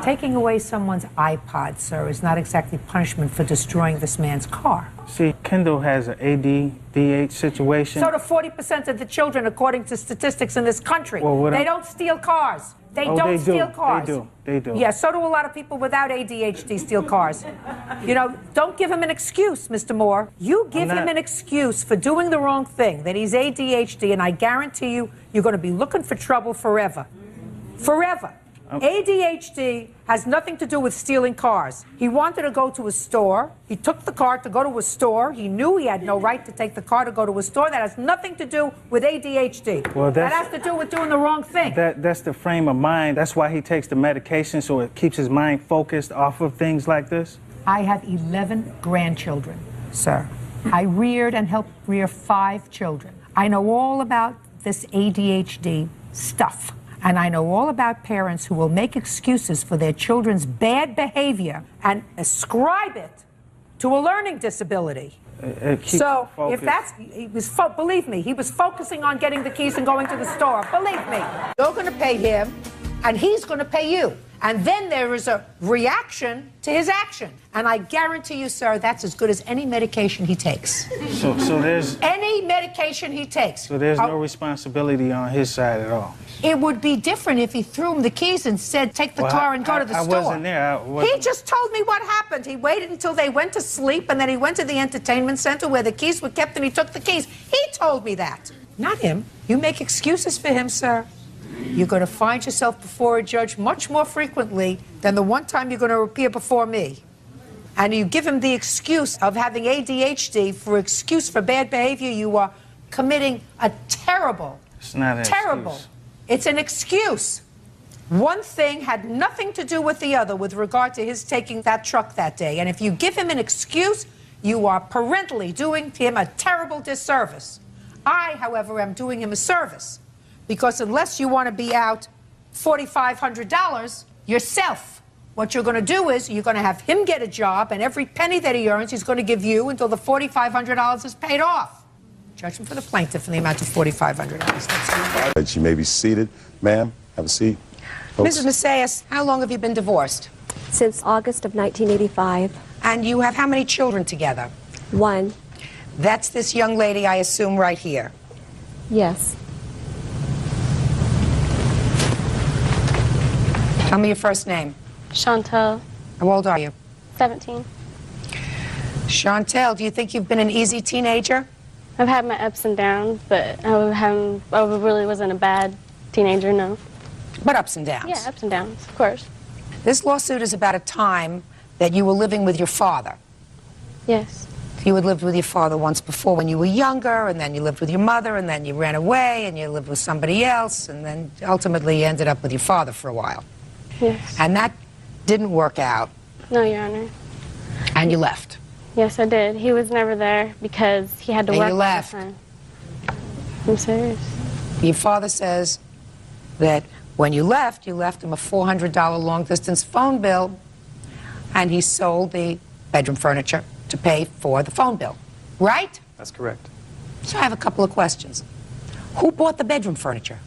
Taking away someone's iPod, sir, is not exactly punishment for destroying this man's car. See, Kendall has an ADDH situation. So do 40% of the children, according to statistics in this country. Well, they don't steal cars. They Oh, don't they do. steal cars. They do. Yeah, so do a lot of people without ADHD steal cars. You know, don't give him an excuse, Mr. Moore. You give him an excuse for doing the wrong thing, that he's ADHD, and I guarantee you, you're going to be looking for trouble forever. Forever. ADHD has nothing to do with stealing cars. He wanted to go to a store. He took the car to go to a store. He knew he had no right to take the car to go to a store. That has nothing to do with ADHD. Well, that has to do with doing the wrong thing. That's the frame of mind. That's why he takes the medication, so it keeps his mind focused off of things like this. I have 11 grandchildren, sir. I reared and helped rear 5 children. I know all about this ADHD stuff. And I know all about parents who will make excuses for their children's bad behavior and ascribe it to a learning disability. So if that's, believe me, he was focusing on getting the keys and going to the store. Believe me. You're going to pay him, and he's going to pay you. And then there is a reaction to his action. And I guarantee you, sir, that's as good as any medication he takes. So there's... Any medication he takes. So there's no responsibility on his side at all. It would be different if he threw him the keys and said, take the car and go to the store. I wasn't there. He just told me what happened. He waited until they went to sleep, and then he went to the entertainment center where the keys were kept, and he took the keys. He told me that. Not him. You make excuses for him, sir. You're going to find yourself before a judge much more frequently than the one time you're going to appear before me. And you give him the excuse of having ADHD for excuse for bad behavior, you are committing a terrible, It's not an excuse. It's an excuse. One thing had nothing to do with the other with regard to his taking that truck that day. And if you give him an excuse, you are parentally doing him a terrible disservice. I, however, am doing him a service. Because unless you want to be out $4,500 yourself, what you're going to do is you're going to have him get a job, and every penny that he earns he's going to give you until the $4,500 is paid off. Judgment for the plaintiff in the amount of $4,500. You may be seated. Ma'am, have a seat. Folks. Mrs. Macias, how long have you been divorced? Since August of 1985. And you have how many children together? 1. That's this young lady, I assume, right here. Yes. Tell me your first name. Chantel. How old are you? 17. Chantel, do you think you've been an easy teenager? I've had my ups and downs, but I really wasn't a bad teenager, no. What ups and downs? Yeah, ups and downs, of course. This lawsuit is about a time that you were living with your father. Yes. You had lived with your father once before when you were younger, and then you lived with your mother, and then you ran away, and you lived with somebody else, and then ultimately you ended up with your father for a while. Yes. And that didn't work out. No, Your Honor. And you left. Yes, I did. He was never there because he had to work you all left. the time. I'm serious. Your father says that When you left him a $400 long-distance phone bill, and he sold the bedroom furniture to pay for the phone bill, right? That's correct. So I have a couple of questions. Who bought the bedroom furniture?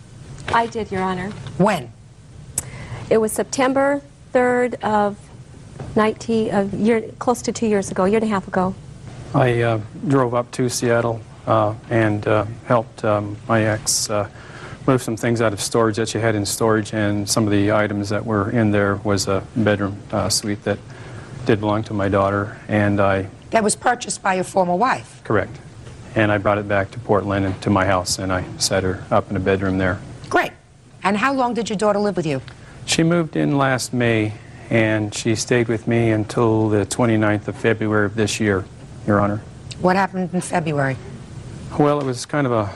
I did, Your Honor. When? It was September 3rd of close to 2 years ago, a year and a half ago. I drove up to Seattle and helped my ex move some things out of storage that she had in storage, and some of the items that were in there was a bedroom suite that did belong to my daughter, and That was purchased by your former wife? Correct. And I brought it back to Portland and to my house, and I set her up in a bedroom there. Great. And how long did your daughter live with you? She moved in last May, and she stayed with me until the 29th of February of this year, Your Honor. What happened in February? Well, it was kind of a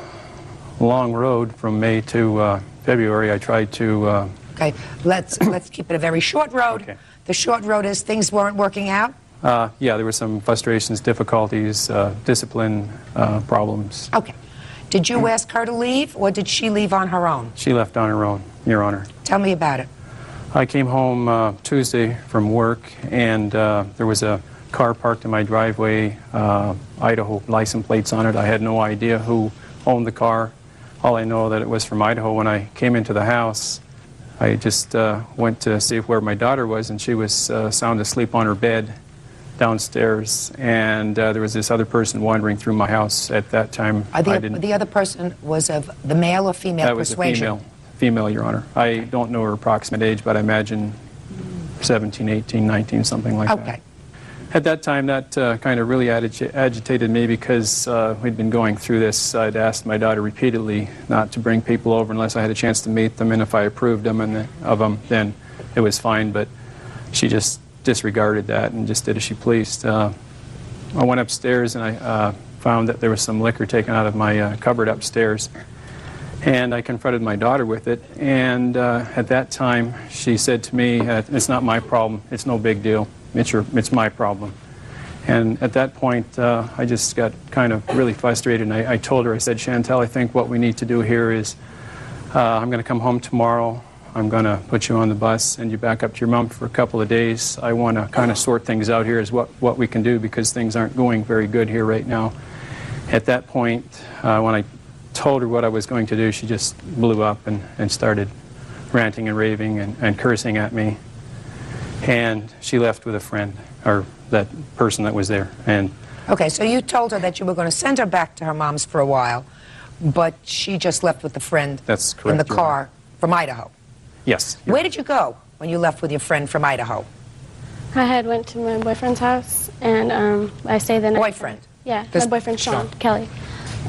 long road from May to February. I tried to... Okay, let's keep it a very short road. Okay. The short road is things weren't working out? Yeah, there were some frustrations, difficulties, discipline problems. Okay. Did you ask her to leave, or did she leave on her own? She left on her own, Your Honor. Tell me about it. I came home Tuesday from work, and there was a car parked in my driveway, Idaho license plates on it. I had no idea who owned the car. All I know that it was from Idaho. When I came into the house, I just went to see where my daughter was, and she was sound asleep on her bed downstairs, and there was this other person wandering through my house at that time. The other person was of the male or female persuasion? That was a female, Your Honor. I don't know her approximate age, but I imagine 17, 18, 19, something like that. Okay. At that time, that kind of really agitated me because we'd been going through this. I'd asked my daughter repeatedly not to bring people over unless I had a chance to meet them, and if I approved of them, then it was fine, but she just disregarded that and just did as she pleased. I went upstairs and I found that there was some liquor taken out of my cupboard upstairs, and I confronted my daughter with it, and at that time she said to me, "It's not my problem, it's no big deal, it's my problem." And at that point I just got kind of really frustrated, and I told her, I said, "Chantel, I think what we need to do here is I'm going to come home tomorrow. I'm going to put you on the bus and you back up to your mom for a couple of days. I want to kind of sort things out here as what we can do, because things aren't going very good here right now." At that point, when I told her what I was going to do, she just blew up and started ranting and raving and cursing at me. And she left with a friend, or that person that was there. And Okay, so you told her that you were going to send her back to her mom's for a while, but she just left with the friend that's correct, in the Your car Honor. from Idaho. Yes. Where did you go when you left with your friend from Idaho? I had went to my boyfriend's house, and I stayed the night. Boyfriend? Yeah, This- my boyfriend Sean Sean. Kelly.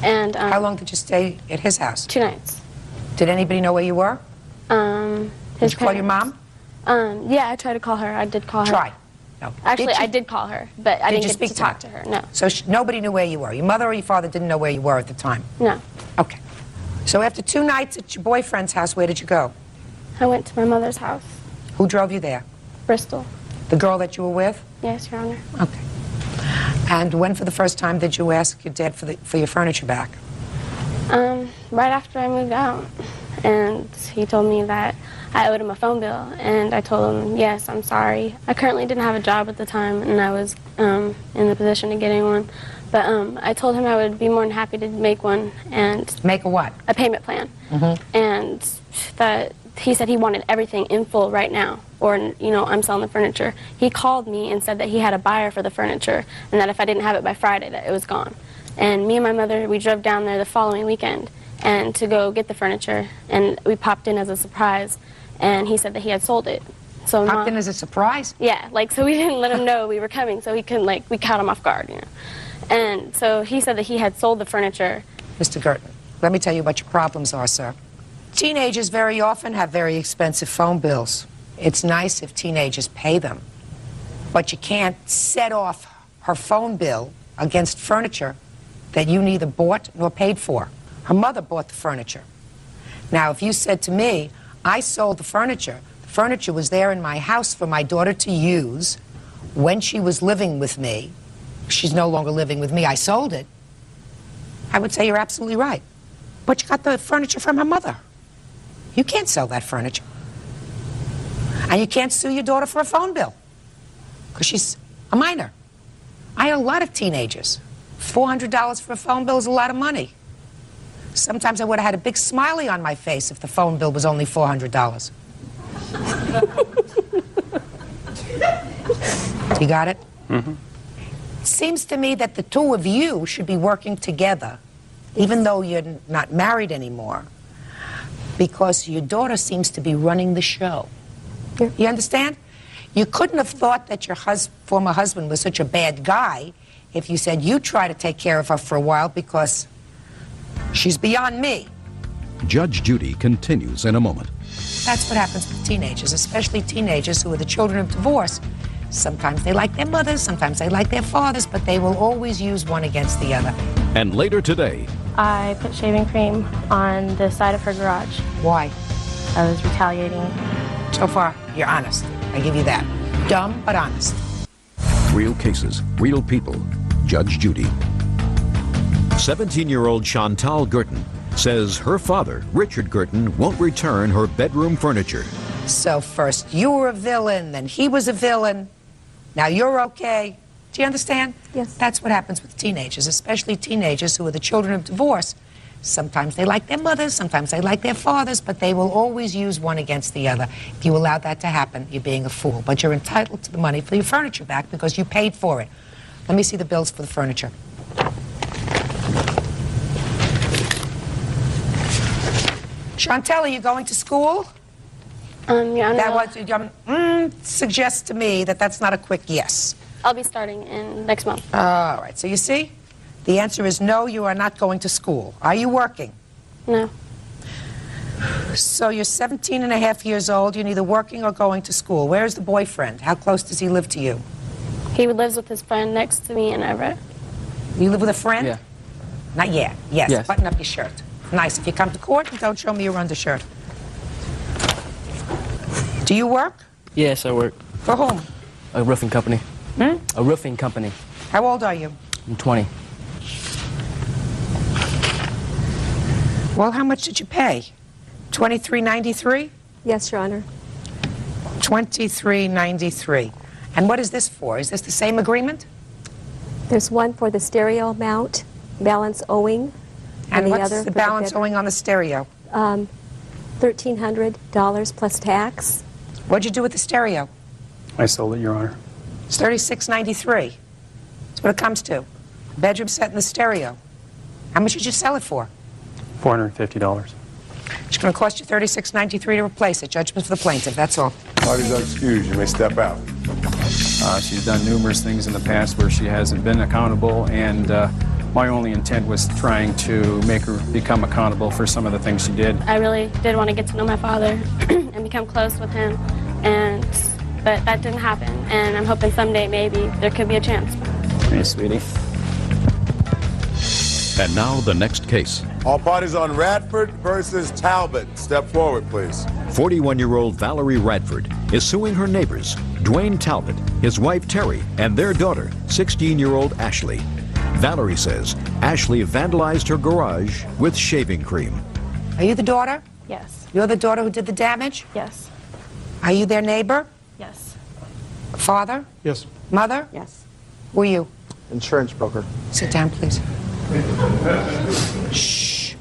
And How long did you stay at his house? 2 nights. Did anybody know where you were? Did you call your mom? Yeah, I tried to call her. I did call her. Try. No. Actually, Did you- I did call her, but I Did didn't you get speak to to talk her? to her. No. So nobody knew where you were? Your mother or your father didn't know where you were at the time? No. Okay. So after 2 nights at your boyfriend's house, where did you go? I went to my mother's house, Who drove you there? Bristol. The girl that you were with? Yes, Your Honor. Okay. And when for the first time did you ask your dad for your furniture back? Right after I moved out, and he told me that I owed him a phone bill, and I told him, yes, I'm sorry. I currently didn't have a job at the time, and I was in the position of getting one, but I told him I would be more than happy to make one. And make a what? A payment plan. And that he said he wanted everything in full right now, or, you know, I'm selling the furniture. He called me and said that he had a buyer for the furniture, and that if I didn't have it by Friday, that it was gone. And me and my mother, we drove down there the following weekend and to go get the furniture, and we popped in as a surprise, and he said that he had sold it. So Popped in as a surprise? Yeah, like, so we didn't let him know we were coming, so he couldn't, like, we caught him off guard, you know. And so he said that he had sold the furniture. Mr. Gerton, let me tell you what your problems are, sir. Teenagers very often have very expensive phone bills. It's nice if teenagers pay them, but you can't set off her phone bill against furniture that you neither bought nor paid for. Her mother bought the furniture. Now, if you said to me, I sold the furniture was there in my house for my daughter to use when she was living with me, she's no longer living with me, I sold it, I would say you're absolutely right. But you got the furniture from her mother. You can't sell that furniture. And you can't sue your daughter for a phone bill because she's a minor. I had a lot of teenagers. $400 for a phone bill is a lot of money. Sometimes I would have had a big smiley on my face if the phone bill was only $400. You got it? Mm-hmm. It seems to me that the two of you should be working together, even though you're not married anymore, because your daughter seems to be running the show. Yeah. You understand? You couldn't have thought that your former husband was such a bad guy if you said you try to take care of her for a while because she's beyond me. Judge Judy continues in a moment. That's what happens with teenagers, especially teenagers who are the children of divorce. Sometimes they like their mothers, sometimes they like their fathers, but they will always use one against the other. And later today, I put shaving cream on the side of her garage. Why? I was retaliating. So far, you're honest. I give you that. Dumb, but honest. real cases, real people. Judge Judy. 17-year-old Chantal Gurton says her father, Richard Gurton, won't return her bedroom furniture. So first you were a villain, then he was a villain. Now you're okay. Do you understand? Yes. That's what happens with teenagers, especially teenagers who are the children of divorce. Sometimes they like their mothers, sometimes they like their fathers, but they will always use one against the other. If you allow that to happen, you're being a fool. But you're entitled to the money for your furniture back because you paid for it. Let me see the bills for the furniture. Chantel, are you going to school? Yeah, That was, suggests to me that that's not a quick yes. I'll be starting in next month. All right, so you see, the answer is no, you are not going to school. Are you working? No. So you're 17 and a half years old, you're neither working or going to school. Where's the boyfriend? How close does he live to you? He lives with his friend next to me in Everett. You live with a friend? Yeah. Not yet. Yes, Yes. button up your shirt. Nice. If you come to court, don't show me your undershirt. Do you work? Yes, I work. For whom? A roofing company. Hmm? A roofing company. How old are you? I'm 20. Well, how much did you pay? $23.93? Yes, Your Honor. $23.93. And what is this for? Is this the same agreement? There's one for the stereo mount, balance owing. And the what's other the for balance bedroom. owing on the stereo? $1,300 plus tax. What'd you do with the stereo? I sold it, Your Honor. It's $36.93. That's what it comes to. Bedroom set and the stereo. How much did you sell it for? $450. It's going to cost you $36.93 to replace it. Judgment for the plaintiff, that's all. Parties are excused. You may step out. She's done numerous things in the past where she hasn't been accountable, and my only intent was trying to make her become accountable for some of the things she did. I really did want to get to know my father and become close with him, but that didn't happen. And I'm hoping someday maybe there could be a chance. Hey, sweetie. And now the next case. All parties on Radford versus Talbot. Step forward, please. 41-year-old Valerie Radford is suing her neighbors, Dwayne Talbot, his wife Terry, and their daughter, 16-year-old Ashley. Valerie says Ashley vandalized her garage with shaving cream. Are you the daughter? Yes. You're the daughter who did the damage? Yes. Are you their neighbor? Yes. Father? Yes. Mother? Yes. Who are you? Insurance broker. Sit down, please. Shh.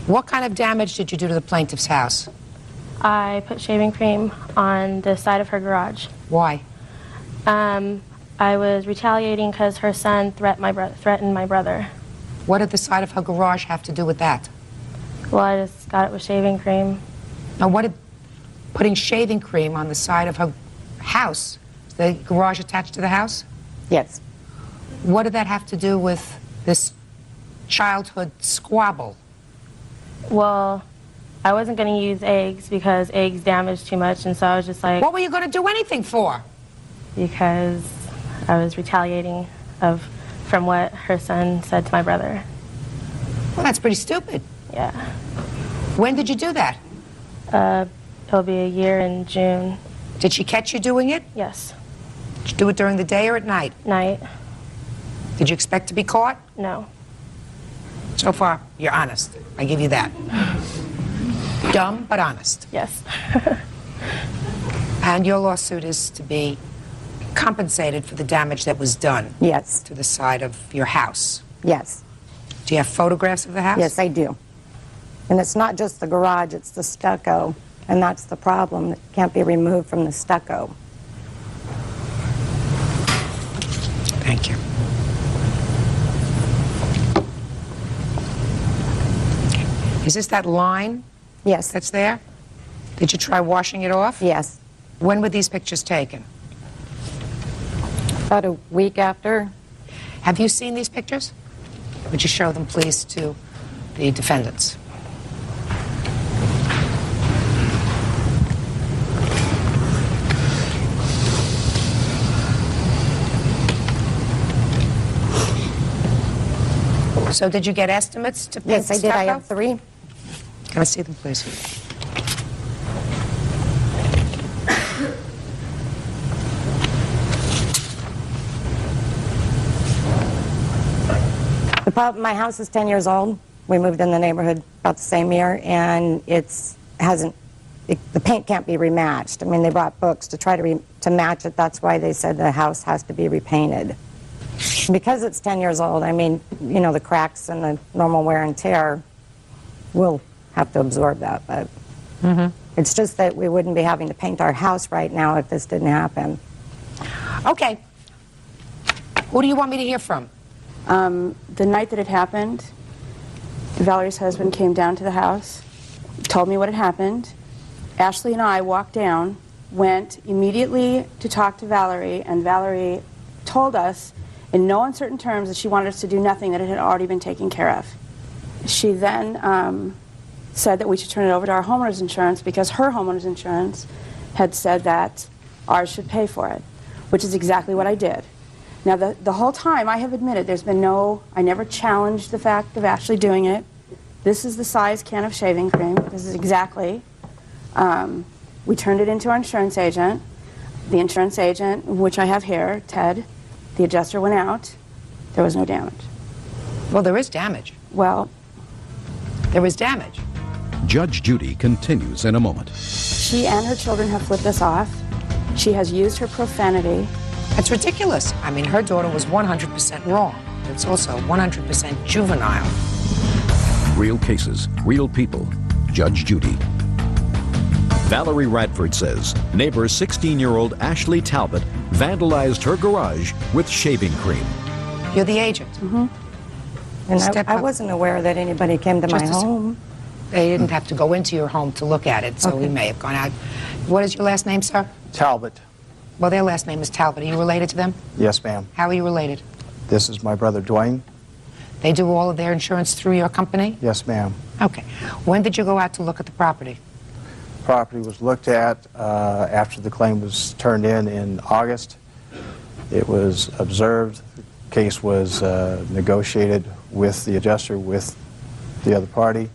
What kind of damage did you do to the plaintiff's house? I put shaving cream on the side of her garage. Why? I was retaliating because her son threatened my brother. What did the side of her garage have to do with that? Well, I just got it with shaving cream. Now, what did putting shaving cream on the side of her house, is the garage attached to the house? Yes. What did that have to do with this childhood squabble? Well, I wasn't going to use eggs because eggs damage too much, and so I was just like... What were you going to do anything for? Because I was retaliating from what her son said to my brother. Well, that's pretty stupid. Yeah. When did you do that? It'll be a year in June. Did she catch you doing it? Yes. Did you do it during the day or at night? Night. Did you expect to be caught? No. So far, you're honest. I give you that. Dumb but honest. Yes. And your lawsuit is to be compensated for the damage that was done. Yes. To the side of your house. Yes. Do you have photographs of the house? Yes, I do. And it's not just the garage, it's the stucco. And that's the problem. It can't be removed from the stucco. Thank you. Is this that line? Yes. That's there? Did you try washing it off? Yes. When were these pictures taken? About a week after. Have you seen these pictures? Would you show them, please, to the defendants? So did you get estimates to paint Yes, I the did. I stucco? have 3. Can I see them, please? The problem, my house is 10 years old. We moved in the neighborhood about the same year, and the paint can't be rematched. I mean, they brought books to try to match it. That's why they said the house has to be repainted. Because it's 10 years old, I mean, you know, the cracks and the normal wear and tear will have to absorb that. But it's just that we wouldn't be having to paint our house right now if this didn't happen. Okay. Who do you want me to hear from? The night that it happened, Valerie's husband came down to the house, told me what had happened. Ashley and I walked down, went immediately to talk to Valerie, and Valerie told us in no uncertain terms that she wanted us to do nothing, that it had already been taken care of. She then said that we should turn it over to our homeowner's insurance because her homeowner's insurance had said that ours should pay for it, which is exactly what I did. Now, the whole time, I have admitted there's been I never challenged the fact of Ashley doing it. This is the size can of shaving cream. This is exactly. We turned it into our insurance agent. The insurance agent, which I have here, Ted, the adjuster went out. There was no damage. Well, there is damage. Well, there was damage. Judge Judy continues in a moment. She and her children have flipped us off. She has used her profanity. That's ridiculous. I mean, her daughter was 100% wrong. It's also 100% juvenile. Real cases, real people. Judge Judy. Valerie Radford says neighbor 16-year-old Ashley Talbot vandalized her garage with shaving cream. You're the agent. And I wasn't aware that anybody came to my home. They didn't have to go into your home to look at it, so we may have gone out. What is your last name, sir? Talbot. Well, their last name is Talbot. Are you related to them? Yes, ma'am. How are you related? This is my brother Dwayne. They do all of their insurance through your company? Yes, ma'am. Okay. When did you go out to look at the property? Property was looked at after the claim was turned in August. It was observed. The case was negotiated with the adjuster, with the other party,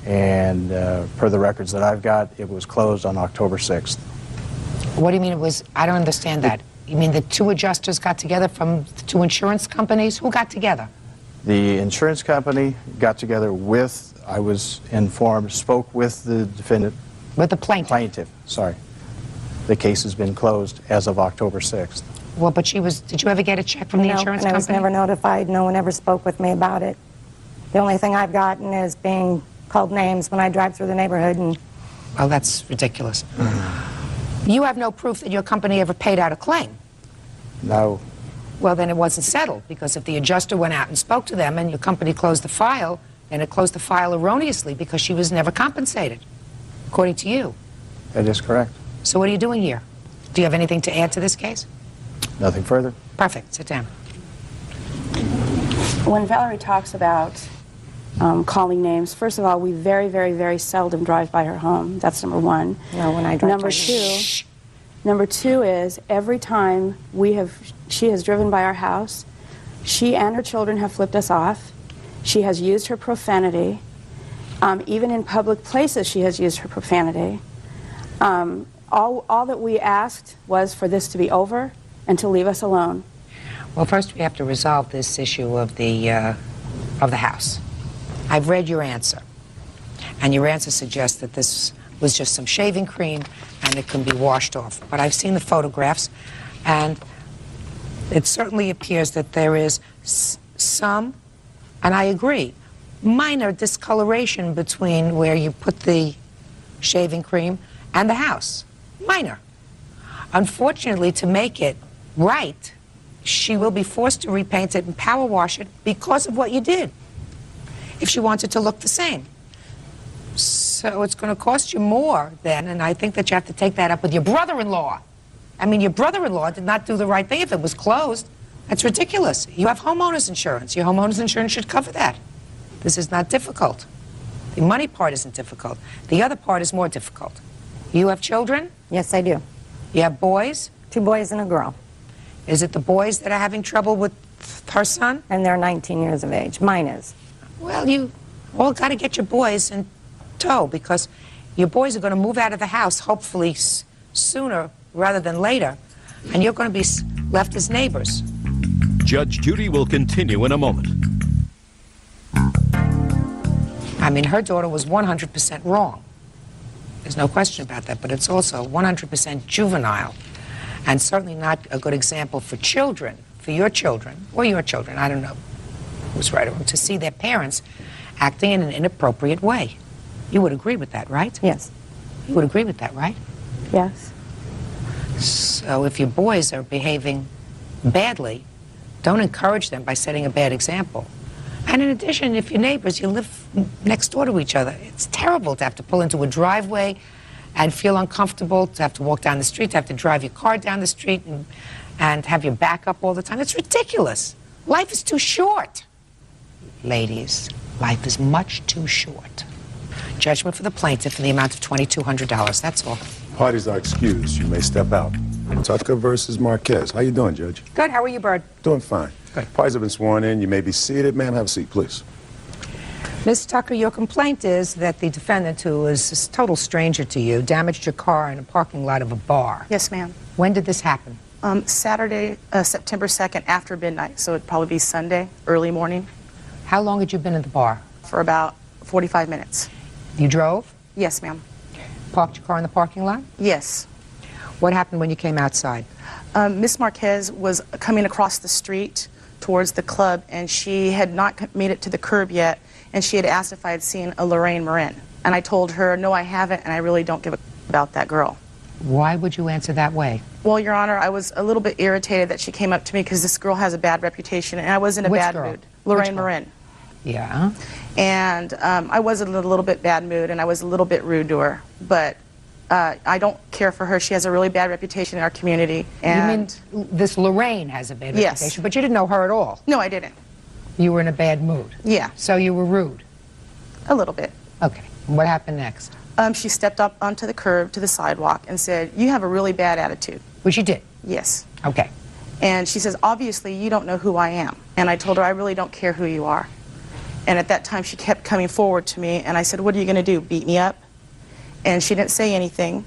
and per the records that I've got, it was closed on October 6th. What do you mean it was? I don't understand that. You mean the two adjusters got together from the two insurance companies? Who got together? The insurance company got together with, I was informed, spoke with the defendant. With the plaintiff? Plaintiff, sorry. The case has been closed as of October 6th. Well, but did you ever get a check from the insurance and company? I was never notified. No one ever spoke with me about it. The only thing I've gotten is being called names when I drive through the neighborhood. And well, that's ridiculous. You have no proof that your company ever paid out a claim. No. Well, then it wasn't settled, because if the adjuster went out and spoke to them and your company closed the file, then it closed the file erroneously because she was never compensated, according to you. That is correct. So what are you doing here? Do you have anything to add to this case? Nothing further. Perfect. Sit down. When Valerie talks about calling names, first of all, we very, very, very seldom drive by her home. That's number one. No, when I drive Number two is every time she has driven by our house, she and her children have flipped us off. She has used her profanity. Even in public places, she has used her profanity. All that we asked was for this to be over and to leave us alone. Well, first we have to resolve this issue of the house. I've read your answer, And your answer suggests that this was just some shaving cream and it can be washed off. But I've seen the photographs, and it certainly appears that there is some, and I agree, minor discoloration between where you put the shaving cream and the house. Minor. Unfortunately, to make it right, she will be forced to repaint it and power wash it because of what you did, if she wants it to look the same. So it's going to cost you more then, and I think that you have to take that up with your brother-in-law. I mean, your brother-in-law did not do the right thing if it was closed. That's ridiculous. You have homeowners insurance. Your homeowners insurance should cover that. This is not difficult. The money part isn't difficult. The other part is more difficult. You have children? Yes, I do. You have boys? 2 boys and a girl. Is it the boys that are having trouble with her son? And they're 19 years of age. Mine is. Well, you all got to get your boys in tow, because your boys are going to move out of the house, hopefully sooner rather than later, and you're going to be left as neighbors. Judge Judy will continue in a moment. I mean, her daughter was 100% wrong. There's no question about that, but it's also 100% juvenile, and certainly not a good example for children, for your children, or your children, I don't know who's right or wrong, to see their parents acting in an inappropriate way. You would agree with that, right? Yes. You would agree with that, right? Yes. So if your boys are behaving badly, don't encourage them by setting a bad example. And in addition, if you're neighbors, you live next door to each other. It's terrible to have to pull into a driveway and feel uncomfortable, to have to walk down the street, to have to drive your car down the street and have your back up all the time. It's ridiculous. Life is too short. Ladies, life is much too short. Judgment for the plaintiff in the amount of $2,200. That's all. Parties are excused. You may step out. Tucker versus Marquez. How you doing, Judge? Good. How are you, Byrd? Doing fine. Good. Parties have been sworn in. You may be seated. Ma'am, have a seat, please. Ms. Tucker, your complaint is that the defendant, who is a total stranger to you, damaged your car in a parking lot of a bar. Yes, ma'am. When did this happen? Saturday, September 2nd, after midnight, so it'd probably be Sunday, early morning. How long had you been at the bar? For about 45 minutes. You drove? Yes, ma'am. Parked your car in the parking lot? Yes. What happened when you came outside? Miss Marquez was coming across the street towards the club, and she had not made it to the curb yet, and she had asked if I had seen a Lorraine Marin. And I told her, no, I haven't, and I really don't give a about that girl. Why would you answer that way? Well, Your Honor, I was a little bit irritated that she came up to me because this girl has a bad reputation, and I was in a Which bad girl? mood. Lorraine Which girl? Marin. Yeah. And I was in a little bit bad mood, and I was a little bit rude to her. But I don't care for her. She has a really bad reputation in our community. And you mean this Lorraine has a bad Yes. reputation, but you didn't know her at all? No, I didn't. You were in a bad mood? Yeah. So you were rude? A little bit. Okay. What happened next? She stepped up onto the curb to the sidewalk and said, you have a really bad attitude. Which you did? Yes. Okay. And she says, obviously, you don't know who I am. And I told her, I really don't care who you are. And at that time, she kept coming forward to me, and I said, what are you going to do, beat me up? And she didn't say anything.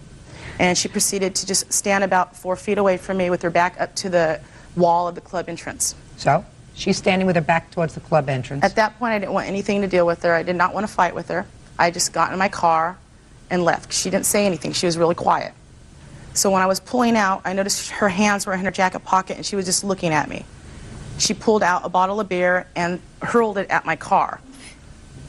And she proceeded to just stand about 4 feet away from me with her back up to the wall of the club entrance. So, she's standing with her back towards the club entrance. At that point, I didn't want anything to deal with her. I did not want to fight with her. I just got in my car and left. She didn't say anything. She was really quiet. So when I was pulling out, I noticed her hands were in her jacket pocket, and she was just looking at me. She pulled out a bottle of beer and hurled it at my car.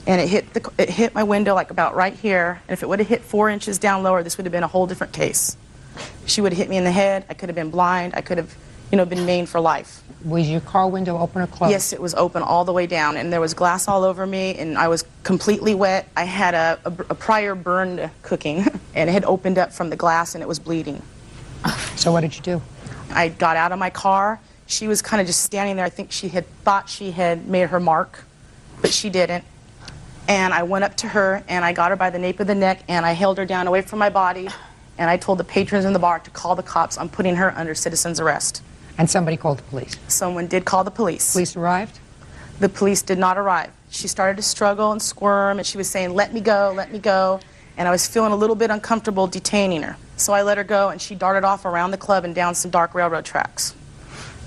And it hit my window like about right here. And if it would have hit 4 inches down lower, this would have been a whole different case. She would have hit me in the head. I could have been blind. I could have, been maimed for life. Was your car window open or closed? Yes, it was open all the way down, and there was glass all over me, and I was completely wet. I had a prior burn cooking, and it had opened up from the glass, and it was bleeding. So what did you do? I got out of my car. She was kind of just standing there. I think she had thought she had made her mark, but she didn't. And I went up to her, and I got her by the nape of the neck, and I held her down away from my body, and I told the patrons in the bar to call the cops. I'm putting her under citizen's arrest. And somebody called the police? Someone did call the police. Police arrived? The police did not arrive. She started to struggle and squirm, and she was saying, let me go, let me go. And I was feeling a little bit uncomfortable detaining her. So I let her go, and she darted off around the club and down some dark railroad tracks.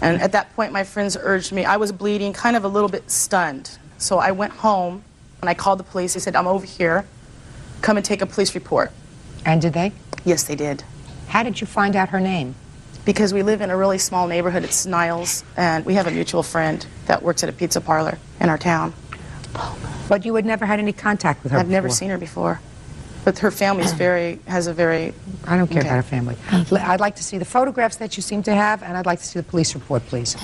And at that point, my friends urged me. I was bleeding, kind of a little bit stunned. So I went home, and I called the police. They said, I'm over here. come and take a police report. And did they? Yes, they did. How did you find out her name? Because we live in a really small neighborhood. It's Niles, and we have a mutual friend that works at a pizza parlor in our town. But you had never had any contact with her I've never before. seen her before. But her family has a very... I don't care about her family. I'd like to see the photographs that you seem to have, and I'd like to see the police report, please.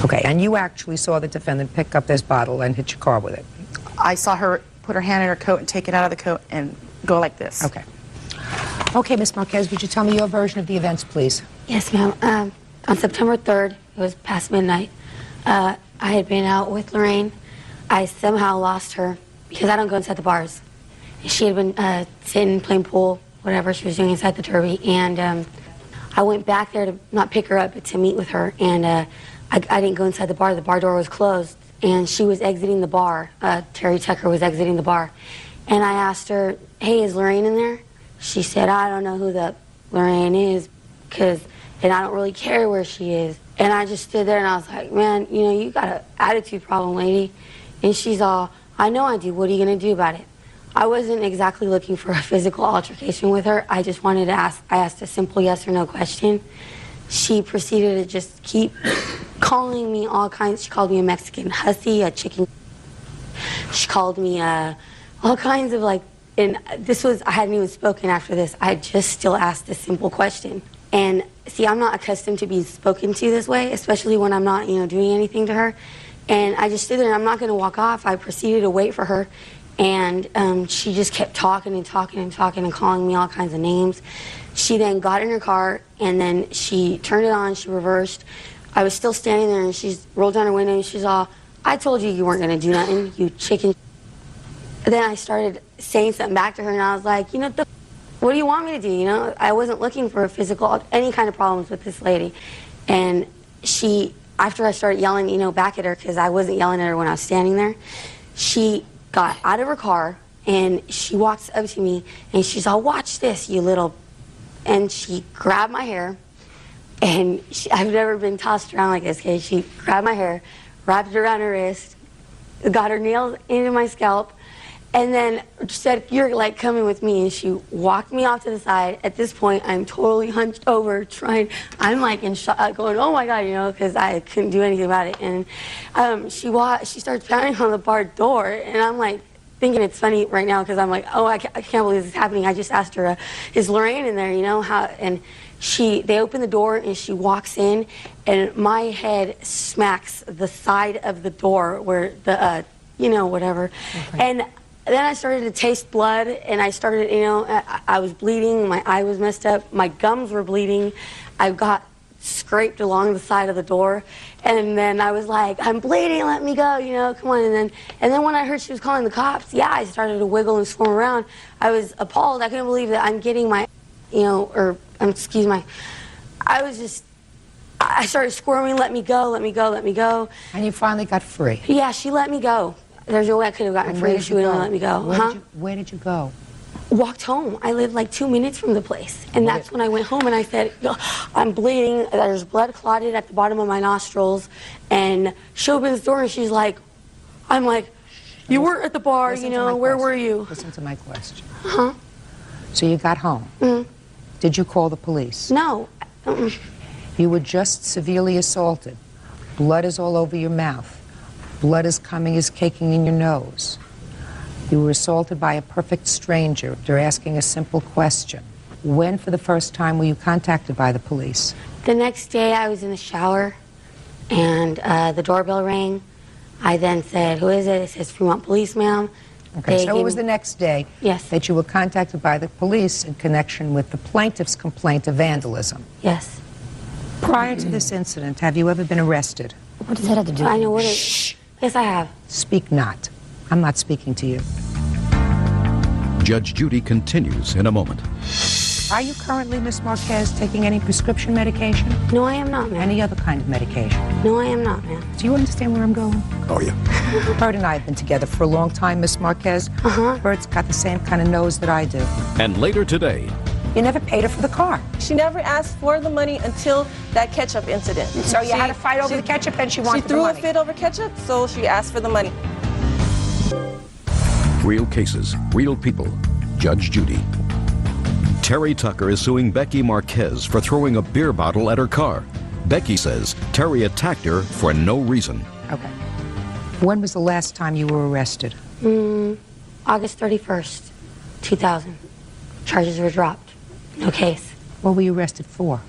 Okay, and you actually saw the defendant pick up this bottle and hit your car with it? I saw her put her hand in her coat and take it out of the coat and go like this. Okay. Okay, Ms. Marquez, would you tell me your version of the events, please? Yes, ma'am. On September 3rd, it was past midnight, I had been out with Lorraine. I somehow lost her because I don't go inside the bars. She had been sitting, playing pool, whatever she was doing inside the Derby, and I went back there to not pick her up, but to meet with her, and I didn't go inside the bar. The bar door was closed, and she was exiting the bar. Terry Tucker was exiting the bar, and I asked her, "Hey, is Lorraine in there?" She said, "I don't know who that Lorraine is, and I don't really care where she is." And I just stood there and I was like, "Man, you know, you got an attitude problem, lady." And she's all, "I know I do. What are you going to do about it?" I wasn't exactly looking for a physical altercation with her. I just wanted to ask, I asked a simple yes or no question. She proceeded to just keep calling me all kinds. She called me a Mexican hussy, a chicken. She called me all kinds of like, and this was, I hadn't even spoken after this. I had just still asked a simple question. And see, I'm not accustomed to be spoken to this way, especially when I'm not, you know, doing anything to her. And I just stood there and I'm not going to walk off. I proceeded to wait for her. And she just kept talking and talking and talking and calling me all kinds of names. She then got in her car and then she turned it on, she reversed. I was still standing there and she rolled down her window and she's all, "I told you you weren't going to do nothing, you chicken." Then I started saying something back to her and I was like, "You know, what do you want me to do?" You know, I wasn't looking for a physical, any kind of problems with this lady. And she, after I started yelling, you know, back at her, because I wasn't yelling at her when I was standing there, she got out of her car and she walks up to me and she's all, "Watch this, you little," and she grabbed my hair, and I've never been tossed around like this, okay? She grabbed my hair, wrapped it around her wrist, got her nails into my scalp, and then said, "You're like coming with me," and she walked me off to the side. At this point, I'm totally hunched over, I'm like in shock, going, "Oh my God," you know, because I couldn't do anything about it. And she starts pounding on the bar door, and I'm like thinking it's funny right now because I'm like, "Oh, I can't believe this is happening." I just asked her, "Is Lorraine in there?" You know how, and they open the door and she walks in, and my head smacks the side of the door where the, you know, whatever, and then I started to taste blood, and I started, you know, I was bleeding, my eye was messed up, my gums were bleeding, I got scraped along the side of the door, and then I was like, "I'm bleeding, let me go, you know, come on." And then when I heard she was calling the cops, yeah, I started to wiggle and squirm around. I was appalled. I couldn't believe that I'm getting my, you know, or excuse my, I started squirming, "Let me go, let me go, let me go." And you finally got free? Yeah, she let me go. There's no way I could have gotten free if she would have let me go. Where did you go? Walked home. I lived like 2 minutes from the place. And that's when I went home and I said, "I'm bleeding. There's blood clotted at the bottom of my nostrils." And she opens the door and she's like, I'm like, "You weren't at the bar, you know, where were you?" Listen to my question. Huh? So you got home. Mm-hmm. Did you call the police? No. You were just severely assaulted. Blood is all over your mouth. Blood is caking in your nose. You were assaulted by a perfect stranger. They're asking a simple question. When, for the first time, were you contacted by the police? The next day, I was in the shower, and the doorbell rang. I then said, "Who is it?" It says, "Fremont Police, ma'am." Okay, so it was the next day that you were contacted by the police in connection with the plaintiff's complaint of vandalism. Yes. Prior to this incident, have you ever been arrested? What does that have to do with it? I know what it is. Yes, I have. Speak not. I'm not speaking to you. Judge Judy continues in a moment. Are you currently, Miss Marquez, taking any prescription medication? No, I am not, ma'am. Any other kind of medication? No, I am not, ma'am. Do you understand where I'm going? Oh, yeah. Byrd and I have been together for a long time, Miss Marquez. Byrd's got the same kind of nose that I do. And later today, you never paid her for the car. She never asked for the money until that ketchup incident. So you had to fight over the ketchup and she wanted the money. She threw a fit over ketchup, so she asked for the money. real cases, real people. Judge Judy. Terry Tucker is suing Becky Marquez for throwing a beer bottle at her car. Becky says Terry attacked her for no reason. Okay. When was the last time you were arrested? August 31st, 2000. Charges were dropped. No case. What were you arrested for?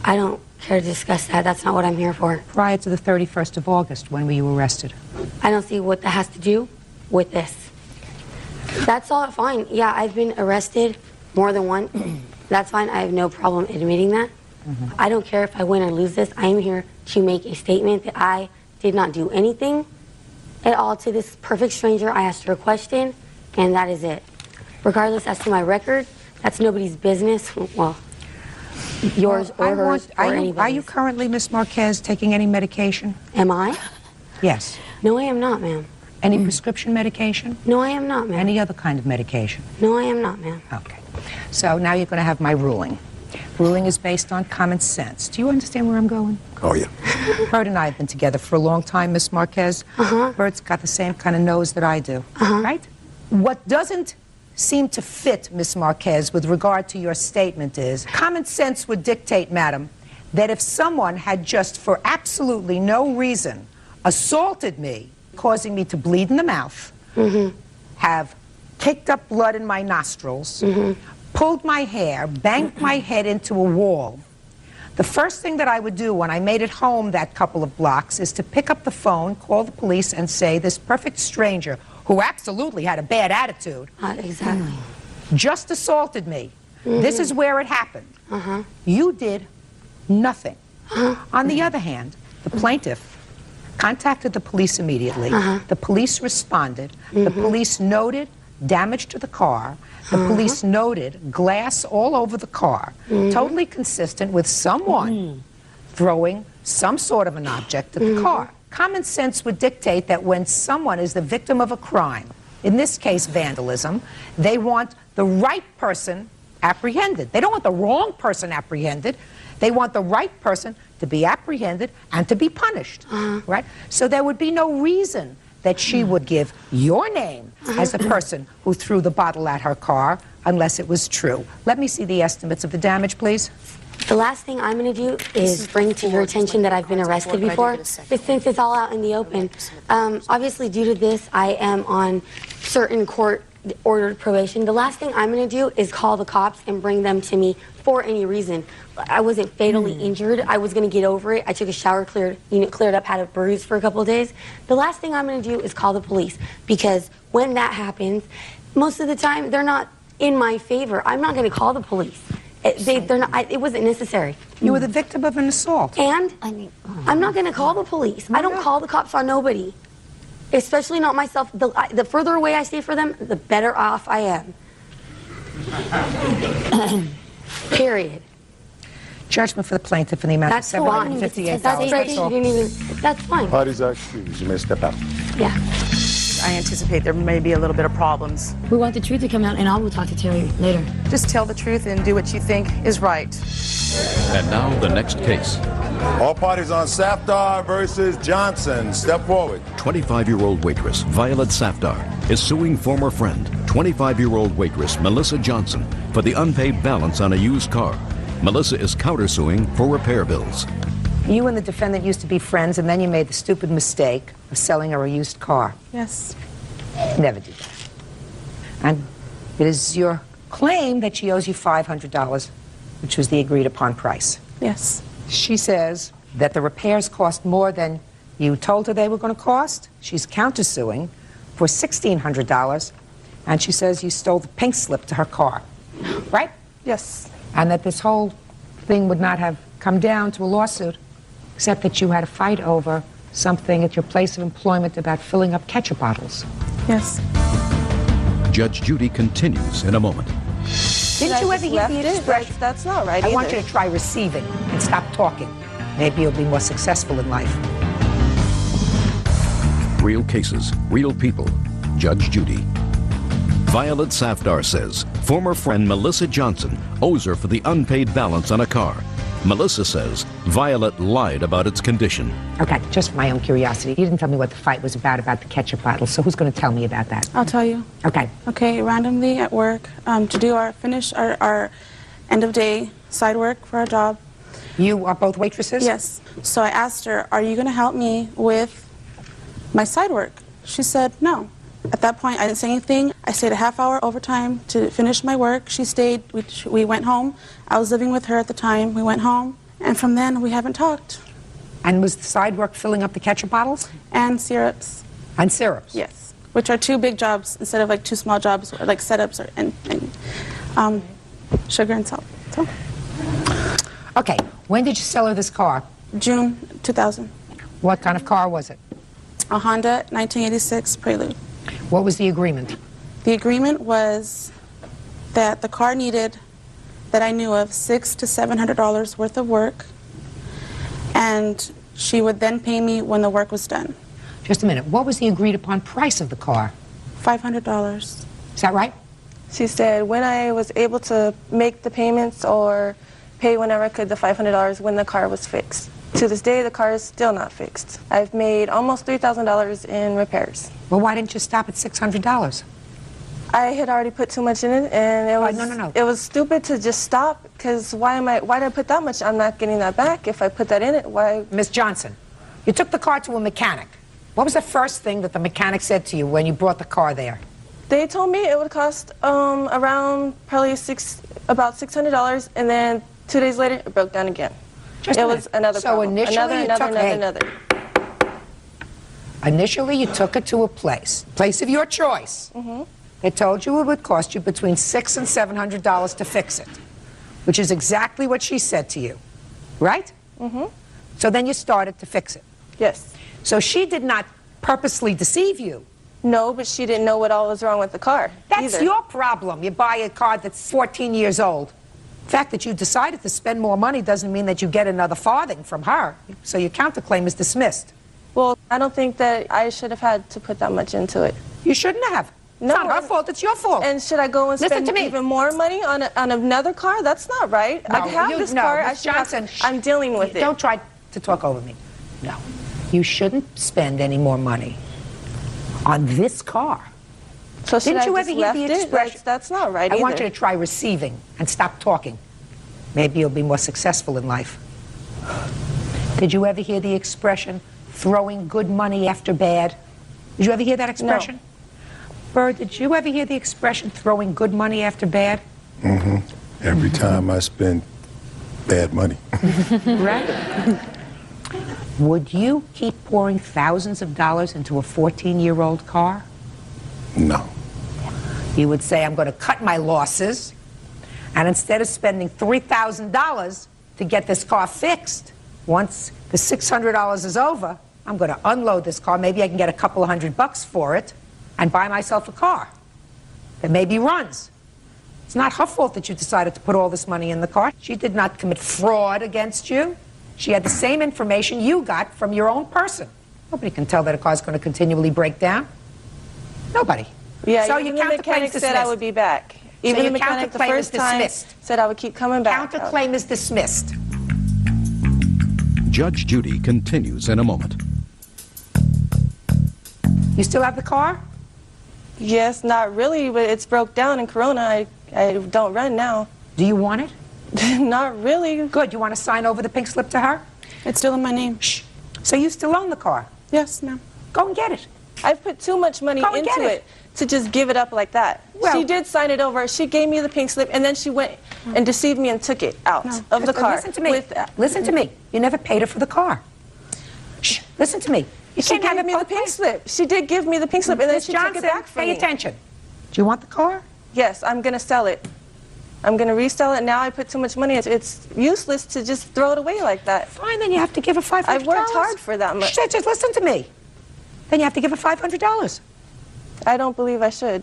I don't care to discuss that. That's not what I'm here for. Prior to the 31st of August, when were you arrested? I don't see what that has to do with this. That's all fine. Yeah, I've been arrested more than once. That's fine. I have no problem admitting that. I don't care if I win or lose this. I am here to make a statement that I did not do anything at all to this perfect stranger. I asked her a question, and that is it. Regardless as to my record, that's nobody's business. Well, yours or hers or anybody's. Are you currently, Miss Marquez, taking any medication? Am I? Yes. No, I am not, ma'am. Any prescription medication? No, I am not, ma'am. Any other kind of medication? No, I am not, ma'am. Okay. So now you're going to have my ruling. Ruling is based on common sense. Do you understand where I'm going? Oh, yeah. Byrd and I have been together for a long time, Miss Marquez. Byrd's got the same kind of nose that I do, right? What doesn't seem to fit, Miss Marquez, with regard to your statement is, common sense would dictate, madam, that if someone had just for absolutely no reason assaulted me, causing me to bleed in the mouth, have kicked up blood in my nostrils, pulled my hair, banged my head into a wall, the first thing that I would do when I made it home that couple of blocks is to pick up the phone, call the police, and say, this perfect stranger, who absolutely had a bad attitude, exactly, just assaulted me. This is where it happened. You did nothing. On the other hand, the plaintiff contacted the police immediately. The police responded. The police noted damage to the car. The police noted glass all over the car, totally consistent with someone throwing some sort of an object at the car. Common sense would dictate that when someone is the victim of a crime, in this case vandalism, they want the right person apprehended. They don't want the wrong person apprehended. They want the right person to be apprehended and to be punished, right? So there would be no reason that she would give your name as the person who threw the bottle at her car unless it was true. Let me see the estimates of the damage, please. The last thing I'm going to do is bring to your attention that I've been arrested before, but since it's all out in the open, obviously due to this, I am on certain court-ordered probation. The last thing I'm going to do is call the cops and bring them to me for any reason. I wasn't fatally injured. I was going to get over it. I took a shower, cleared up, had a bruise for a couple of days. The last thing I'm going to do is call the police, because when that happens, most of the time they're not in my favor. I'm not going to call the police. They're not. It wasn't necessary. You were the victim of an assault. And I'm not going to call the police. I don't call the cops on nobody, especially not myself. The further away I stay for them, the better off I am. Period. Judgment for the plaintiff in the amount of $758. That's fine. Parties are excused. You may step out. Yeah. I anticipate there may be a little bit of problems. We want the truth to come out, and I will talk to Terry later. Just tell the truth and do what you think is right. And now the next case. All parties on Safdar versus Johnson. Step forward. 25-year-old waitress Violet Safdar is suing former friend, 25-year-old waitress Melissa Johnson, for the unpaid balance on a used car. Melissa is countersuing for repair bills. You and the defendant used to be friends, and then you made the stupid mistake of selling her a used car. Yes. Never do that. And it is your claim that she owes you $500, which was the agreed-upon price. Yes. She says that the repairs cost more than you told her they were going to cost. She's countersuing for $1,600, and she says you stole the pink slip to her car. Right? Yes. And that this whole thing would not have come down to a lawsuit, except that you had a fight over something at your place of employment about filling up ketchup bottles. Yes. Judge Judy continues in a moment. Didn't you ever hear the expression? That's not right I either. want you to try receiving and stop talking. Maybe you'll be more successful in life. Real cases, real people. Judge Judy. Violet Safdar says former friend Melissa Johnson owes her for the unpaid balance on a car. Melissa says Violet lied about its condition. Okay, just for my own curiosity, you didn't tell me what the fight was about the ketchup bottle, so who's going to tell me about that? I'll tell you. Okay. Okay, randomly at work, to do finish our end of day side work for our job. You are both waitresses? Yes. So I asked her, are you going to help me with my side work? She said no. At that point, I didn't say anything. I stayed a half-hour overtime to finish my work. She stayed. We went home. I was living with her at the time. We went home, and from then, we haven't talked. And was the side work filling up the ketchup bottles? And syrups. And syrups? Yes. Which are 2 big jobs instead of like 2 small jobs, or like setups and sugar and salt. So. Okay. When did you sell her this car? June 2000. What kind of car was it? A Honda 1986 Prelude. What was the agreement? The agreement was that the car needed, that I knew of, $600 to $700 worth of work, and she would then pay me when the work was done. Just a minute. What was the agreed upon price of the car? $500. Is that right? She said when I was able to make the payments or pay whenever I could the $500 when the car was fixed. To this day, the car is still not fixed. I've made almost $3,000 in repairs. Well, why didn't you stop at $600? I had already put too much in it, and it was no. It was stupid to just stop, because why did I put that much? I'm not getting that back. If I put that in it, why? Miss Johnson, you took the car to a mechanic. What was the first thing that the mechanic said to you when you brought the car there? They told me it would cost around probably about $600, and then 2 days later, it broke down again. Just it was another so problem. Initially Another. Initially, you took it to a place of your choice. Mm-hmm. They told you it would cost you between $600 and $700 to fix it, which is exactly what she said to you, right? Mm-hmm. So then you started to fix it. Yes. So she did not purposely deceive you. No, but she didn't know what all was wrong with the car. That's either. your problem. You buy a car that's 14 years old. The fact that you decided to spend more money doesn't mean that you get another farthing from her. So your counterclaim is dismissed. Well, I don't think that I should have had to put that much into it. You shouldn't have. No, it's not her fault, it's your fault. And should I go and Listen spend to me. even more money on another car? That's not right. No, I have this car. Ms. Johnson, I'm dealing with it. Don't try to talk over me. No. You shouldn't spend any more money on this car. So should Didn't I you just ever hear left the it? expression? That's not right I either. want you to try receiving and stop talking. Maybe you'll be more successful in life. Did you ever hear the expression, throwing good money after bad? Did you ever hear that expression? No. Byrd, did you ever hear the expression, throwing good money after bad? Mm-hmm. Every time I spend bad money. Right? Would you keep pouring thousands of dollars into a 14-year-old car? No. You would say, I'm going to cut my losses, and instead of spending $3,000 to get this car fixed, once the $600 is over, I'm going to unload this car. Maybe I can get a couple of $100 for it and buy myself a car that maybe runs. It's not her fault that you decided to put all this money in the car. She did not commit fraud against you. She had the same information you got from your own person. Nobody can tell that a car is going to continually break down. Nobody. Yeah, so even your the mechanic said I would be back. Even the mechanic the first time said I would keep coming back. Counterclaim is dismissed. Judge Judy continues in a moment. You still have the car? Yes, not really, but it's broke down in Corona. I don't run now. Do you want it? Not really. Good. You want to sign over the pink slip to her? It's still in my name. Shh. So you still own the car? Yes, ma'am. Go and get it. I've put too much money into it to just give it up like that. Well, she did sign it over. She gave me the pink slip, and then she went and deceived me and took it out of the car. Listen to me. Listen to me. You never paid her for the car. Shh. Listen to me. You She can't have gave it me the both pink ways. slip. She did give me the pink slip, and then Miss she Johnson, took it back from me. pay attention. Do you want the car? Yes, I'm going to sell it. I'm going to resell it. Now I put too much money. It's useless to just throw it away like that. Fine, then you have to give her $500. I've worked hard for that much. Shh, just listen to me. Then you have to give her $500. I don't believe I should.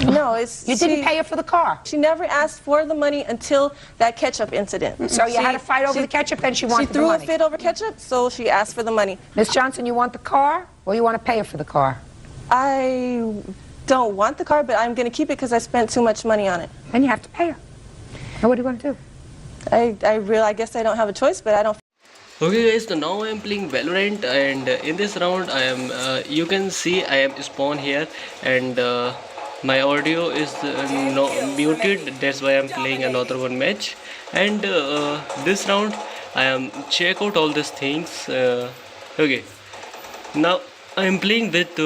No, No, it's You didn't pay her for the car. She never asked for the money until that ketchup incident. So you had a fight over the ketchup, and she wanted the money. She threw a fit over ketchup, so she asked for the money. Miss Johnson, you want the car, or you want to pay her for the car? I don't want the car, but I'm going to keep it because I spent too much money on it. And you have to pay her. Now what do you want to do? I guess I don't have a choice, but I don't. Okay guys, so now I am playing Valorant, and in this round I am you can see I am spawn here, and my audio is muted. That's why I am playing another one match. And this round I am check out all these things. Okay, now I am playing with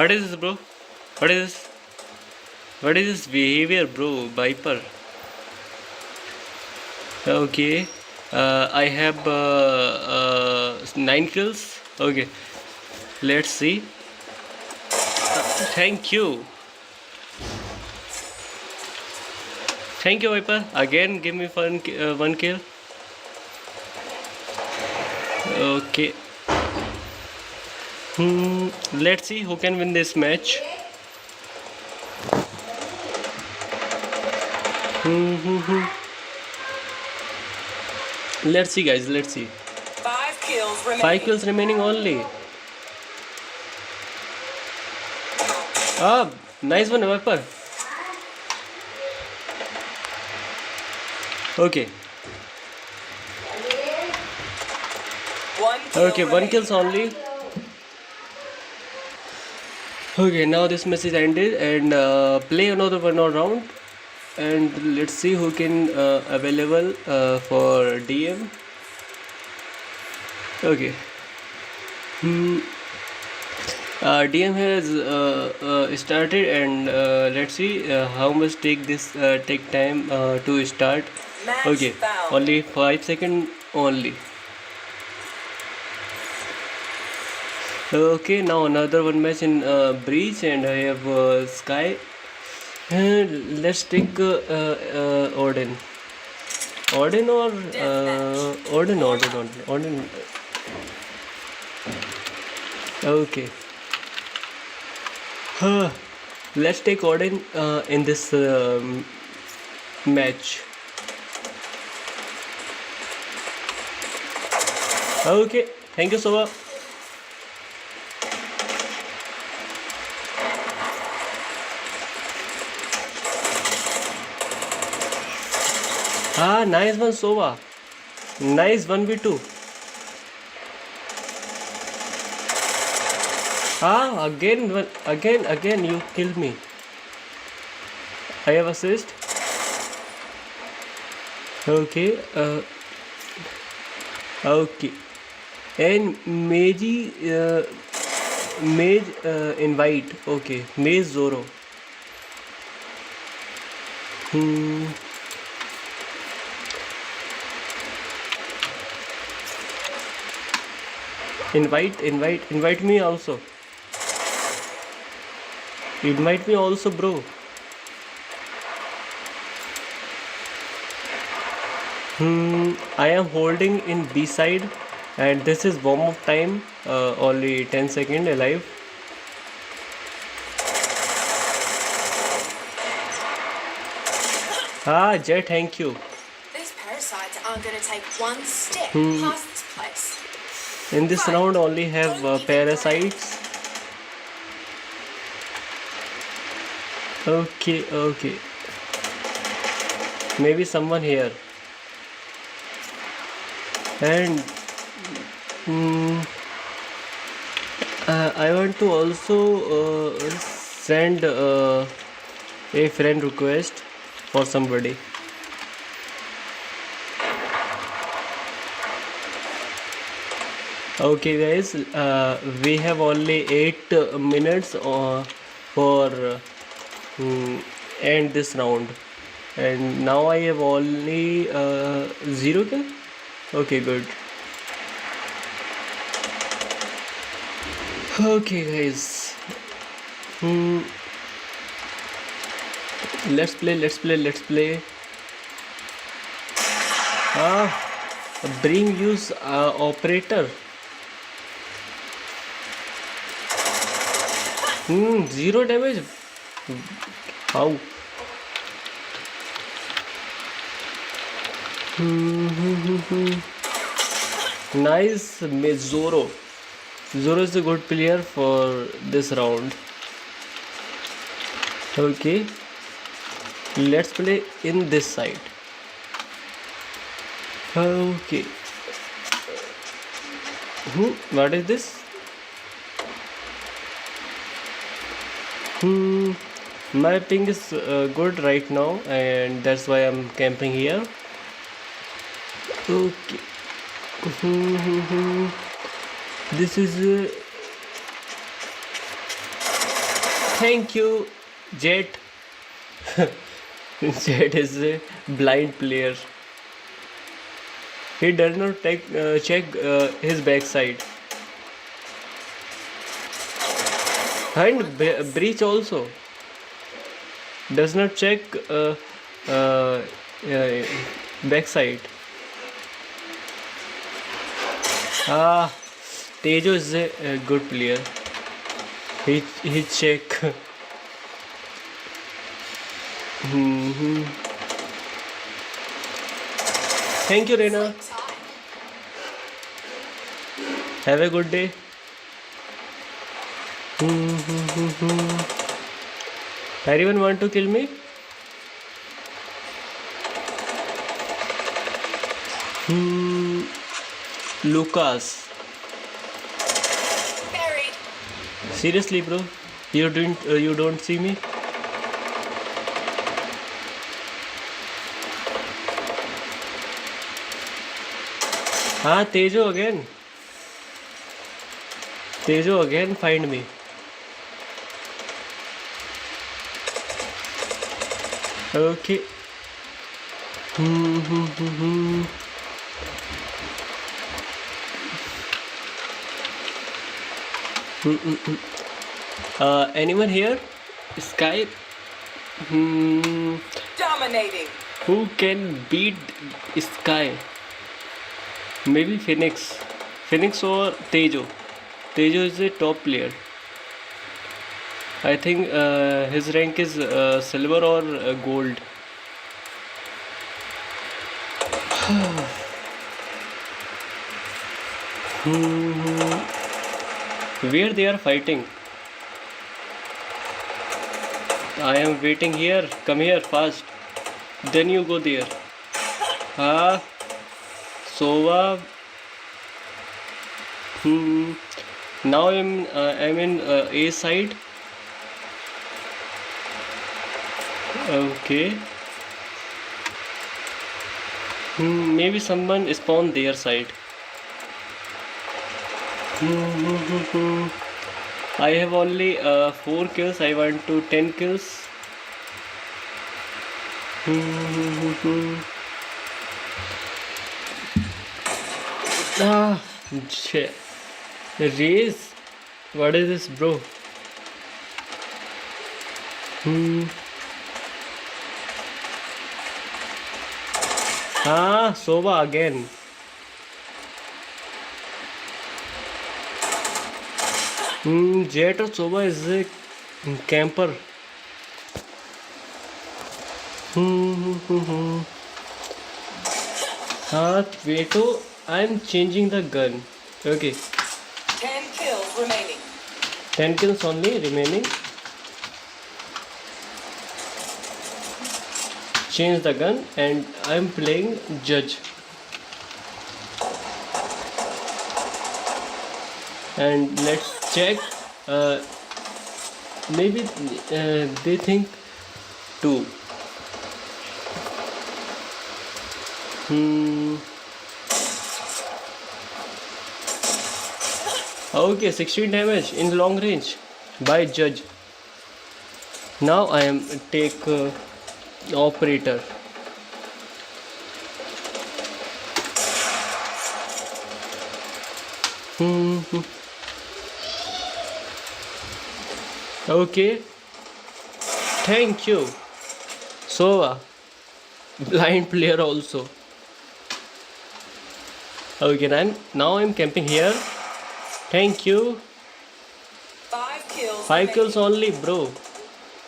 what is this, bro? What is this? What is this behavior, bro? Viper. Okay, I have 9 kills. Okay, let's see. Thank you, Viper. Again, give me one kill. Okay. Let's see who can win this match. Let's see, guys. Let's see. 5 kills remaining. 5 kills remaining only. Ah, nice one, Viper. Okay. Okay, 1 kills only. Okay, now this match is ended, and play another one more round. And let's see who can available for DM. Okay. DM has started, and let's see how much take time to start. Okay, only 5 seconds only. Okay, now another one match in breach, and I have Sky. Let's take Odin. Odin. Okay. Let's take Odin in this match. Okay, thank you so much. Ah, nice one, Sova. Nice 1v2. Ah, again, you killed me. I have assist. Okay. Okay. And mage invite. Okay. Mage Zoro. Invite me also. Invite me also, bro. I am holding in B side, and this is warm up time. Only 10 seconds alive. Ah, Jay, thank you. These parasites aren't going to take one step past this place. In this round only have parasites. Okay. Maybe someone here. And I want to also send a friend request for somebody. Okay guys, we have only 8 minutes for end this round, and now I have only 0 kill. Okay, good. Okay guys, let's play. Bring use operator. Zero damage. How? Nice, Miss Zoro. Zoro is a good player for this round. Okay, let's play in this side. Okay. What is this? My ping is good right now, and that's why I'm camping here. Okay. This is thank you, Jet. Jet is a blind player. He does not check his backside. And breach also does not check backside. Tejo is a good player. He check. Thank you, Reina. Have a good day. Anyone want to kill me? Lucas. Buried. Seriously, bro? You don't see me? Tejo again. Tejo again find me. Okay. Anyone here? Skype? Dominating. Who can beat Sky? Maybe Phoenix. Phoenix or Tejo. Tejo is a top player. I think his rank is silver or gold. Where they are fighting? I am waiting here. Come here fast. Then you go there. Sova. Now I'm in A side. Okay. Maybe someone spawned their side. I have only 4 kills. I want to 10 kills. Shit. Race? What is this, bro? Sova again. Jet or Sova is a camper. Wait, I'm changing the gun. Okay. 10 kills remaining. 10 kills only remaining. Change the gun and I'm playing judge. And let's check. Maybe they think 2. Okay, 16 damage in long range by judge. Now I am take operator. Okay, thank you. Sova, blind player also. Okay, then now I'm camping here. Thank you. 5 5 kills only, bro.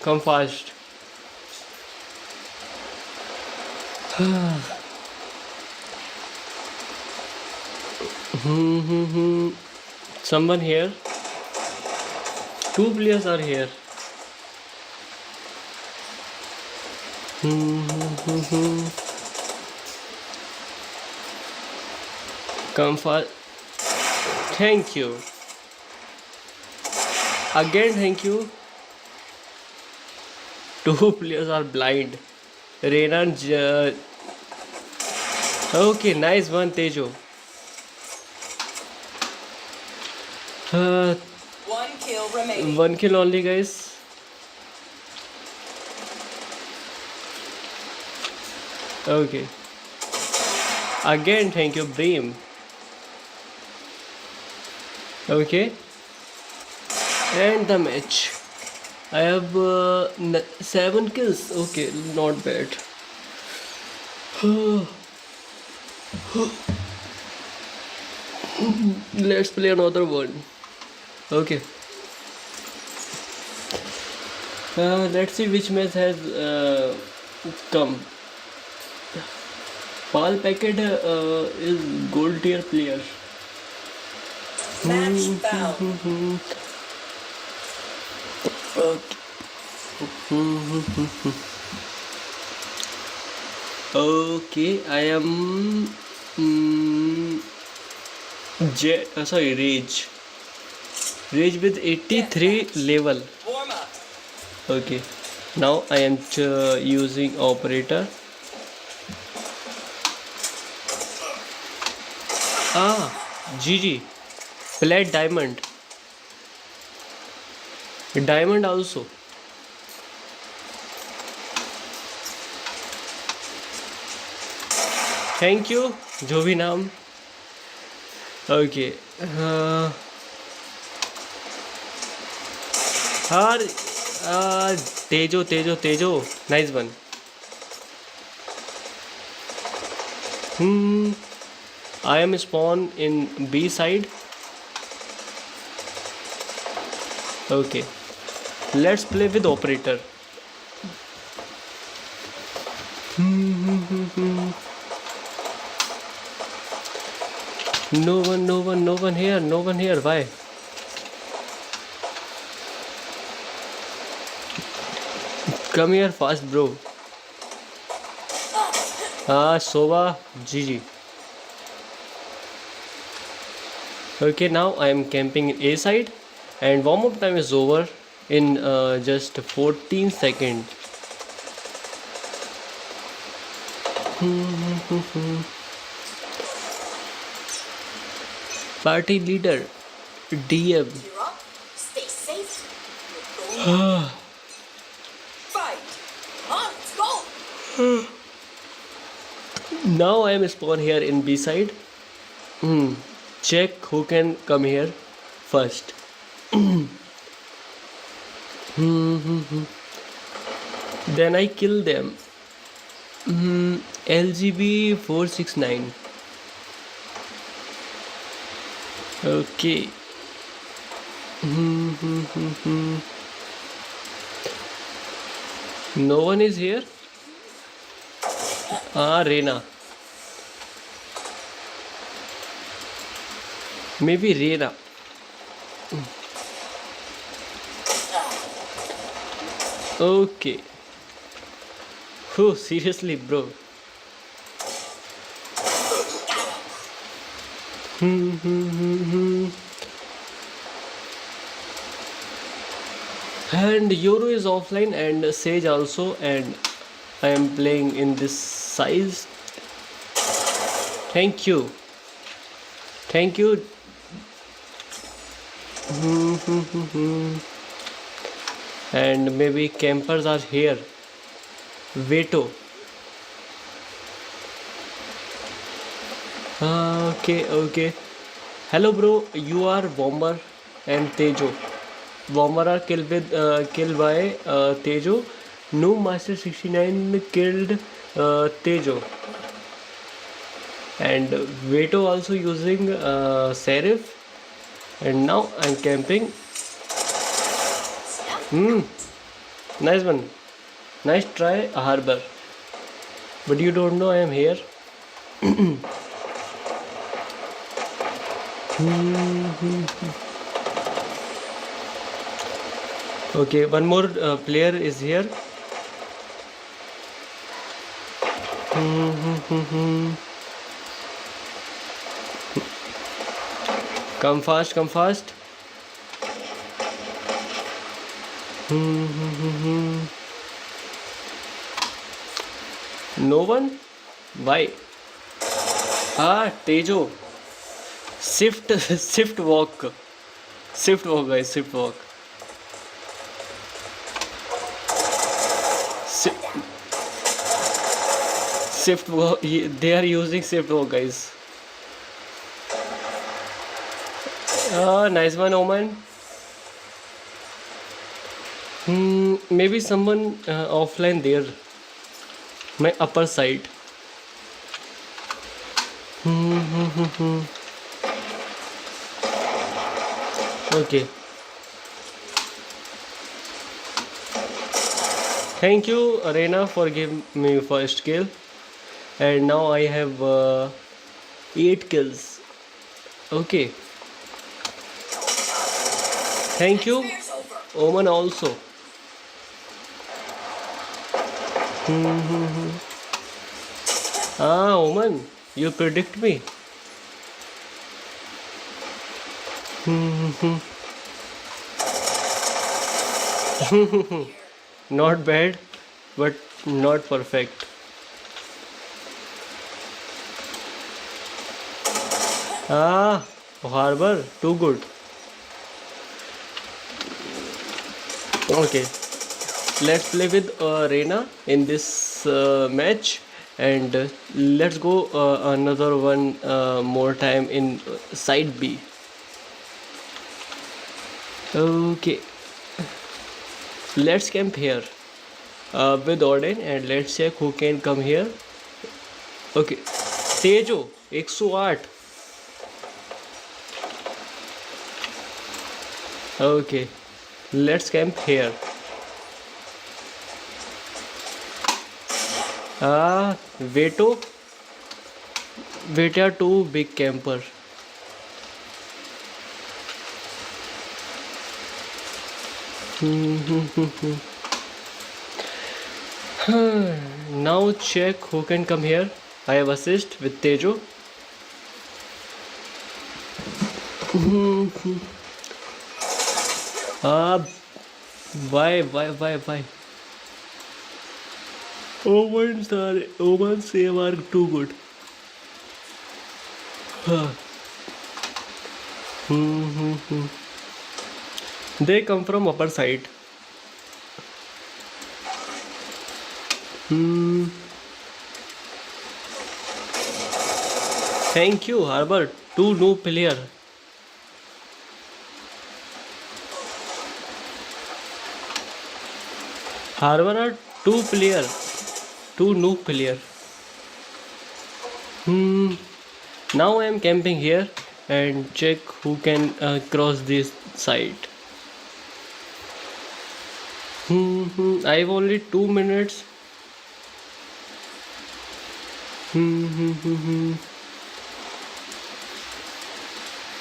Come fast. Someone here. 2 players are here. Come fast. Thank you. Again, thank you. 2 players are blind. Reina and okay, nice one, Tejo. 1 kill remaining. 1 kill only, guys. Okay. Again, thank you, Beam. Okay. And the match. I have 7 kills. Okay, not bad. Let's play another one. Okay. Let's see which match has come. Paul Packet is gold tier player. Match found. Okay, I am Rage. Rage with 83 level. Warm up. Okay, now I am using operator. GG. Plat diamond. Diamond also. Thank you, जो भी नाम. Okay. Tejo. Nice one. I am spawn in B side. Okay. Let's play with operator. No one here. Why? Come here fast, bro. Soba, GG. Okay, now I am camping in A side, and warm up time is over in just 14 seconds. Party leader, DM. Stay safe. Ah. Fight. Let's go. Now I am spawn here in B side. Check who can come here first. Then I kill them. LGB 469. Okay. No one is here. Reina. Maybe Reina. Okay. Oh, seriously, bro. And Yoru is offline and Sage also, and I am playing in this size. Thank you. And maybe campers are here. Veto. Okay. Hello, bro. You are Bomber and Tejo. Bomber are killed by Tejo. No Master 69 killed Tejo. And Veto also using Serif. And now I'm camping Nice one. Nice try, Harbor. But you don't know I am here. Okay, one more player is here. Come fast, come fast. No one? Why? Tejo. Shift walk. Shift walk, guys, shift walk. Shift walk. They are using shift walk, guys. Nice one, Oman. Maybe someone offline there. My upper side. Okay. Thank you, Arena, for giving me first kill. And now I have 8 kills. Okay. Thank you, Oman also. Oman, you predict me. Not bad, but not perfect. Harbor, too good. Okay, let's play with Reina in this match, and let's go another one more time in side B. Okay, let's camp here with Odin, and let's check who can come here. Okay, Tejo 108. Okay, let's camp here. Veto are too big camper. Now check who can come here. I have assist with Tejo. Why? Oman save are too good. They come from upper side. Thank you, Harbor. 2 new player. Harbor are 2 player. 2 new player. Now I am camping here and check who can cross this side. I have only 2 minutes.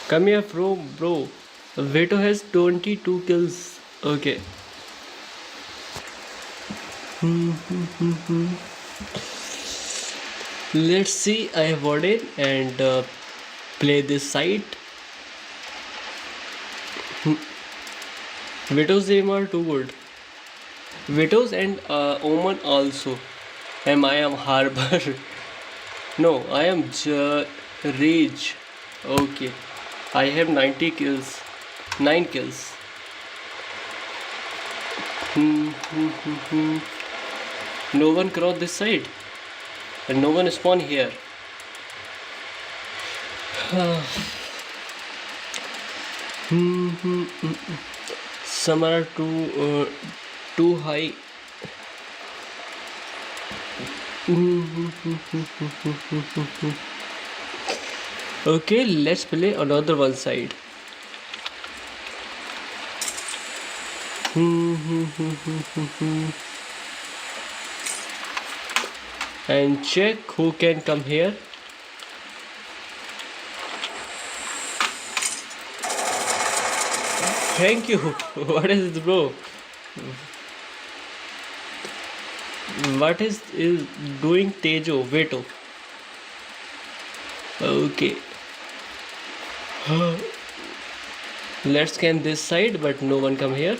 Come here, bro. Veto has 22 kills. Okay. Let's see. I have ordered and play this site. Veto's aim are too good. Veto's and Oman also. And I am Harbor. No, I am Rage. Okay. I have 90 kills. 9 kills. No one crossed this side. And no one spawned here. Some are too high. Okay, let's play another one side. And check who can come here. Thank you. What is it, bro? What is doing Tejo? Veto. Okay. Let's scan this side, but no one come here.